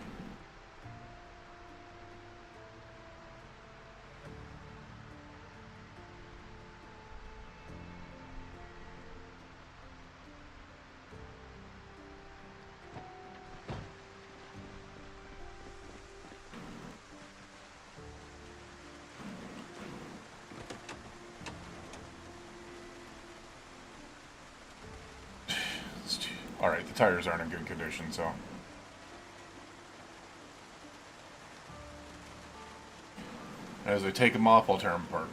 Alright, the tires aren't in good condition, so... As I take them off, I'll tear them apart.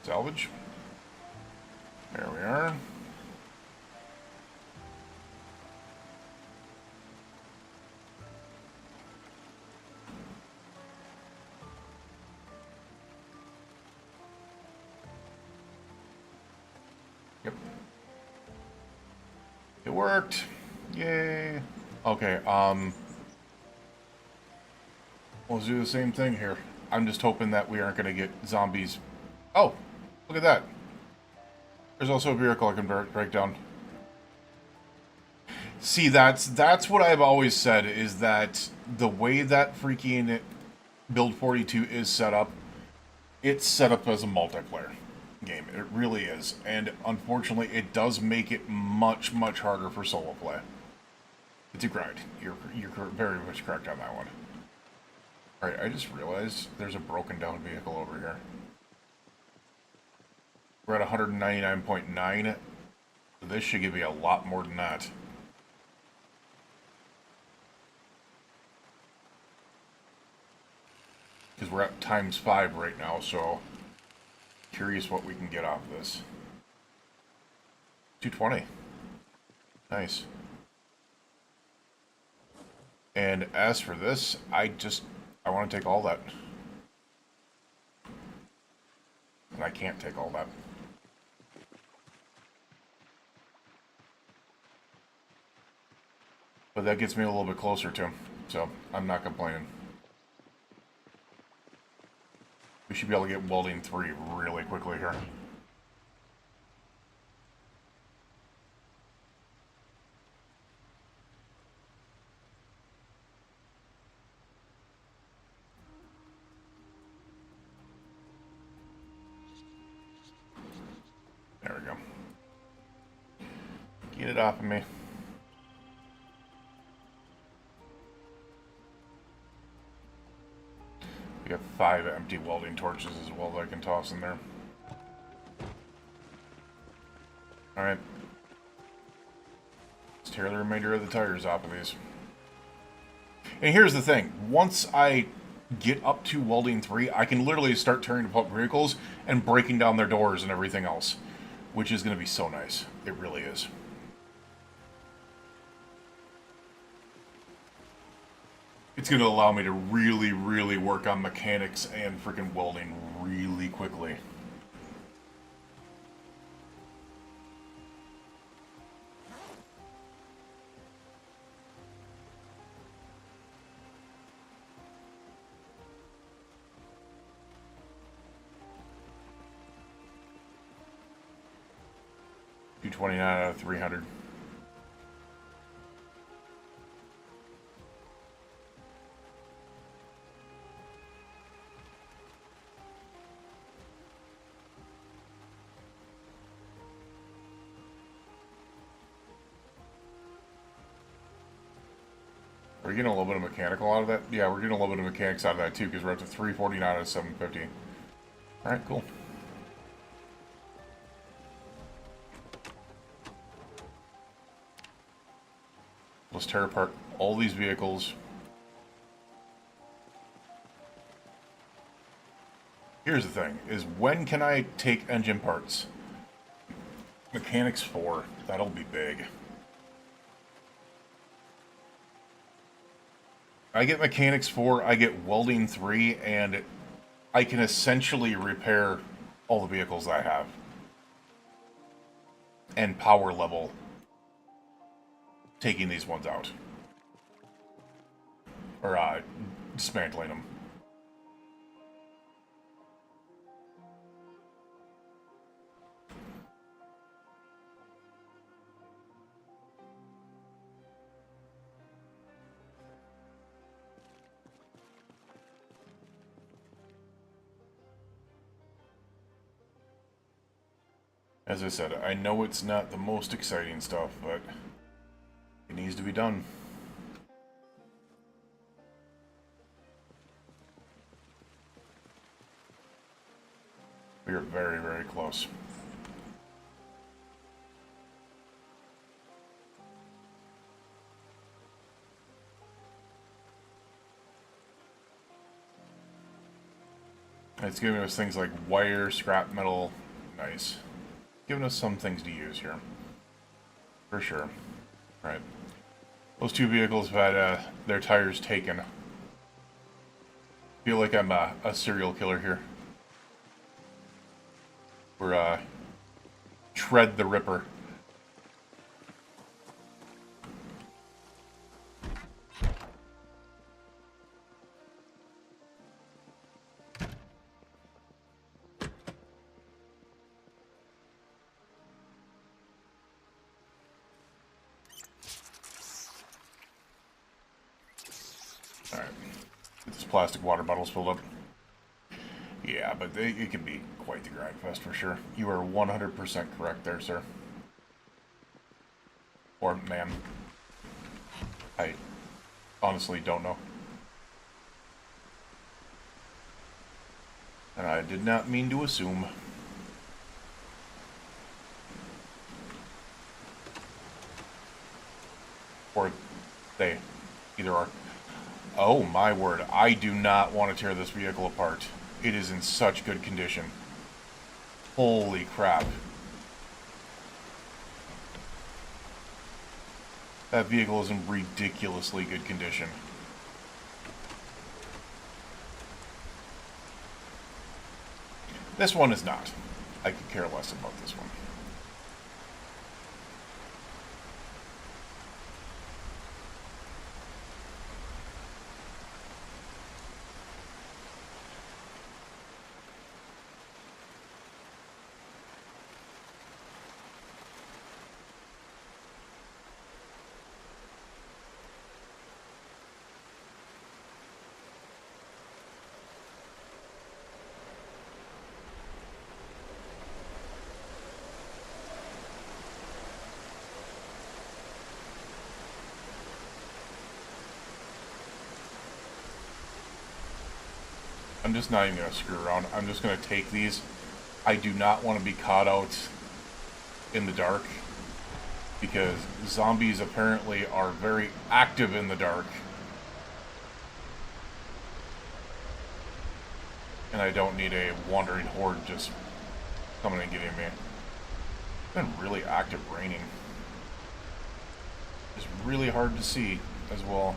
Salvage. There we are. Yep. It worked. Yay. Okay, we'll do the same thing here. I'm just hoping that we aren't going to get zombies. Oh, look at that. There's also a vehicle I can break down. See, that's what I've always said, is that the way that freaking Build 42 is set up, it's set up as a multiplayer game. It really is. And unfortunately, it does make it much, much harder for solo play. It's a grind. You're very much correct on that one. Alright, I just realized there's a broken down vehicle over here. We're at 199.9. This should give me a lot more than that. Because we're at ×5 right now, so curious what we can get off of this. 220. Nice. And as for this, I want to take all that. And I can't take all that. But that gets me a little bit closer to him, so I'm not complaining. We should be able to get welding 3 really quickly here. There we go. Get it off of me. We got 5 empty welding torches as well that I can toss in there. Alright. Let's tear the remainder of the tires off of these. And here's the thing. Once I get up to welding 3, I can literally start tearing apart vehicles and breaking down their doors and everything else. Which is going to be so nice. It really is. It's going to allow me to really, really work on mechanics and freaking welding really quickly. $229 out of 300. Are we getting a little bit of mechanical out of that? Yeah, we're getting a little bit of mechanics out of that too, because we're up to 349 out of 750. Alright, cool. Let's tear apart all these vehicles. Here's the thing, is when can I take engine parts? Mechanics 4, that'll be big. I get mechanics 4, I get welding 3, and I can essentially repair all the vehicles I have. And power level taking these ones out. Or, dismantling them. As I said, I know it's not the most exciting stuff, but it needs to be done. We are very, very close. It's giving us things like wire, scrap metal. Nice. Giving us some things to use here. For sure. Right. Those 2 vehicles have had their tires taken. Feel like I'm a serial killer here. We're, Tread the Ripper. Alright. Get this plastic water bottles filled up. Yeah, but it can be quite the grind fest for sure. You are 100% correct there, sir. Or ma'am. I honestly don't know. And I did not mean to assume. Or they either are. Oh my word, I do not want to tear this vehicle apart. It is in such good condition. Holy crap. That vehicle is in ridiculously good condition. This one is not. I could care less about this one. I'm just not even going to screw around. I'm just going to take these. I do not want to be caught out in the dark, because zombies apparently are very active in the dark. And I don't need a wandering horde just coming and getting me. It's been really active raining. It's really hard to see as well.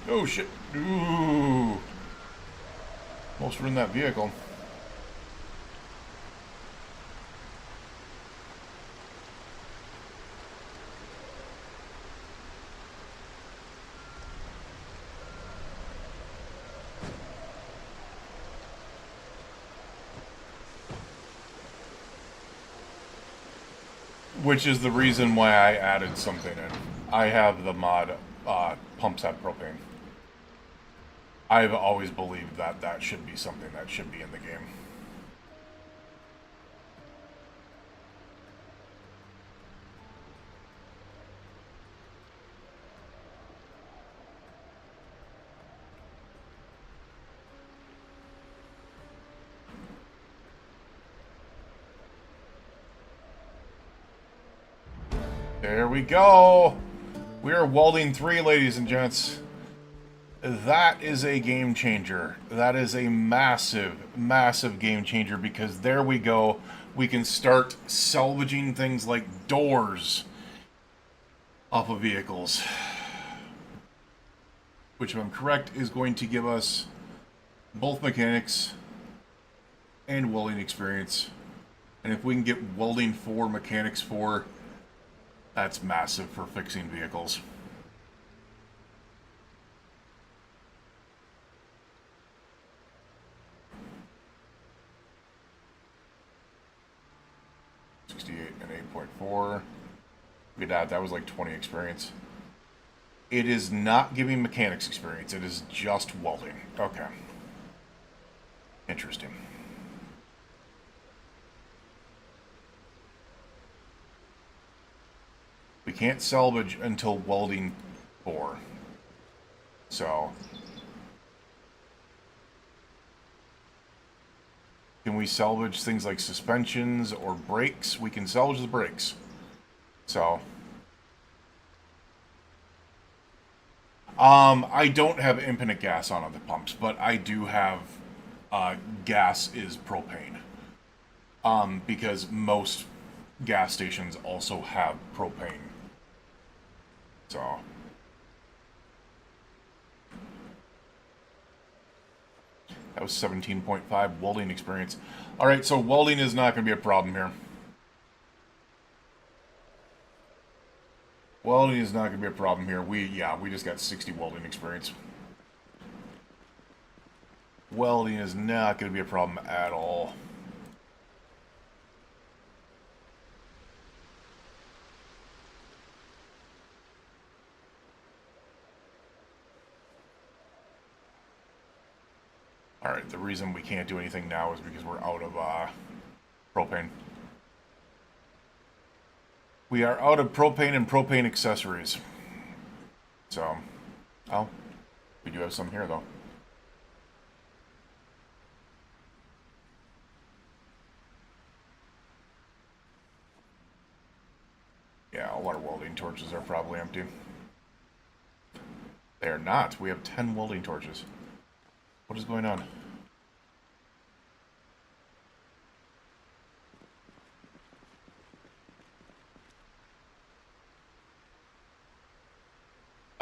Oh shit. Ooh. Almost ruined that vehicle. Which is the reason why I added something in. I have the mod, pumps have propane. I've always believed that that should be something that should be in the game. There we go! We are welding 3, ladies and gents. That is a game changer. That is a massive, massive game changer, because there we go. We can start salvaging things like doors off of vehicles. Which, if I'm correct, is going to give us both mechanics and welding experience. And if we can get welding 4, mechanics 4, that's massive for fixing vehicles. And 8.4. Look at that. That was like 20 experience. It is not giving mechanics experience. It is just welding. Okay. Interesting. We can't salvage until welding 4. So... can we salvage things like suspensions or brakes? We can salvage the brakes. So... I don't have infinite gas on the pumps, but I do have... gas is propane. Because most gas stations also have propane. So... that was 17.5 welding experience. Alright, so welding is not going to be a problem here. Welding is not going to be a problem here. We just got 60 welding experience. Welding is not going to be a problem at all. Alright, the reason we can't do anything now is because we're out of propane. We are out of propane and propane accessories. So, oh, we do have some here though. Yeah, a lot of welding torches are probably empty. They are not. We have 10 welding torches. What is going on?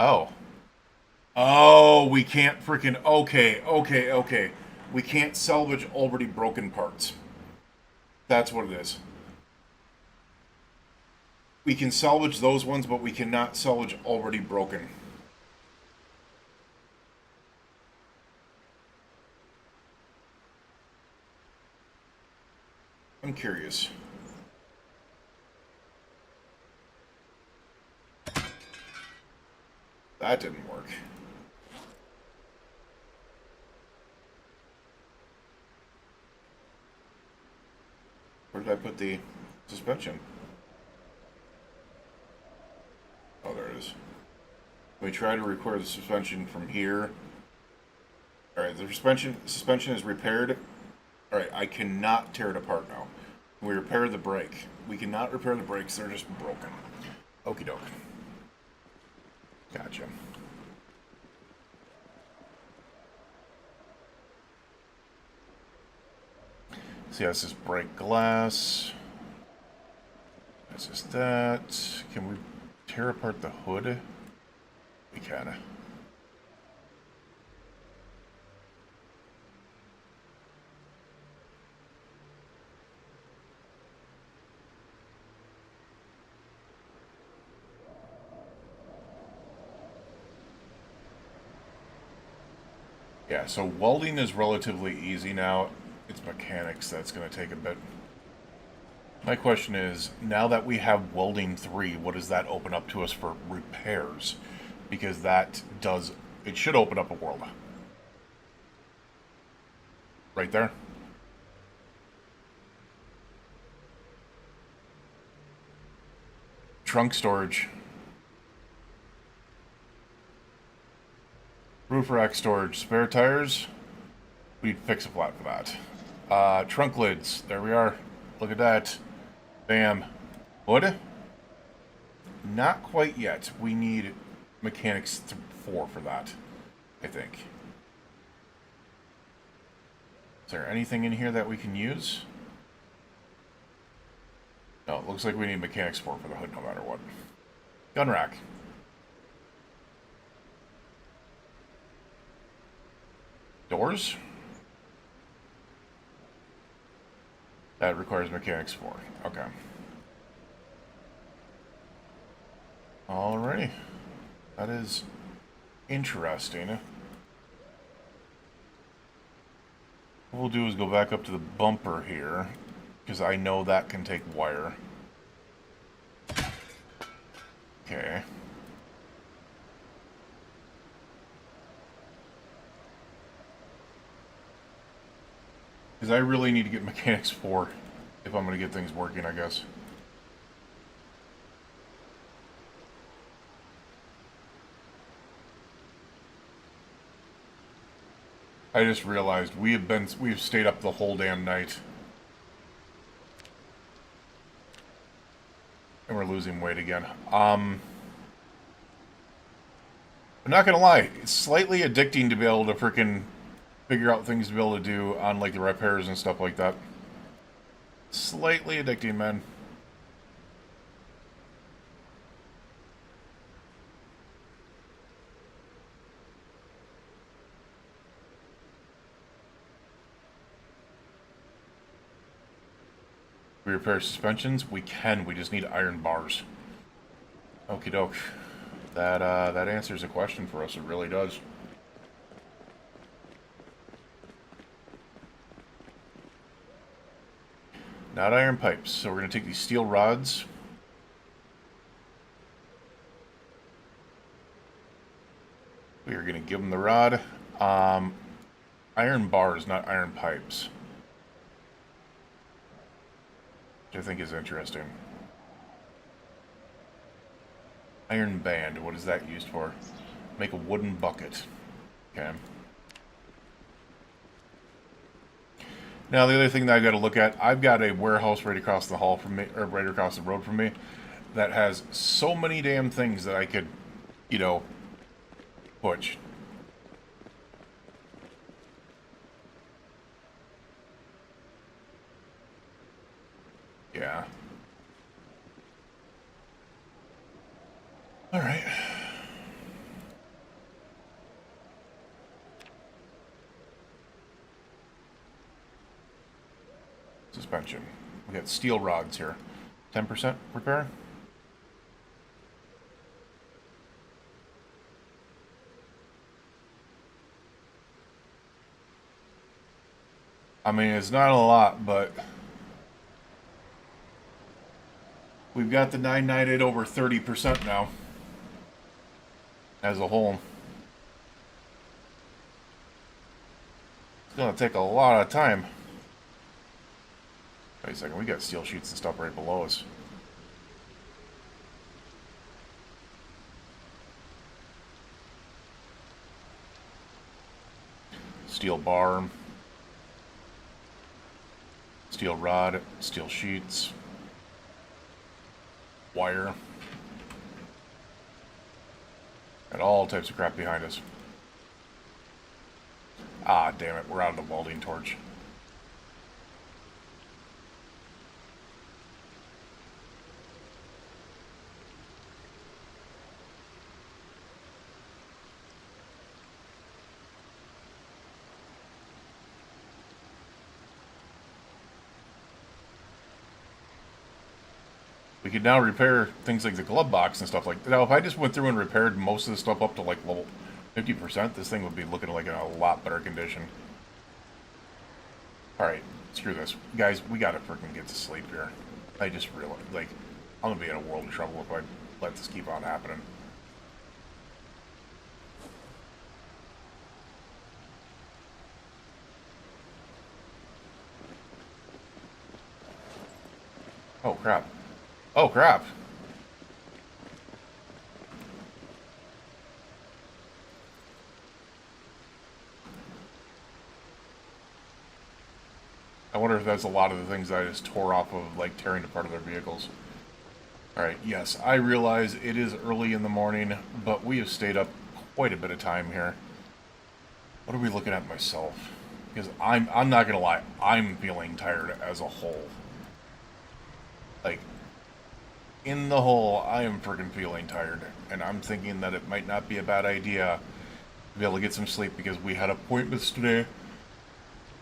Oh. Oh, we can't freaking. Okay. We can't salvage already broken parts. That's what it is. We can salvage those ones, but we cannot salvage already broken. I'm curious. That didn't work. Where did I put the suspension? Oh, there it is. We try to record the suspension from here. Alright, the suspension is repaired. Alright, I cannot tear it apart now. We repair the brake. We cannot repair the brakes, they're just broken. Okie doke. Gotcha. See, that's just brake glass. That's just that. Can we tear apart the hood? We can. Yeah, so welding is relatively easy now. It's mechanics that's going to take a bit. My question is, now that we have welding 3, what does that open up to us for repairs? Because that does, it should open up a world. Right there. Trunk storage. Roof rack storage. Spare tires. We'd fix a flat for that. Trunk lids. There we are. Look at that. Bam. Wood? Not quite yet. We need mechanics 4 for that, I think. Is there anything in here that we can use? No, it looks like we need mechanics 4 for the hood no matter what. Gun rack. Doors? That requires mechanics 4. Okay. Alrighty. That is interesting. What we'll do is go back up to the bumper here, because I know that can take wire. Okay. Because I really need to get mechanics 4 if I'm going to get things working, I guess. I just realized we've stayed up the whole damn night. And we're losing weight again. I'm not gonna lie, it's slightly addicting to be able to freaking figure out things to be able to do on like the repairs and stuff like that. Slightly addicting, man. We repair suspensions? We can, we just need iron bars. Okie doke. That answers a question for us, it really does. Not iron pipes, so we're going to take these steel rods. We are going to give them the rod. Iron bars, not iron pipes. Which I think is interesting. Iron band, what is that used for? Make a wooden bucket. Okay. Now the other thing that I've got to look at, I've got a warehouse right across the hall from me, or right across the road from me, that has so many damn things that I could, you know, push. Yeah. Alright. suspension. We got steel rods here. 10% repair? I mean, it's not a lot, but we've got the 998 over 30% now as a whole. It's gonna take a lot of time. Wait a second, we got steel sheets and stuff right below us. Steel bar, steel rod, steel sheets, wire, and all types of crap behind us. Ah, damn it, we're out of the welding torch. We could now repair things like the glove box and stuff like that. Now, if I just went through and repaired most of the stuff up to like level 50%, this thing would be looking like in a lot better condition. Alright, screw this. Guys, we gotta freaking get to sleep here. I just realized, like, I'm gonna be in a world of trouble if I let this keep on happening. Oh, crap. Oh, crap. I wonder if that's a lot of the things that I just tore off of, like, tearing apart of their vehicles. Alright, yes, I realize it is early in the morning, but we have stayed up quite a bit of time here. What are we looking at myself? Because I'm not gonna lie, I'm feeling tired as a whole. Like, in the whole, I am freaking feeling tired, and I'm thinking that it might not be a bad idea to be able to get some sleep because we had appointments today.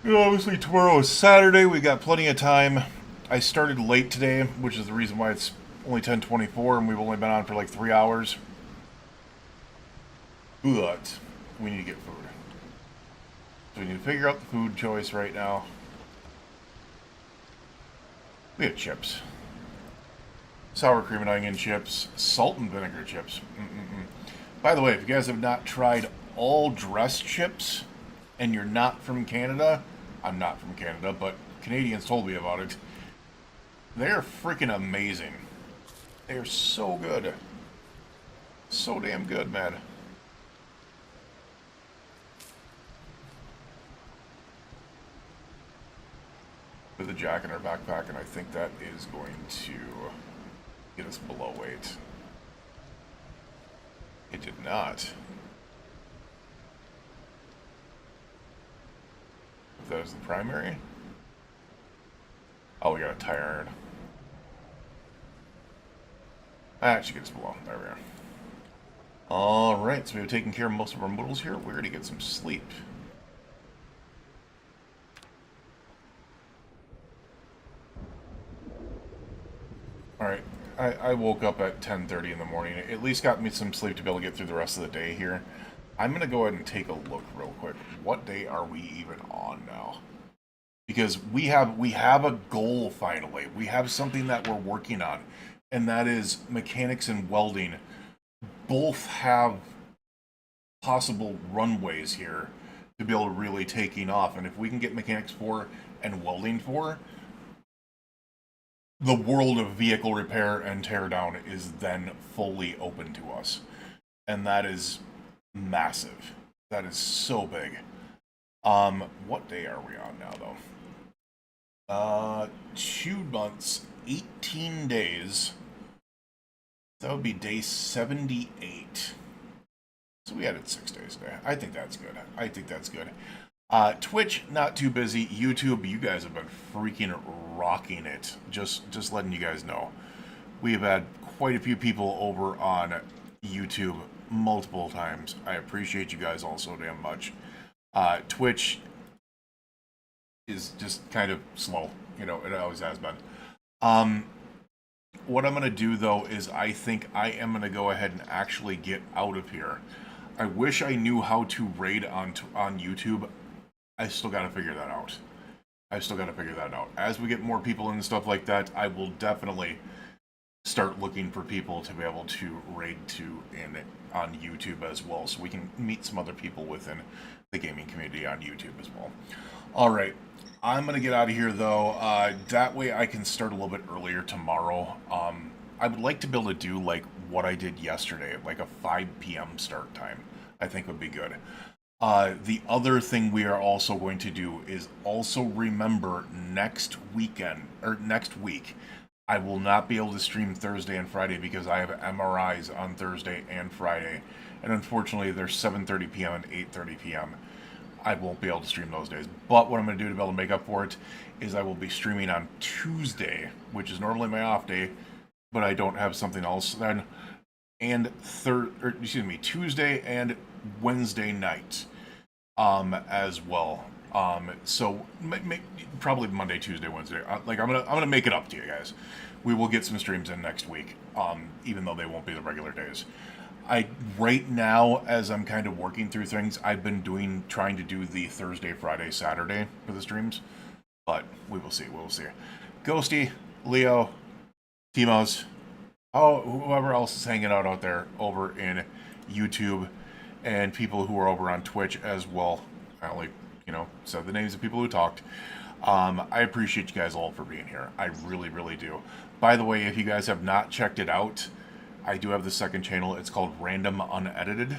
You know, obviously tomorrow is Saturday, we got plenty of time. I started late today, which is the reason why it's only 10:24 and we've only been on for like 3 hours. But we need to get food. So we need to figure out the food choice right now. We have chips. Sour cream and onion chips, salt and vinegar chips. By the way, if you guys have not tried all dressed chips and you're not from Canada, I'm not from Canada, but Canadians told me about it. They're freaking amazing. They're so good. So damn good, man. With a jack in our backpack, and I think that is going to get us below weight. It did not. If that is the primary. Oh, we got a tire iron. Actually gets below. There we are. Alright, so we've taken care of most of our modals here. We're going to get some sleep. Alright, I woke up at 10:30 in the morning. It at least got me some sleep to be able to get through the rest of the day here. I'm going to go ahead and take a look real quick. What day are we even on now? Because we have a goal finally. We have something that we're working on, and that is mechanics and welding. Both have possible runways here to be able to really taking off. And if we can get mechanics 4 and welding 4, the world of vehicle repair and teardown is then fully open to us. And that is massive. That is so big. What day are we on now, though? 2 months, 18 days. That would be day 78. So we added 6 days today. I think that's good. I think that's good. Twitch, not too busy. YouTube, you guys have been freaking rocking it. Just letting you guys know. We have had quite a few people over on YouTube multiple times. I appreciate you guys all so damn much. Twitch is just kind of slow You know, it always has been. Um, what I'm gonna do though is I think I am gonna go ahead and actually get out of here. I wish I knew how to raid on YouTube. I still got to figure that out. I still got to figure that out. As we get more people and stuff like that, I will definitely start looking for people to be able to raid to in on YouTube as well, so we can meet some other people within the gaming community on YouTube as well. All right, I'm gonna get out of here though. That way I can start a little bit earlier tomorrow. I would like to be able to do like what I did yesterday, like a 5 p.m. start time. I think would be good. The other thing we are also going to do is also remember next weekend or next week. I will not be able to stream Thursday and Friday because I have MRIs on Thursday and Friday, and unfortunately they're 7:30 p.m. and 8:30 p.m. I won't be able to stream those days. But what I'm going to do to be able to make up for it is I will be streaming on Tuesday, which is normally my off day, but I don't have something else then. And Tuesday and Wednesday night, as well. So probably Monday, Tuesday, Wednesday. I'm gonna make it up to you guys. We will get some streams in next week, even though they won't be the regular days. Right now, as I'm kind of working through things, I've been trying to do the Thursday, Friday, Saturday for the streams, but we will see. We will see. Ghosty, Leo, Timos, whoever else is hanging out there over in YouTube, and people who are over on Twitch as well. I only, said the names of people who talked. I appreciate you guys all for being here. I really, really do. By the way, if you guys have not checked it out, I do have the second channel. It's called Random Unedited,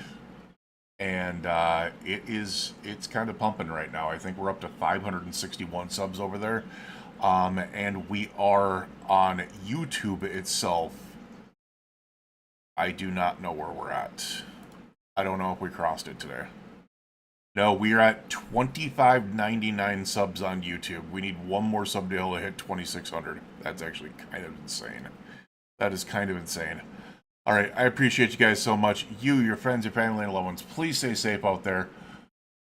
and it's kind of pumping right now. I think we're up to 561 subs over there, and we are on YouTube itself. I do not know where we're at. I don't know if we crossed it today. No, we are at 2599 subs on YouTube. We need one more sub deal to hit 2600. That's actually kind of insane. That is kind of insane. All right, I appreciate you guys so much. You, your friends, your family, and loved ones, please stay safe out there.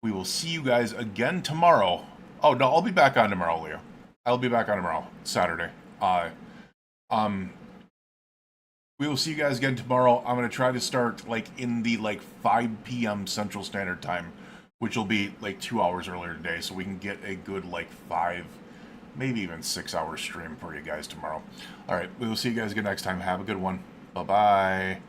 We will see you guys again tomorrow. Oh, no, I'll be back on tomorrow, Leo. I'll be back on tomorrow, Saturday. We will see you guys again tomorrow. I'm going to try to start, in the, 5 p.m. Central Standard Time, which will be, 2 hours earlier today, so we can get a good, 5, maybe even 6-hour stream for you guys tomorrow. All right, we will see you guys again next time. Have a good one. Bye-bye.